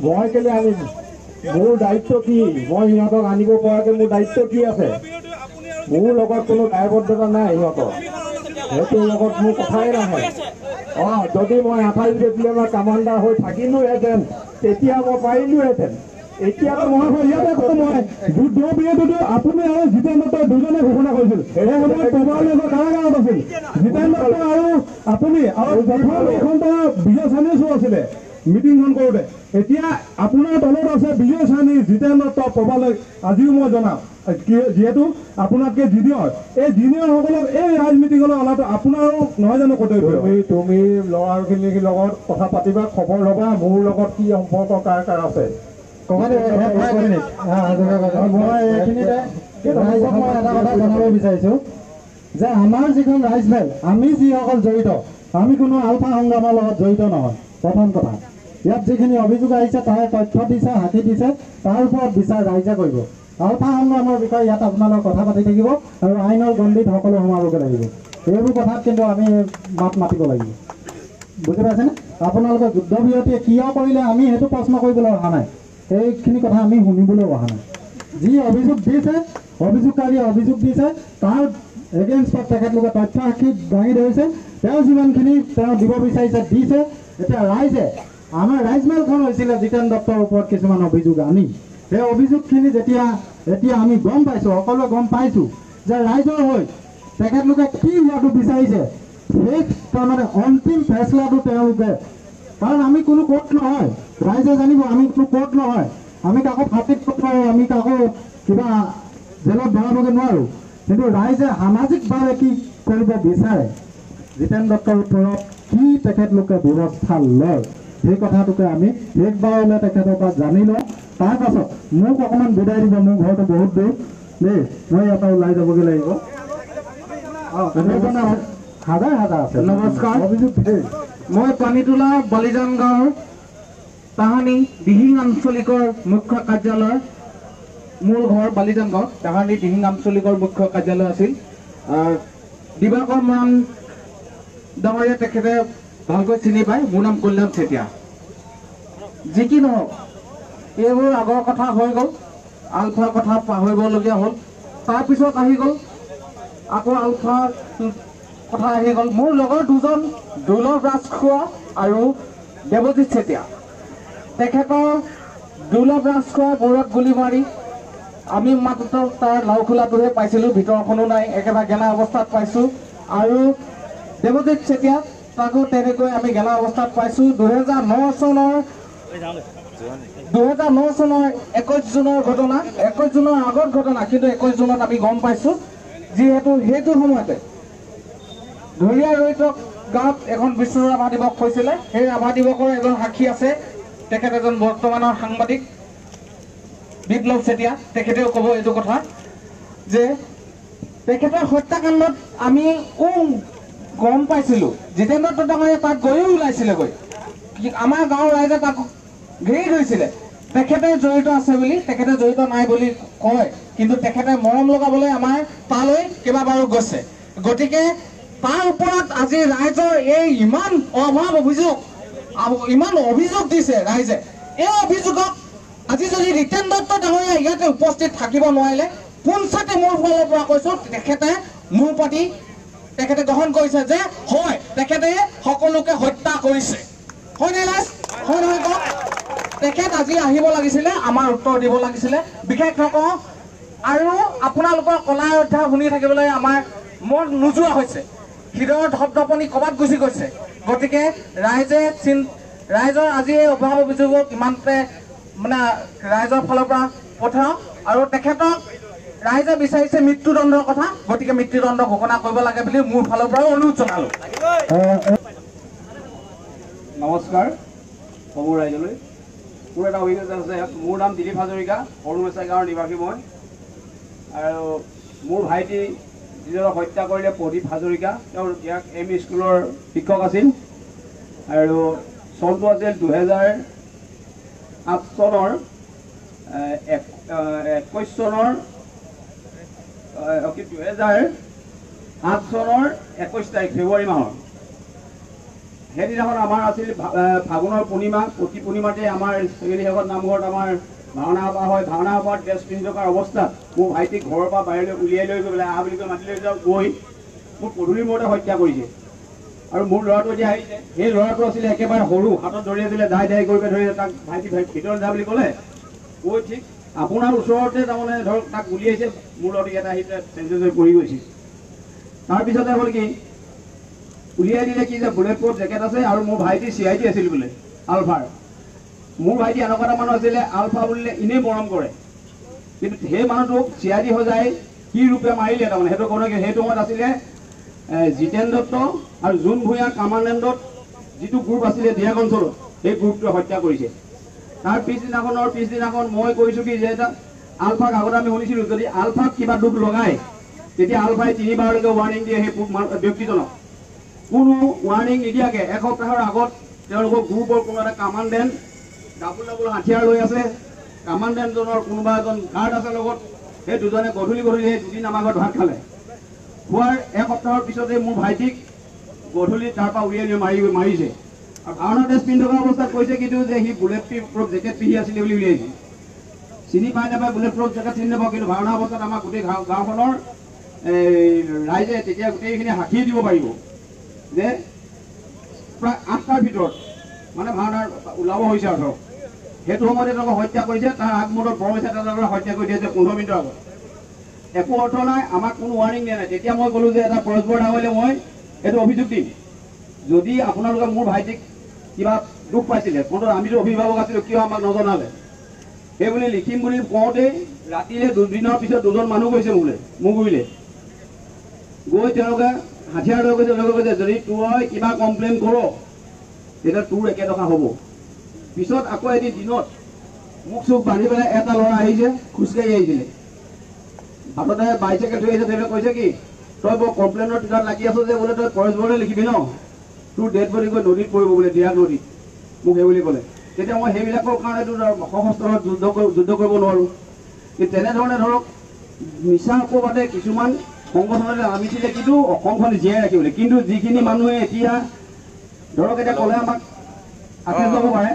মই কেলৈ আনিম? মোৰ দায়িত্ব কি? মই সিহঁতক আনিব পৰাকৈ মোৰ দায়িত্ব কি আছে? মোৰ লগত কোনো দায়বদ্ধতা নাই সিহঁতৰ, সেইটোৰ লগত মোৰ কথাই নাহে। যদি মই 28 বেটেলিয়নৰ কামাণ্ডাৰ হৈ থাকিলোহেঁতেন তেতিয়া মই পাৰিলোহেঁতেন। এতিয়াতো মই ইয়াতে কওঁ, মই যুদ্ধ বিৰতিটো আপুনি আৰু জিতেন দত্তই দুজনে ঘোষণা কৰিছিল। সেই সময়ত প্ৰবাল নেওগৰ কাৰাগাৰত আছিল। জিতেন দত্ত আৰু আপুনি আৰু এখন বিজয় চানিজো আছিলে মিটিংখন কৰোঁতে। এতিয়া আপোনাৰ তলত আছে বিজয় চানি, জিতেন দত্ত, প্ৰবাল। আজিও মই জনাম, যিহেতু আপোনাতকৈ জিনিয়ৰ, এই জিনিয়ৰসকলক এই ৰাজমিটিঙলৈ অনাটো আপোনাৰো নহয় জানো কৰ্তব্য? তুমি ল'ৰাখিনিৰ লগত কথা পাতিবা, খবৰ ল'বা মোৰ লগত কি সম্পৰ্ক কাৰ কাৰ আছে। মই এটা কথা জনাব বিচাৰিছোঁ যে আমাৰ যিখন ৰাইজ মেল, আমি যিসকল জড়িত, আমি কোনো আলফা সংগ্ৰামৰ লগত জড়িত নহয়। প্ৰথম কথা, ইয়াত যিখিনি অভিযোগ আহিছে তাৰ তথ্য দিছে, সাক্ষী দিছে, তাৰ ওপৰত বিচাৰ ৰাইজে কৰিব। আলফা সংগ্ৰামৰ বিষয়ে ইয়াত আপোনালোক কথা পাতি থাকিব আৰু আইনৰ গণ্ডিত সকলো সোমাবগৈ লাগিব। এইবোৰ কথাত কিন্তু আমি মাত মাতিব লাগিব, বুজি পাইছেনে? আপোনালোকে যুদ্ধ বিৰতিয়ে কিয় কৰিলে আমি সেইটো প্ৰশ্ন কৰিবলৈ অহা নাই, সেইখিনি কথা আমি শুনিবলৈ অহা নাই। যি অভিযোগ দিছে, অভিযোগকাৰীয়ে অভিযোগ দিছে, তাৰ এগেইনষ্টত তেখেতলোকে তথ্য সাক্ষী দাঙি ধৰিছে তেওঁ যিমানখিনি তেওঁ দিব বিচাৰিছে দিছে এতিয়া ৰাইজে আমাৰ ৰাইজমেলখন হৈছিলে জিতেন দত্তৰ ওপৰত কিছুমান অভিযোগ আনি সেই অভিযোগখিনি এতিয়া আমি গম পাইছোঁ সকলোৱে গম পাইছোঁ যে ৰাইজৰ হৈ তেখেতলোকে কি হোৱাটো বিচাৰিছে সেই তাৰমানে অন্তিম ফেচলাটো তেওঁলোকে কাৰণ আমি কোনো কোৰ্ট নহয় ৰাইজে জানিব আমি কোনো কোৰ্ট নহয় আমি কাকো ফাটিত নোৱাৰোঁ আমি কাকো কিবা জেলত ভৰাবগৈ নোৱাৰোঁ কিন্তু ৰাইজে সামাজিকভাৱে কি কৰিব বিচাৰে জিতেন দত্তৰ ওপৰত কি তেখেতলোকে ব্যৱস্থা লয় সেই কথাটোকে আমি শেষবাৰলৈ তেখেতৰ পৰা জানি লওঁ তাৰপাছত মোক অকণমান বিদায় দিব মোৰ ঘৰটো বহুত দূৰ দেই মই ইয়াৰ পৰা ওলাই যাবগৈ লাগিব হাজাৰ আছে নমস্কাৰ মই পানীতোলা বালিজান গাঁৱৰ তাহানি দিহিং আঞ্চলিকৰ মুখ্য কাৰ্যালয় মূল ঘৰ বালিজান গাঁও তাহানি দিহিং আঞ্চলিকৰ মুখ্য কাৰ্যালয় আছিল দিবাকৰ মান ডাঙৰীয়া তেখেতে ভালকৈ চিনি পায় মোৰ নাম কল্যাণ চেতিয়া যি কি নহওক এইবোৰ আগৰ কথা হৈ গ'ল আলফাৰ কথা পাহৰিবলগীয়া হ'ল তাৰপিছত আহি গ'ল আকৌ আলফাৰ কথা আহি গ'ল মোৰ লগৰ দুজন দুৰ্লভ ৰাজখোৱা আৰু দেৱজিৎ চেতিয়া তেখেতৰ দুৰ্লভ ৰাজখোৱা মূৰত গুলি মাৰি আমি মাত্ৰ তাৰ লাওখোলাটোহে পাইছিলোঁ ভিতৰখনো নাই একেবাৰে গেলা অৱস্থাত পাইছোঁ আৰু দেৱজিৎ চেতিয়া তাকো তেনেকৈ আমি গেলা অৱস্থাত পাইছোঁ 2009 চনৰ 21 জুনৰ ঘটনা 21 জুনৰ আগৰ ঘটনা কিন্তু 21 জুনত আমি গম পাইছোঁ যিহেতু সেইটো সময়তে ধৰিয়া ৰৈতক গাঁৱত এখন বিশ্ব ৰাভা দিৱস হৈছিলে সেই ৰাভা দিৱসৰ এজন সাক্ষী আছে তেখেত এজন বৰ্তমানৰ সাংবাদিক বিপ্লৱ চেতিয়া তেখেতেও ক'ব এইটো কথা যে তেখেতৰ হত্যাকাণ্ডত আমি গম পাইছিলোঁ জিতেন দত্ত ডাঙৰীয়া তাত গৈও ওলাইছিলেগৈ আমাৰ গাঁৱৰ ৰাইজে তাক ঘেৰি ধৰিছিলে তেখেতে জড়িত আছে বুলি তেখেতে জড়িত নাই বুলি কয় কিন্তু তেখেতে মৰম লগাবলৈ আমাৰ তালৈ কেইবাবাৰো গৈছে গতিকে তাৰ ওপৰত আজি ৰাইজৰ এই ইমান অভিযোগ দিছে ৰাইজে এই অভিযোগক আজি যদি জিতেন দত্ত ডাঙৰীয়া ইয়াতে উপস্থিত থাকিব নোৱাৰিলে পোনচাতে মোৰ ফালৰ পৰা কৈছোঁ তেখেতে মূৰ পাতি তেখেতে গ্ৰহণ কৰিছে যে হয় তেখেতে সকলোকে হত্যা কৰিছে হয়নে লাজ হয় নহয় কওক তেখেত আজি আহিব লাগিছিলে আমাৰ উত্তৰ দিব লাগিছিলে বিশেষ নকওঁ আৰু আপোনালোকৰ কলা অধ্যায় শুনি থাকিবলৈ আমাৰ মন নোযোৱা হৈছে হৃদয়ৰ ধপধপনি ক'ৰবাত গুচি গৈছে গতিকে ৰাইজৰ আজি এই অভাৱ অভিযোগক ইমানতে মানে ৰাইজৰ ফালৰ পৰা পঠাওঁ আৰু তেখেতক ৰাইজে বিচাৰিছে মৃত্যুদণ্ডৰ কথা গতিকে মৃত্যুদণ্ড ঘোষণা কৰিব লাগে বুলি মোৰ ফালৰ পৰা অনুৰোধ জনালোঁ নমস্কাৰ সমূহ ৰাইজলৈ মোৰ এটা অভিজ্ঞতা আছে মোৰ নাম দিলীপ হাজৰিকা অৰুণাচল গাঁৱৰ নিবাসী মই আৰু মোৰ ভাইটি যিজনক হত্যা কৰিলে প্ৰদীপ হাজৰিকা তেওঁৰ ইয়াক এম ই স্কুলৰ শিক্ষক আছিল আৰু চনটো আছিল 2008 চনৰ 21 চনৰ 21 ফেব্ৰুৱাৰী মাহৰ সেইদিনাখন আমাৰ আছিল ফাগুনৰ পূৰ্ণিমা প্ৰতি পূৰ্ণিমাতে আমাৰ চেঙেলীহেগত নামঘৰত আমাৰ ভাওনা সভা হয় ভাওনা সভাত ড্ৰেছ পিন্ধি থকাৰ অৱস্থাত মোৰ ভাইটিক ঘৰৰ পৰা বাহিৰলৈ উলিয়াই লৈ গৈ পেলাই আহ বুলি কৈ মাতি লৈ যাওঁ গৈ মোক পদূলিৰ মূৰতে হত্যা কৰিছে আৰু মোৰ ল'ৰাটো এতিয়া আহিছে সেই ল'ৰাটো আছিলে একেবাৰে সৰু হাতত ধৰি আছিলে দাই কৰি ধৰি তাক ভাইটি ভিতৰত যা বুলি ক'লে কৈ ঠিক আপোনাৰ ওচৰতে তাৰমানে ধৰক তাক উলিয়াইছে মোৰ ল'ৰাটো ইয়াতে আহি চেঞ্চেঞ্চ হৈ পৰি গৈছিল তাৰপিছতে হ'ল কি উলিয়াই দিলে কি যে বুলেট প্ৰুফ জেকেট আছে আৰু মোৰ ভাইটি CID আছিল বোলে আলফাৰ মোৰ ভাইটি এনেকুৱা এটা মানুহ আছিলে আলফা বুলিলে এনেই মৰম কৰে কিন্তু সেই মানুহটোক CID সজাই কি ৰূপে মাৰিলে তাৰমানে সেইটো কোনো সেইটো সময়ত আছিলে জিতেন দত্ত আৰু জোন ভূঞা কামাণ্ডেণ্টত যিটো গ্ৰুপ আছিলে দিয়াক অঞ্চলত সেই গ্ৰুপটোৱে হত্যা কৰিছে তাৰ পিছদিনাখন মই কৈছোঁ কি যে এটা আলফাক আগতে আমি শুনিছিলোঁ যদি আলফাক কিবা দুখ লগায় তেতিয়া আলফাই 3বাৰলৈকে ৱাৰ্ণিং দিয়ে সেই ব্যক্তিজনক কোনো ৱাৰ্ণিং নিদিয়াকৈ এসপ্তাহৰ আগত তেওঁলোকৰ গ্ৰুপৰ কোনো এটা কামাণ্ডেণ্ট ডাবুল হাথিয়াৰ লৈ আছে কামাণ্ডেণ্টজনৰ কোনোবা এজন গাৰ্ড আছে লগত সেই দুজনে গধূলি সেই দুদিন আমাৰ ঘৰত ভাত খালে খোৱাৰ এসপ্তাহৰ পিছতে মোৰ ভাইটিক গধূলি তাৰ পৰা উলিয়াই লৈ মাৰিছে আৰু ভাওনা ড্ৰেছ পিন্ধি থকা অৱস্থাত কৈছে কিন্তু যে সি বুলেট প্ৰুফ জেকেট পিন্ধি আছিলে বুলি উলিয়াইছে চিনি পাই নাপায় বুলেট প্ৰুফ জেকেট চিনি নাপাওঁ কিন্তু ভাওনা অৱস্থাত আমাৰ গোটেই গাঁওখনৰ ৰাইজে তেতিয়া গোটেইখিনি সাক্ষী দিব পাৰিব যে প্ৰায় 8টাৰ ভিতৰত মানে ভাওনাৰ ওলাব হৈছে আৰু ধৰক সেইটো সময়তে তেওঁলোকক হত্যা কৰিছে। তাৰ আগমুহূৰ্তত বৰবেচা তেওঁলোকে হত্যা কৰি দিছে 15 মিনিটৰ আগত। একো অৰ্থ নাই, আমাক কোনো ৱাৰ্ণিং দিয়া নাই। তেতিয়া মই ক'লোঁ যে এটা পৰস্পৰ ডাঙৰিলে মই এইটো অভিযোগ দিম, যদি আপোনালোকে মোৰ ভাইটিক কিবা দুখ পাইছিলে, কিন্তু আমিতো অভিভাৱক আছিলোঁ, কিয় আমাক নজনালে সেইবুলি লিখিম বুলি কওঁতেই ৰাতিৰে দুদিনৰ পিছত 2জন মানুহ গৈছে মুগুৰিলে গৈ তেওঁলোকে হাথিয়াৰ লৈ গৈছে। তেওঁলোকে কৈছে যদি তই কিবা কমপ্লেইন কৰ তেতিয়া তোৰ একেদশা হ'ব। পিছত আকৌ এদিন দিনত মুখ চুখ বান্ধি পেলাই এটা ল'ৰা আহিছে, খোজকাঢ়ি আহিছিলে, হাততে বাইচাইকেল থৈ আহিছে। তেওঁলোকে কৈছে কি তই বৰ কমপ্লেইনৰ তিতাত লাগি আছ যে বোলে তই পৰেশবৰে লিখিবি ন, তোৰ ডেড বডি গৈ নদীত পৰিব বোলে, দিৰাক নদীত, মোক সেই বুলি ক'লে। তেতিয়া মই সেইবিলাকৰ কাৰণেতো সশস্ত্ৰত যুদ্ধ কৰিব নোৱাৰোঁ। কিন্তু তেনেধৰণে ধৰক মিছা অপবাদে কিছুমান সংগঠনলৈ নামিছিলে কিন্তু অসমখন জীয়াই ৰাখিবলৈ। কিন্তু যিখিনি মানুহে এতিয়া ধৰক এতিয়া ক'লে আমাক আঘাত ল'ব পাৰে,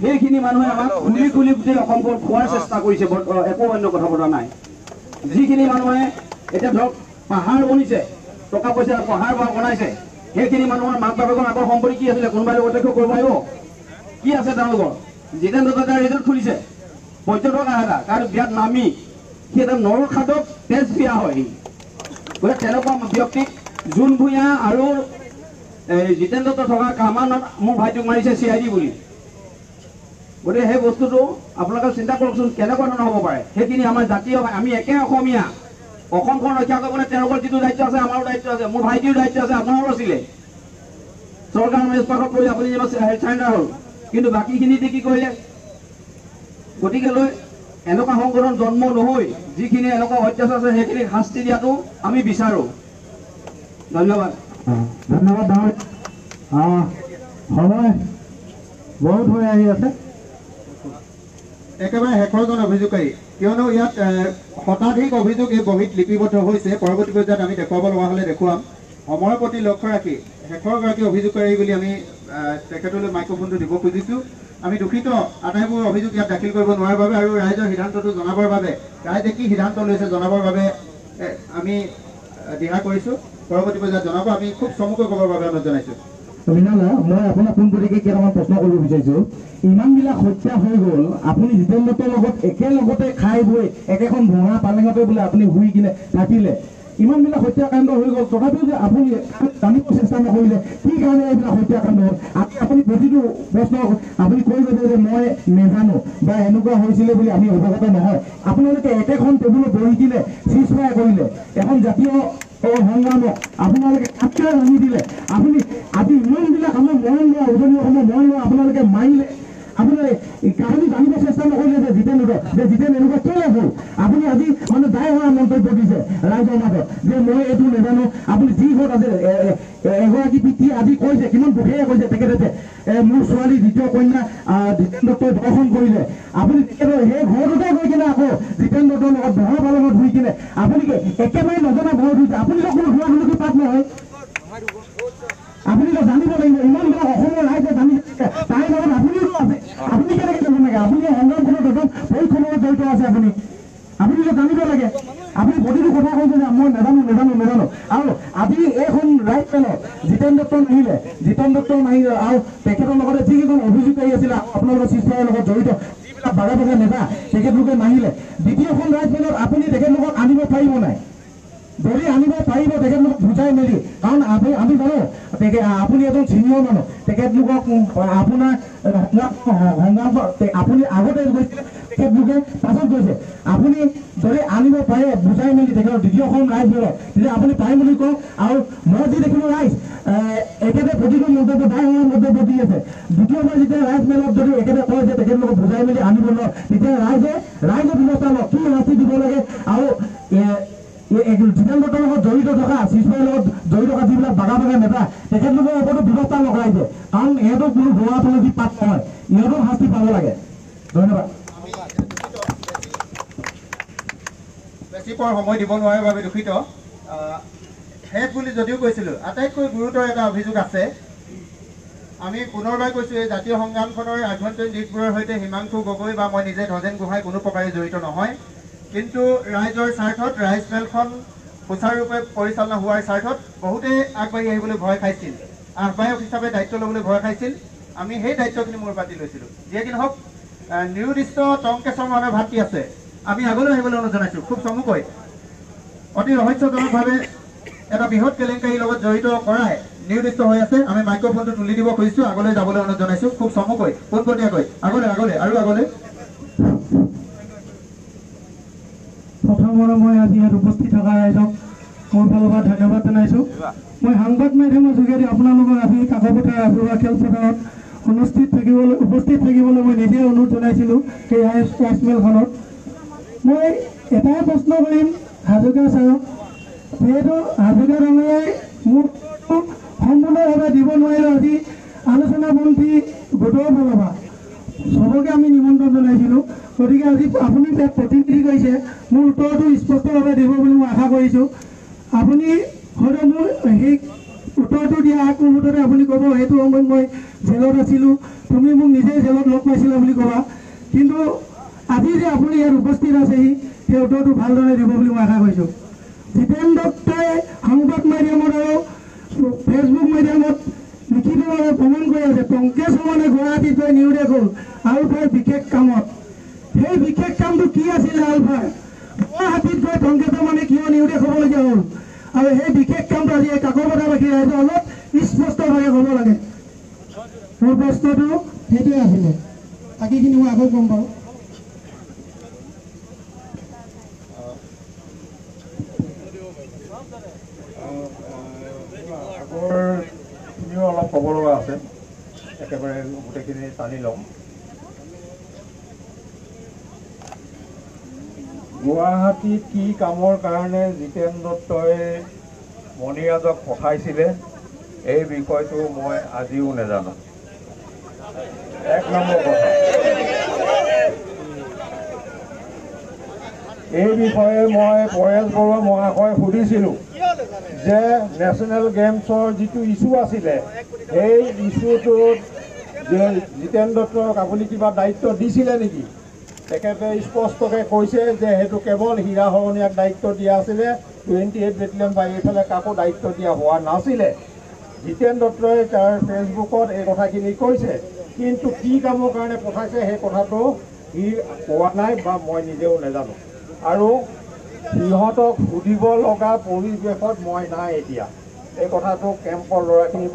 সেইখিনি মানুহে আমাক খুলি খুলি গোটেই অসমখন খোৱাৰ চেষ্টা কৰিছে। একো অন্য কথা বতৰা নাই। যিখিনি মানুহে এতিয়া ধৰক পাহাৰ বনিছে, টকা পইচা পাহাৰ বনাইছে, সেইখিনি মানুহৰ মাক বাপেকৰ আগৰ সম্পত্তি কি আছিলে কোনোবাই প্ৰত্যক্ষ কৰিব পাৰিব? কি আছে তেওঁলোকৰ? জিতেন্দ্ৰ ডেকাৰ ৰিজৰ্ট খুলিছে, পৰ্যটক আহে কাৰণ বিয়াত নামি সি এটা নৰখাদক তেজ বিয়া হয়। গতিকে তেনেকুৱা ব্যক্তিক জোন ভূঞা আৰু জিতেন্দ্ৰ থকা কামানত মোৰ ভাইটোক মাৰিছে CID বুলি। গতিকে সেই বস্তুটো আপোনালোকে চিন্তা কৰকচোন কেনেকুৱা ধৰণৰ হ'ব পাৰে। সেইখিনি আমাৰ জাতীয়, আমি একে অসমীয়া, অসমখন ৰক্ষা কৰিবলৈ তেওঁলোকৰ যিটো দায়িত্ব আছে আমাৰো দায়িত্ব আছে, মোৰ ভাইটিৰ দায়িত্ব আছে, আপোনাৰো আছিলে। চৰকাৰ মেজপাকত পৰি আপুনি চাৰেণ্ডাৰ হ'ল, কিন্তু বাকীখিনিতে কি কৰিলে? গতিকে লৈ এনেকুৱা সংগঠন জন্ম নহৈ যিখিনি এনেকুৱা অত্যাচাৰ আছে সেইখিনিক শাস্তি দিয়াটো আমি বিচাৰোঁ। ধন্যবাদ। ধন্যবাদ ডাঙৰ। সময় বহুত হৈ আহি আছে। একেবাৰে শেষৰজন অভিযোগকাৰী, কিয়নো ইয়াত শতাধিক অভিযোগ এই বহীত লিপিবদ্ধ হৈছে। পৰৱৰ্তী পৰ্যায়ত আমি দেখুৱাব লগা হ'লে দেখুৱাম। সময়ৰ প্ৰতি লক্ষ্য ৰাখি শেষৰগৰাকী অভিযোগকাৰী বুলি আমি তেখেতলৈ মাইক্ৰফোনটো দিব খুজিছোঁ। আমি দুখিত আটাইবোৰ অভিযোগ ইয়াত দাখিল কৰিব নোৱাৰাৰ বাবে আৰু ৰাইজৰ সিদ্ধান্তটো জনাবৰ বাবে, ৰাইজে কি সিদ্ধান্ত লৈছে জনাবৰ বাবে আমি দিহা কৰিছোঁ। পৰৱৰ্তী পৰ্যায়ত জনাব। আমি খুব চমুকৈ ক'বৰ বাবে অনুৰোধ জনাইছোঁ। মৃণালা, মই আপোনাক পোনপটীয়াকৈ কেইটামান প্ৰশ্ন কৰিব বিচাৰিছোঁ। ইমানবিলাক হত্যা হৈ গ'ল, আপুনি জিতেন্দ্ৰৰ লগত একেলগতে খাই বৈ একেখন ভঙা পালেঙতে বোলে আপুনি শুই কিনে থাকিলে, ইমানবিলাক হত্যাকাণ্ড হৈ গ'ল, তথাপিও যে আপুনি জানিব চেষ্টা নকৰিলে কি কাৰণে এইবিলাক হত্যাকাণ্ড হ'ল? আপুনি প্ৰতিটো প্ৰশ্ন আপুনি কৈ গৈছে যে মই নেজানো বা এনেকুৱা হৈছিলে বুলি আমি অৱগত নহয়। আপোনালোকে একেখন টেবুলত বহি কিনে চিজফায়াৰ কৰিলে, এখন জাতীয় সংগ্ৰামক আপোনালোকে কাটকাৰে ভাঙি দিলে। আপুনি আজি ইমানবিলাক আমাৰ মৰণ লোৱা উজনি অসমৰ মৰণ লোৱা আপোনালোকে মাৰিলে। আপোনালোকে কাহিনী জানিব চেষ্টা নকৰিলে যে জিতেন এনেকুৱা কেলে হ'ল? আপুনি আজি মানে দায় হোৱা মন্তব্য দিছে ৰাইজৰ মাজত যে মই এইটো নেজানো। আপুনি যি ঘৰত আছে এগৰাকী পিতৃ আজি কৈছে, কিমান দুখেৰে কৈছে তেখেতে মোৰ ছোৱালী দ্বিতীয় কন্যা জিতেন দত্তই দৰ্শন কৰিলে। আপুনি তেখেতৰ সেই ঘৰটোতে গৈ কিনে আকৌ জিতেন দত্তৰ লগত বহা পালনত ধুই কিনে আপুনি একেবাৰে নজনা ঘৰত ধুইছে। আপুনিতো কোনো ধোৱা ধুলুকি পাত নহয়। আপুনিতো জানিব লাগিব, ইমানবিলাক অসমৰ ৰাইজে জানি তাইৰ লগত আপুনিও আছে। আপুনি কেনেকৈ জানিব লাগে? আপুনি সংগ্ৰামখনত একদম পৰীক্ষণত জড়িত আছে। আপুনিতো জানিব লাগে। আপুনি প্ৰতিটো কথা কৈছে যে মই নেজানো। আৰু আজি এইখন ৰাইজ পেলত জিতেন দত্ত নাহিলে, আৰু তেখেতৰ লগতে যিকেইজন অভিযোগকাৰী আছিলে আপোনালোকৰ চিজফায়াৰৰ লগত জড়িত যিবিলাক বাগা নেতা তেখেতলোকে নাহিলে। দ্বিতীয়খন ৰাইজ পেলত আপুনি তেখেতলোকক আনিব পাৰিব নাই? যদি আনিব পাৰিব তেখেতলোকক বুজাই মেলি, কাৰণ আমি জানো আপুনি এজন চিনিয়ৰ মানুহ, তেখেতলোকক আপোনাৰ সংগ্ৰাম আপুনি আগতে গৈছিলে, তেখেতলোকে পাছত গৈছে। আপুনি যদি আনিব পাৰে বুজাই মেলি তেখেতৰ দ্বিতীয়খন ৰাইজ বেলত, তেতিয়া আপুনি পাৰিম বুলি কওক। আৰু মই যি দেখিলোঁ ৰাইজ একেবাৰে প্ৰতিটো মন্তব্য দায় হোৱা মন্তব্য দি আছে। দ্বিতীয়বাৰ যেতিয়া ৰাইজ মেলত যদি একেবাৰে কয় যে তেখেতলোকক বুজাই মেলি আনিব নোৱাৰে, তেতিয়া ৰাইজৰ ব্যৱস্থা লওক, কি শাস্তি দিব লাগে। আৰু জিতেন দত্তৰ লগত জড়িত থকা, চিজফায়াৰৰ লগত জড়িত থকা যিবিলাক বাগা নেতা তেখেতলোকৰ ওপৰতো ব্যৱস্থা লওক ৰাইজে, কাৰণ ইহঁতক কোনো ধোৱা তুলসী পাত নহয়, ইহঁতক শাস্তি পাব লাগে। ধন্যবাদ। বেছি পৰ সময় দিব নোৱাৰাৰ বাবে দুখিত। শেষ বুলি যদিও কৈছিলোঁ, আটাইতকৈ গুৰুতৰ এটা অভিযোগ আছে। আমি পুনৰবাৰ কৈছোঁ, এই জাতীয় সংগ্ৰামখনৰ আভ্যন্তৰীণ দিশবোৰৰ সৈতে হিমাংশু গগৈ বা মই নিজে ধৰ্মেন গোহাঁই কোনো প্ৰকাৰে জড়িত নহয়। কিন্তু ৰাইজৰ স্বাৰ্থত ৰাইজ মেলখন সুচাৰুৰূপে পৰিচালনা হোৱাৰ স্বাৰ্থত বহুতেই আগবাঢ়ি আহিবলৈ ভয় খাইছিল, আহ্বায়ক হিচাপে দায়িত্ব ল'বলৈ ভয় খাইছিল। আমি সেই দায়িত্বখিনি মূৰ পাতি লৈছিলোঁ। যিয়ে কি নহওক, নিৰ্দিষ্ট টংকেশ্বৰ মৰাণৰ ভাতৃ আছে, আমি আগলৈ আহিবলৈ অনুৰোধ জনাইছোঁ। খুব চমুকৈ অতি ৰহস্যজনকভাৱে এটা বৃহৎ কেলেংকাৰীৰ লগত জড়িত কৰাই নিৰ্দিষ্ট হৈ আছে। আমি মাইক্ৰফোনটো তুলি দিব খুজিছোঁ, আগলৈ যাবলৈ অনুৰোধ জনাইছোঁ। খুব চমুকৈ পোনপটীয়াকৈ আগলৈ আগলৈ আৰু আগলৈ। প্ৰথমবাৰ মই আজি ইয়াত উপস্থিত থকা ৰাইজক মোৰ ফালৰ পৰা ধন্যবাদ জনাইছোঁ। মই সংবাদ মাধ্যমৰ যোগেদি আপোনালোকক আজি কাকপথাৰ ৰাজহুৱা খেলপথাৰত উপস্থিত থাকিবলৈ মই নিজে অনুৰোধ জনাইছিলোঁ। এই ৰাইচমেলখনত মই এটাই প্ৰশ্ন কৰিম হাজৰিকা ছাৰক, যিহেতু হাজৰিকা ডাঙৰীয়াই মোক সম্পূৰ্ণভাৱে দিব নোৱাৰিলোঁ। আজি আলোচনামন্ত্ৰী গোটৰ ফালৰ পৰা চবকে আমি নিমন্ত্ৰণ জনাইছিলোঁ। গতিকে আজি আপুনি তাত প্ৰতিনিধি কৰিছে, মোৰ উত্তৰটো স্পষ্টভাৱে দিব বুলি মই আশা কৰিছোঁ। আপুনি হয়তো মোৰ সেই উত্তৰটো দিয়া আগ মুহূৰ্ততে আপুনি ক'ব সেইটো সময়ত মই জেলত আছিলোঁ, তুমি মোক নিজেই জেলত লগ পাইছিলা বুলি ক'বা। কিন্তু আজি যে আপুনি ইয়াত উপস্থিত আছেহি সেই উত্তৰটো ভালদৰে দিব বুলি মই আশা কৰিছোঁ। জিতেন দত্তই সংবাদ মাধ্যমত আৰু ফেচবুক মাধ্যমত লিখিতভাৱে প্ৰমাণ কৰি আছে টংকেশ সমানে গুৱাহাটীত গৈ নিৰুদেশ হ'ল আলফাৰ বিশেষ কামত। সেই বিশেষ কামটো কি আছিলে আলফাৰ? গুৱাহাটীত গৈ টংকেশ মানে কিয় নিৰুদেশ হ'বলগীয়া হ'ল? আৰু সেই বিশেষ কামটো আজি কাকপথাৰবাসী ৰাইজৰ অলপ স্পষ্টভাৱে হ'ব লাগে। মোৰ প্ৰশ্নটো সেইটোৱে আছিলে, বাকীখিনি মই আকৌ গম পাওঁ। আগৰখিনিও অলপ ক'ব লগা আছে, একেবাৰে গোটেইখিনি টানি ল'ম। গুৱাহাটীত কি কামৰ কাৰণে জিতেন দত্তই মণিৰাজক পঠাইছিলে এই বিষয়টো মই আজিও নাজানো। এক নম্বৰ কথা, এই বিষয়ে মই পৰেশ বৰুৱা মহাশয় সুধিছিলোঁ যে নেশ্যনেল গেমছৰ যিটো ইছ্যু আছিলে সেই ইছ্যুটোত জিতেন দত্তক আপুনি কিবা দায়িত্ব দিছিলে নেকি? তেখেতে স্পষ্টকৈ কৈছে যে সেইটো কেৱল হীৰা হৰণীয়াক দায়িত্ব দিয়া আছিলে, 28 বেটেলিয়ন বা এইফালে কাকো দায়িত্ব দিয়া হোৱা নাছিলে। জিতেন দত্তই তাৰ ফেচবুকত এই কথাখিনি কৈছে, কিন্তু কি কামৰ কাৰণে পঠাইছে সেই কথাটো সি কোৱা নাই বা মই নিজেও নাজানো। আৰু সিহঁতক সুধিব লগা পৰিৱেশত মই নাই এতিয়া। এই কথাটো কেম্পৰ ল'ৰাখিনি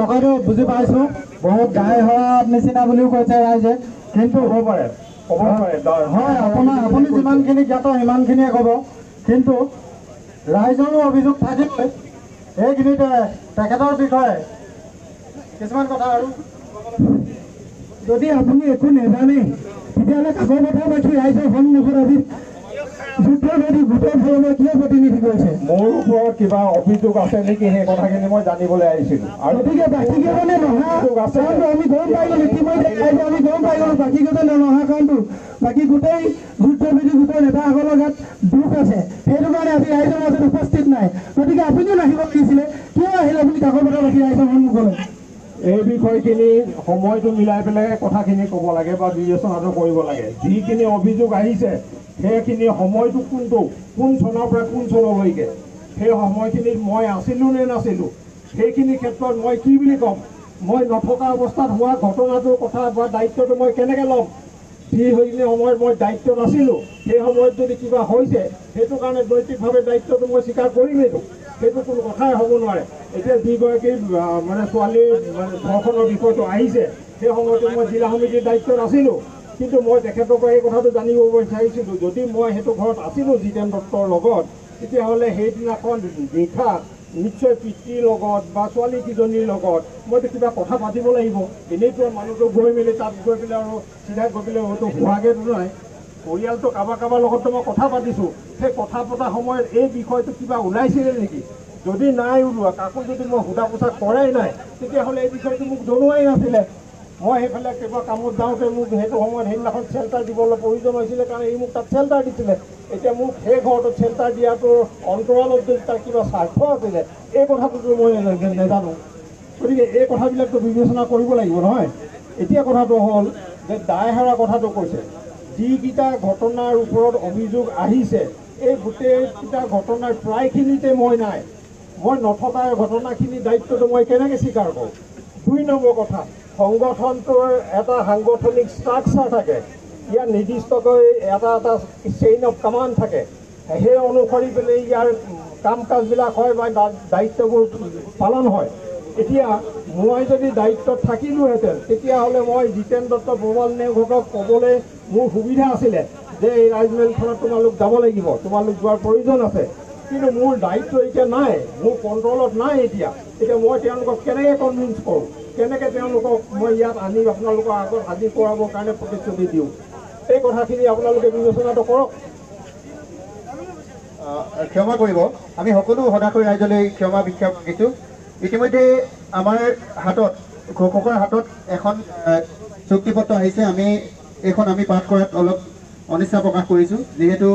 কথাটো বুজি পাইছোঁ, বহুত গাই হোৱা নিচিনা বুলিও কৈছে ৰাইজে, কিন্তু হ'ব পাৰে হয় আপুনি যিমানখিনি জ্ঞাত সিমানখিনিয়ে ক'ব। কিন্তু ৰাইজৰো অভিযোগ থাকিবই এইখিনিতে তেখেতৰ বিষয়ে কিছুমান কথা। আৰু যদি আপুনি একো নাজানেই তেতিয়াহ'লে কাকপথাৰবাসী ৰাইজৰ সন্মুখত আজি যুদ্ধবাদী গোটৰ ফালৰ পৰা কিয় প্ৰতিনিধি কৰিছে? মোৰ ওপৰত কিবা অভিযোগ আছে নেকি সেই কথাখিনি মই জানিবলৈ আহিছিলোঁ। আৰু গতিকে বাকীকেইজনে নহা কাৰণটো আমি গম পাই গ'লোঁ, ইতিমধ্যে আমি গম পাই গ'লোঁ বাকীকেইজনে নহা কাৰণটো। বাকী গোটেই যুদ্ধবাদী গোটৰ নেতাসকলৰ গাত দুখ আছে, সেইটো কাৰণে আজি ৰাইজৰ মাজত উপস্থিত নাই। গতিকে আপুনিও নাহিব লাগিছিলে, কিয় আহিলে আপুনি কাকপথাৰবাসী ৰাইজৰ সন্মুখলৈ? এই বিষয়খিনি সময়টো মিলাই পেলাই কথাখিনি ক'ব লাগে বা বিবেচনাটো কৰিব লাগে। যিখিনি অভিযোগ আহিছে সেইখিনি সময়টো কোন চনৰ পৰা কোন চনলৈকে, সেই সময়খিনিত মই আছিলোঁ নে নাছিলোঁ, সেইখিনি ক্ষেত্ৰত মই কি বুলি ক'ম? মই নথকা অৱস্থাত হোৱা ঘটনাটোৰ কথা বা দায়িত্বটো মই কেনেকৈ ল'ম? যিখিনি সময়ত মই দায়িত্ব নাছিলোঁ সেই সময়ত যদি কিবা হৈছে সেইটো কাৰণে নৈতিকভাৱে দায়িত্বটো মই স্বীকাৰ কৰিমেইতো, সেইটো কোনো কথাই হ'ব নোৱাৰে। এতিয়া যিগৰাকী মানে ছোৱালীৰ মানে ধৰ্ষণৰ বিষয়টো আহিছে সেই সময়তো মই জিলা সমিতিৰ দায়িত্বত আছিলোঁ, কিন্তু মই তেখেতৰ পৰা এই কথাটো জানিব বিচাৰিছিলোঁ যদি মই সেইটো ঘৰত আছিলোঁ জিতেন দত্তৰ লগত, তেতিয়াহ'লে সেইদিনাখন নিশা নিশ্চয় পিতৃৰ লগত বা ছোৱালীকেইজনীৰ লগত মইতো কিবা কথা পাতিব লাগিব। এনেইতো মানুহটো গৈ মেলি তাত গৈ পেলাই আৰু চিধাই গৈ পেলাই হয়তো হোৱাগৈতো নাই, পৰিয়ালটো কাৰোবাৰ লগততো মই কথা পাতিছোঁ। সেই কথা পতাৰ সময়ত এই বিষয়টো কিবা ওলাইছিলে নেকি? যদি নাই ওলোৱা, কাকো যদি মই সোধা পোছা কৰাই নাই, তেতিয়াহ'লে এই বিষয়টো মোক জনোৱাই নাছিলে। মই সেইফালে কিবা কামত যাওঁতে মোক সেইটো সময়ত সেইদিনাখন চেল্টাৰ দিবলৈ প্ৰয়োজন হৈছিলে কাৰণে এই মোক তাত চেল্টাৰ দিছিলে। এতিয়া মোক সেই ঘৰটোত চেল্টাৰ দিয়াটো অন্তৰালত যদি তাৰ কিবা স্বাৰ্থ আছিলে এই কথাটোতো মই নাজানো। গতিকে এই কথাবিলাকতো বিবেচনা কৰিব লাগিব নহয়। এতিয়া কথাটো হ'ল যে দায় সাৰা কথাটো কৈছে, যিকেইটা ঘটনাৰ ওপৰত অভিযোগ আহিছে এই গোটেইকেইটা ঘটনাৰ প্ৰায়খিনিতে মই নাই, মই নথকা ঘটনাখিনি দায়িত্বটো মই কেনেকৈ স্বীকাৰ কৰোঁ। 2 নম্বৰ কথা, সংগঠনটোৰ এটা সাংগঠনিক ষ্ট্ৰাকচাৰ থাকে, ইয়াৰ নিৰ্দিষ্টকৈ এটা চেইন অফ কমাণ্ড থাকে, সেই অনুসৰি পেলাই ইয়াৰ কাম কাজবিলাক হয় বা দায়িত্ববোৰ পালন হয়। এতিয়া মই যদি দায়িত্বত থাকিলোহেঁতেন তেতিয়াহ'লে মই জিতেন দত্ত প্ৰবল নেওগক ক'বলৈ মোৰ সুবিধা আছিলে যে এই ৰাইজমেলখনত তোমালোক যাব লাগিব, তোমালোক যোৱাৰ প্ৰয়োজন আছে। কিন্তু মোৰ দায়িত্ব এতিয়া নাই, মোৰ কণ্ট্ৰলত নাই। এতিয়া মই তেওঁলোকক কেনেকৈ কনভিন্স কৰোঁ, কেনেকৈ তেওঁলোকক মই ইয়াত আনি আপোনালোকৰ আগত হাজিৰ কৰাবৰ কাৰণে প্ৰতিশ্ৰুতি দিওঁ, এই কথাখিনি আপোনালোকে বিবেচনাটো কৰক। ক্ষমা কৰিব, আমি সকলো সদাকৈ ৰাইজলৈ ক্ষমা ভিক্ষা মাগিছোঁ। ইতিমধ্যে আমাৰ হাতত ঘোষকৰ হাতত এখন চুক্তিপত্ৰ আহিছে, এইখন আমি পাঠ কৰাত অলপ অনিচ্ছা প্ৰকাশ কৰিছোঁ, যিহেতু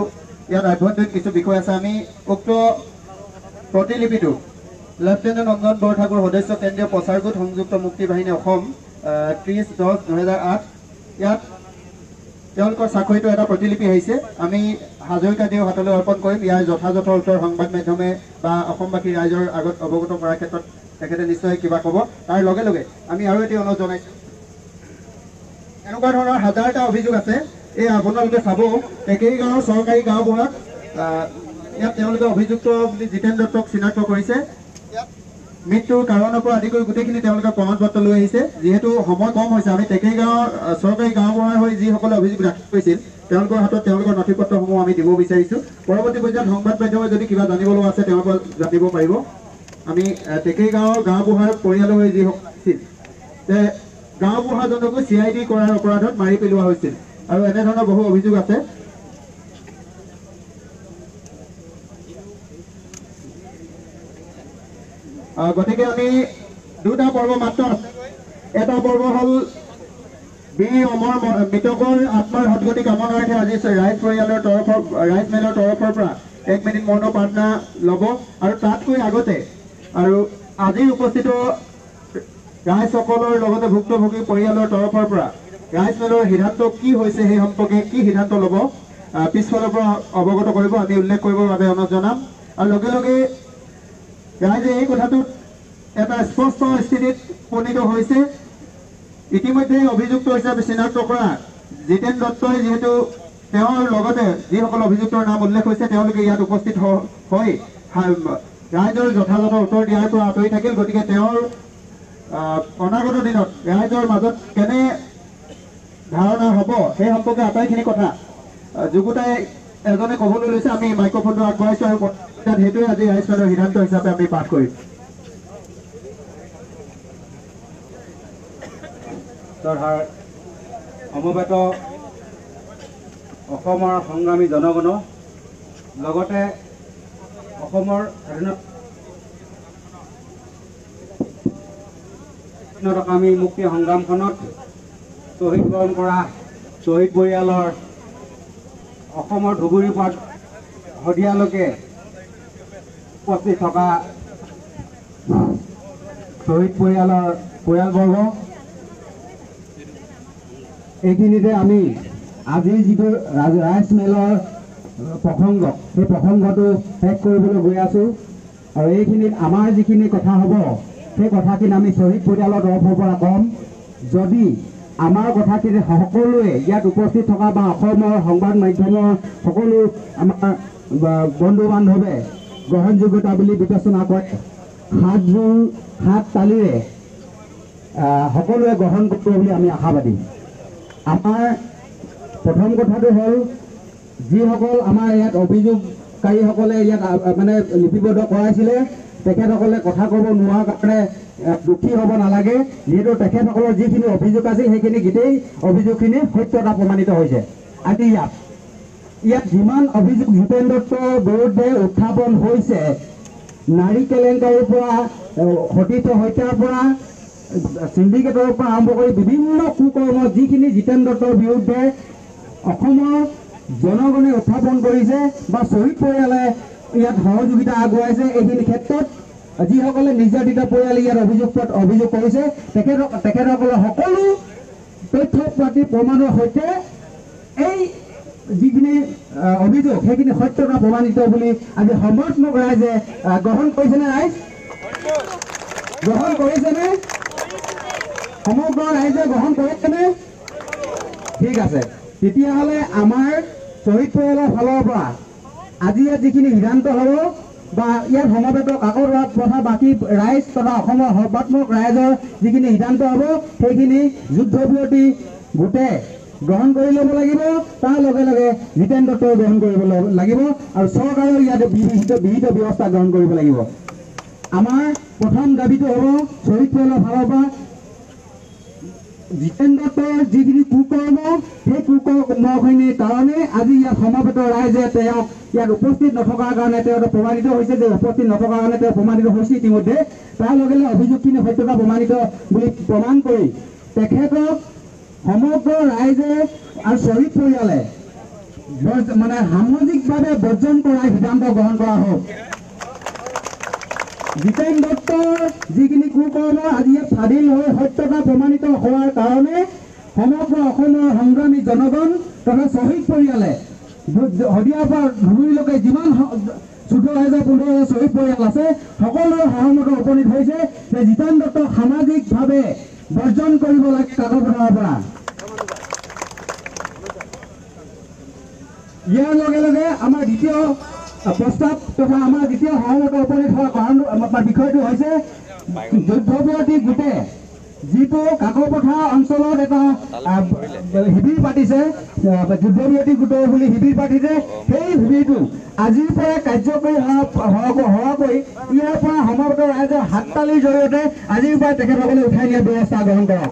ইয়াত আভ্যন্তৰীণ কিছু বিষয় আছে। আমি উক্ত প্ৰতিলিপিটো লেফটেনেণ্ট অঞ্জন বৰঠাকুৰ, সদস্য কেন্দ্ৰীয় প্ৰচাৰ গোট সংযুক্ত মুক্তি বাহিনী অসম, 30/10/2008, ইয়াত তেওঁলোকৰ স্বাক্ষৰিত এটা প্ৰতিলিপি আহিছে। আমি হাজৰিকাদেউৰ হাতলৈ অৰ্পণ কৰিম। ইয়াৰ যথাযথ উত্তৰ সংবাদ মাধ্যমে বা অসমবাসী ৰাইজৰ আগত অৱগত কৰাৰ ক্ষেত্ৰত তেখেতে নিশ্চয় কিবা ক'ব। তাৰ লগে লগে আমি আৰু এটি অনুৰোধ জনাইছোঁ, এনেকুৱা ধৰণৰ হাজাৰটা অভিযোগ আছে। এই আপোনালোকে চাব, টেকেৰী গাঁৱৰ চৰকাৰী গাঁওবুঢ়াক ইয়াত তেওঁলোকে অভিযুক্ত বুলি জিতেন দত্তক চিনাক্ত কৰিছে। মৃত্যুৰ কাৰণৰ পৰা আদি কৰি গোটেইখিনি তেওঁলোকে প্ৰমাণ পত্ৰ লৈ আহিছে। যিহেতু সময় কম হৈছে, আমি টেকেৰী গাঁৱৰ চৰকাৰী গাঁওবুঢ়া হৈ যিসকলে অভিযোগ দাখিল কৰিছিল তেওঁলোকৰ হাতত তেওঁলোকৰ নথি পত্ৰসমূহ আমি দিব বিচাৰিছোঁ। পৰৱৰ্তী পৰ্যায়ত সংবাদ মাধ্যমে যদি কিবা জানিব লগা আছে তেওঁলোকে জানিব পাৰিব। আমি টেকেৰী গাঁৱৰ গাঁওবুঢ়াৰ পৰিয়াল হৈ যিসকল আছিল যে গাঁওবুঢ়াজনকো CID কৰাৰ অপৰাধত মাৰি পেলোৱা হৈছিল, আৰু এনেধৰণৰ বহু অভিযোগ আছে। গতিকে আমি দুটা পৰ্ব মাত্ৰ, এটা পৰ্ব হ'ল বীৰ অমৰ মৃতকৰ আত্মাৰ সদগতি কামনাৰ্থে আজি ৰাইজ মেলৰ তৰফৰ পৰা 1 মিনিট মৌন প্ৰাৰ্থনা ল'ব। আৰু তাতকৈ আগতে আৰু আজিৰ উপস্থিত ৰাইজসকলৰ লগতে ভুক্তভোগী পৰিয়ালৰ তৰফৰ পৰা ৰাইজ মেলৰ সিদ্ধান্ত কি হৈছে সেই সম্পৰ্কে কি সিদ্ধান্ত ল'ব পিছফালৰ পৰা অৱগত কৰিব, আমি উল্লেখ কৰিবৰ বাবে অনুৰোধ জনাম। আৰু লগে লগে ৰাইজে এই কথাটোত এটা স্পষ্ট স্থিতিত উপনীত হৈছে। ইতিমধ্যে অভিযুক্ত হিচাপে চিনাক্ত কৰা জিতেন দত্তই যিহেতু তেওঁৰ লগতে যিসকল অভিযুক্তৰ নাম উল্লেখ হৈছে তেওঁলোকে ইয়াত উপস্থিত হৈ ৰাইজৰ যথাযথ উত্তৰ দিয়াৰ পৰা আঁতৰি থাকিল। গতিকে তেওঁৰ অনাগত দিনত ৰাইজৰ মাজত কেনে ধাৰণা হ'ব সেই সম্পৰ্কে আটাইখিনি কথা যুগুতাই এজনে ক'বলৈ লৈছে। আমি মাইক্ৰফোনটো আগবঢ়াইছোঁ আৰু সেইটোৱে আজি ৰাইজ মেলৰ সিদ্ধান্ত হিচাপে আমি পাঠ কৰিম। সমবেত অসমৰ সংগ্ৰামী জনগণ, লগতে অসমৰ স্বাধীনতাকামী মুক্তি সংগ্ৰামখনত শ্বহীদ বৰণ কৰা শ্বহীদ পৰিয়ালৰ অসমৰ ধুবুৰীৰ পৰা শদিয়ালৈকে উপস্থিত থকা শ্বহীদ পৰিয়ালৰ পৰিয়ালবৰ্গ, এইখিনিতে আমি আজিৰ যিটো ৰাইজ মেলৰ প্ৰসংগ সেই প্ৰসংগটো শেষ কৰিবলৈ গৈ আছোঁ। আৰু এইখিনিত আমাৰ যিখিনি কথা হ'ব সেই কথাখিনি আমি শ্বহীদ পৰিয়ালৰ তৰফৰ পৰা ক'ম। যদি আমাৰ কথাখিনি সকলোৱে ইয়াত উপস্থিত থকা বা অসমৰ সংবাদ মাধ্যমৰ সকলো আমাৰ বন্ধু বান্ধৱে গ্ৰহণযোগ্যতা বুলি বিবেচনা কৰে, 7 জোৰ 7 তালিৰে সকলোৱে গ্ৰহণ কৰিব বুলি আমি আশাবাদী। আমাৰ প্ৰথম কথাটো হ'ল যিসকল আমাৰ ইয়াত অভিযোগকাৰীসকলে ইয়াত মানে লিপিবদ্ধ কৰাইছিলে তেখেতসকলে কথা ক'ব নোৱাৰাৰ কাৰণে দুখী হ'ব নালাগে, যিহেতু তেখেতসকলৰ যিখিনি অভিযোগ আছিল সেইখিনি গোটেই অভিযোগখিনি সত্যতা প্ৰমাণিত হৈছে। আজি ইয়াত যিমান অভিযোগ জিতেন দত্তৰ বিৰুদ্ধে উত্থাপন হৈছে, নাৰী কেলেংকাৰীৰ পৰা সতীৰ্থ হত্যাৰ পৰা সিন্ডিকেটৰ পৰা আৰম্ভ কৰি বিভিন্ন কুকৰ্ম যিখিনি জিতেন দত্তৰ বিৰুদ্ধে অসমৰ জনগণে উত্থাপন কৰিছে বা শ্বহীদ পৰিয়ালে ইয়াত সহযোগিতা আগবঢ়াইছে, এইখিনি ক্ষেত্ৰত যিসকলে নিৰ্যাতিত পৰিয়ালে ইয়াত অভিযোগ কৰিছে তেখেতসকলে সকলো তথ্য পাতি প্ৰমাণৰ সৈতে এই যিখিনি অভিযোগ সেইখিনি সত্যতা প্ৰমাণিত বুলি আজি সমৰ্থক ৰাইজে গ্ৰহণ কৰিছেনে ৰাইজ? গ্ৰহণ কৰিছেনে? সমগ্ৰ ৰাইজে গ্ৰহণ কৰিছেনে? ঠিক আছে, তেতিয়াহ'লে আমাৰ শ্বহীদ পৰিয়ালৰ ফালৰ পৰা আজি ইয়াত যিখিনি সিদ্ধান্ত হ'ব বা ইয়াত সমবেত কাকত তথা বাকী ৰাইজ তথা অসমৰ সৰ্বাত্মক ৰাইজৰ যিখিনি সিদ্ধান্ত হ'ব সেইখিনি যুদ্ধবিৰতি গোটে গ্ৰহণ কৰি ল'ব লাগিব। তাৰ লগে লগে জিতেন দত্তই গ্ৰহণ কৰিব লাগিব আৰু চৰকাৰেও ইয়াত বিহিত ব্যৱস্থা গ্ৰহণ কৰিব লাগিব। আমাৰ প্ৰথম দাবীটো হ'ব শ্বহীদ পৰিয়ালৰ ফালৰ পৰা জিতেন দত্তৰ যিখিনি কুকৰ্ম সেই কুকৰ্মখিনিৰ কাৰণে আজি ইয়াত সমবেত ৰাইজে তেওঁক ইয়াত উপস্থিত নথকাৰ কাৰণে তেওঁ প্ৰমাণিত হৈছে যে উপস্থিত নথকাৰ কাৰণে তেওঁ প্ৰমাণিত হৈছে ইতিমধ্যে। তাৰ লগে লগে অভিযোগখিনি সত্যতা প্ৰমাণিত বুলি প্ৰমাণ কৰি তেখেতক সমগ্ৰ ৰাইজে আৰু শ্বহীদ পৰিয়ালে মানে সামাজিকভাৱে বৰ্জন কৰাৰ সিদ্ধান্ত গ্ৰহণ কৰা হওক। জিতেন দত্তৰ যিখিনি কুকৰ্ম আজি ইয়াত স্বাধীন হৈ সত্যতা প্ৰমাণিত হোৱাৰ কাৰণে সমগ্ৰ অসমৰ সংগ্ৰামী জনগণ তথা শ্বহীদ পৰিয়ালে শদিয়াৰ পৰা ধুবুৰীলৈকে যিমান 14,000-15,000 শ্বহীদ পৰিয়াল আছে সকলোৰে সহমত উপনীত হৈছে যে জিতেন দত্তক সামাজিকভাৱে বৰ্জন কৰিব লাগে কাকপথাৰৰ পৰা। ইয়াৰ লগে লগে আমাৰ দ্বিতীয় প্ৰস্তাৱ তথা আমাৰ দ্বিতীয় সহমত উপনীত হোৱা কাৰণ বিষয়টো হৈছে যুদ্ধবিৰতি গোটে যিটো কাকপথাৰ অঞ্চলত এটা শিবিৰ পাতিছে, যুদ্ধবিৰতি গোটৰ বুলি শিবিৰ পাতিছে, সেই শিবিৰটো আজিৰ পৰা কাৰ্যকৰী হোৱাকৈ ইয়াৰ পৰা সমবেত ৰাইজৰ হাততালিৰ জৰিয়তে আজিৰ পৰা তেখেতসকলে উঠাই নিয়াৰ ব্যৱস্থা গ্ৰহণ কৰক।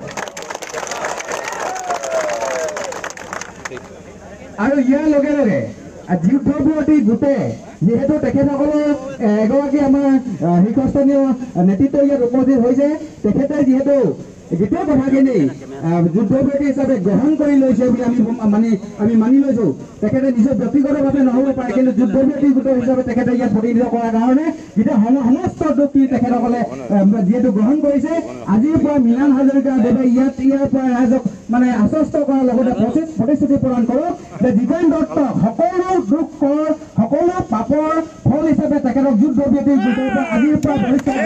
আৰু ইয়াৰ লগে লগে যুদ্ধবিৰতি গোটে যিহেতু তেখেতসকলৰ এগৰাকী আমাৰ শীৰ্ষস্থানীয় নেতৃত্ব ইয়াত উপস্থিত হৈছে, তেখেতে যিহেতু গোটেই কথাখিনি যুদ্ধবিৰতি হিচাপে গ্ৰহণ কৰি লৈছে বুলি আমি মানি লৈছোঁ। তেখেতে নিজৰ ব্যক্তিগতভাৱে নহ'ব পাৰে, কিন্তু যুদ্ধবিৰতি গোটৰ হিচাপে তেখেতে ইয়াত প্ৰতিনিধিত্ব কৰাৰ কাৰণে যেতিয়া সমস্ত দুখখিনি তেখেতসকলে যিহেতু গ্ৰহণ কৰিছে, আজিৰ পৰা মীৰাণ হাজৰিকাদেৱে ইয়াৰ পৰা ৰাইজক মানে আশ্বস্ত কৰাৰ লগতে প্ৰতিশ্ৰুতি প্ৰদান কৰক যে জিতেন দত্তক সকলো দুখ সকলো পাপৰ ফল হিচাপে তেখেতক যুদ্ধবিৰতি গোটৰ পৰা আজিৰ পৰা বহিষ্কাৰ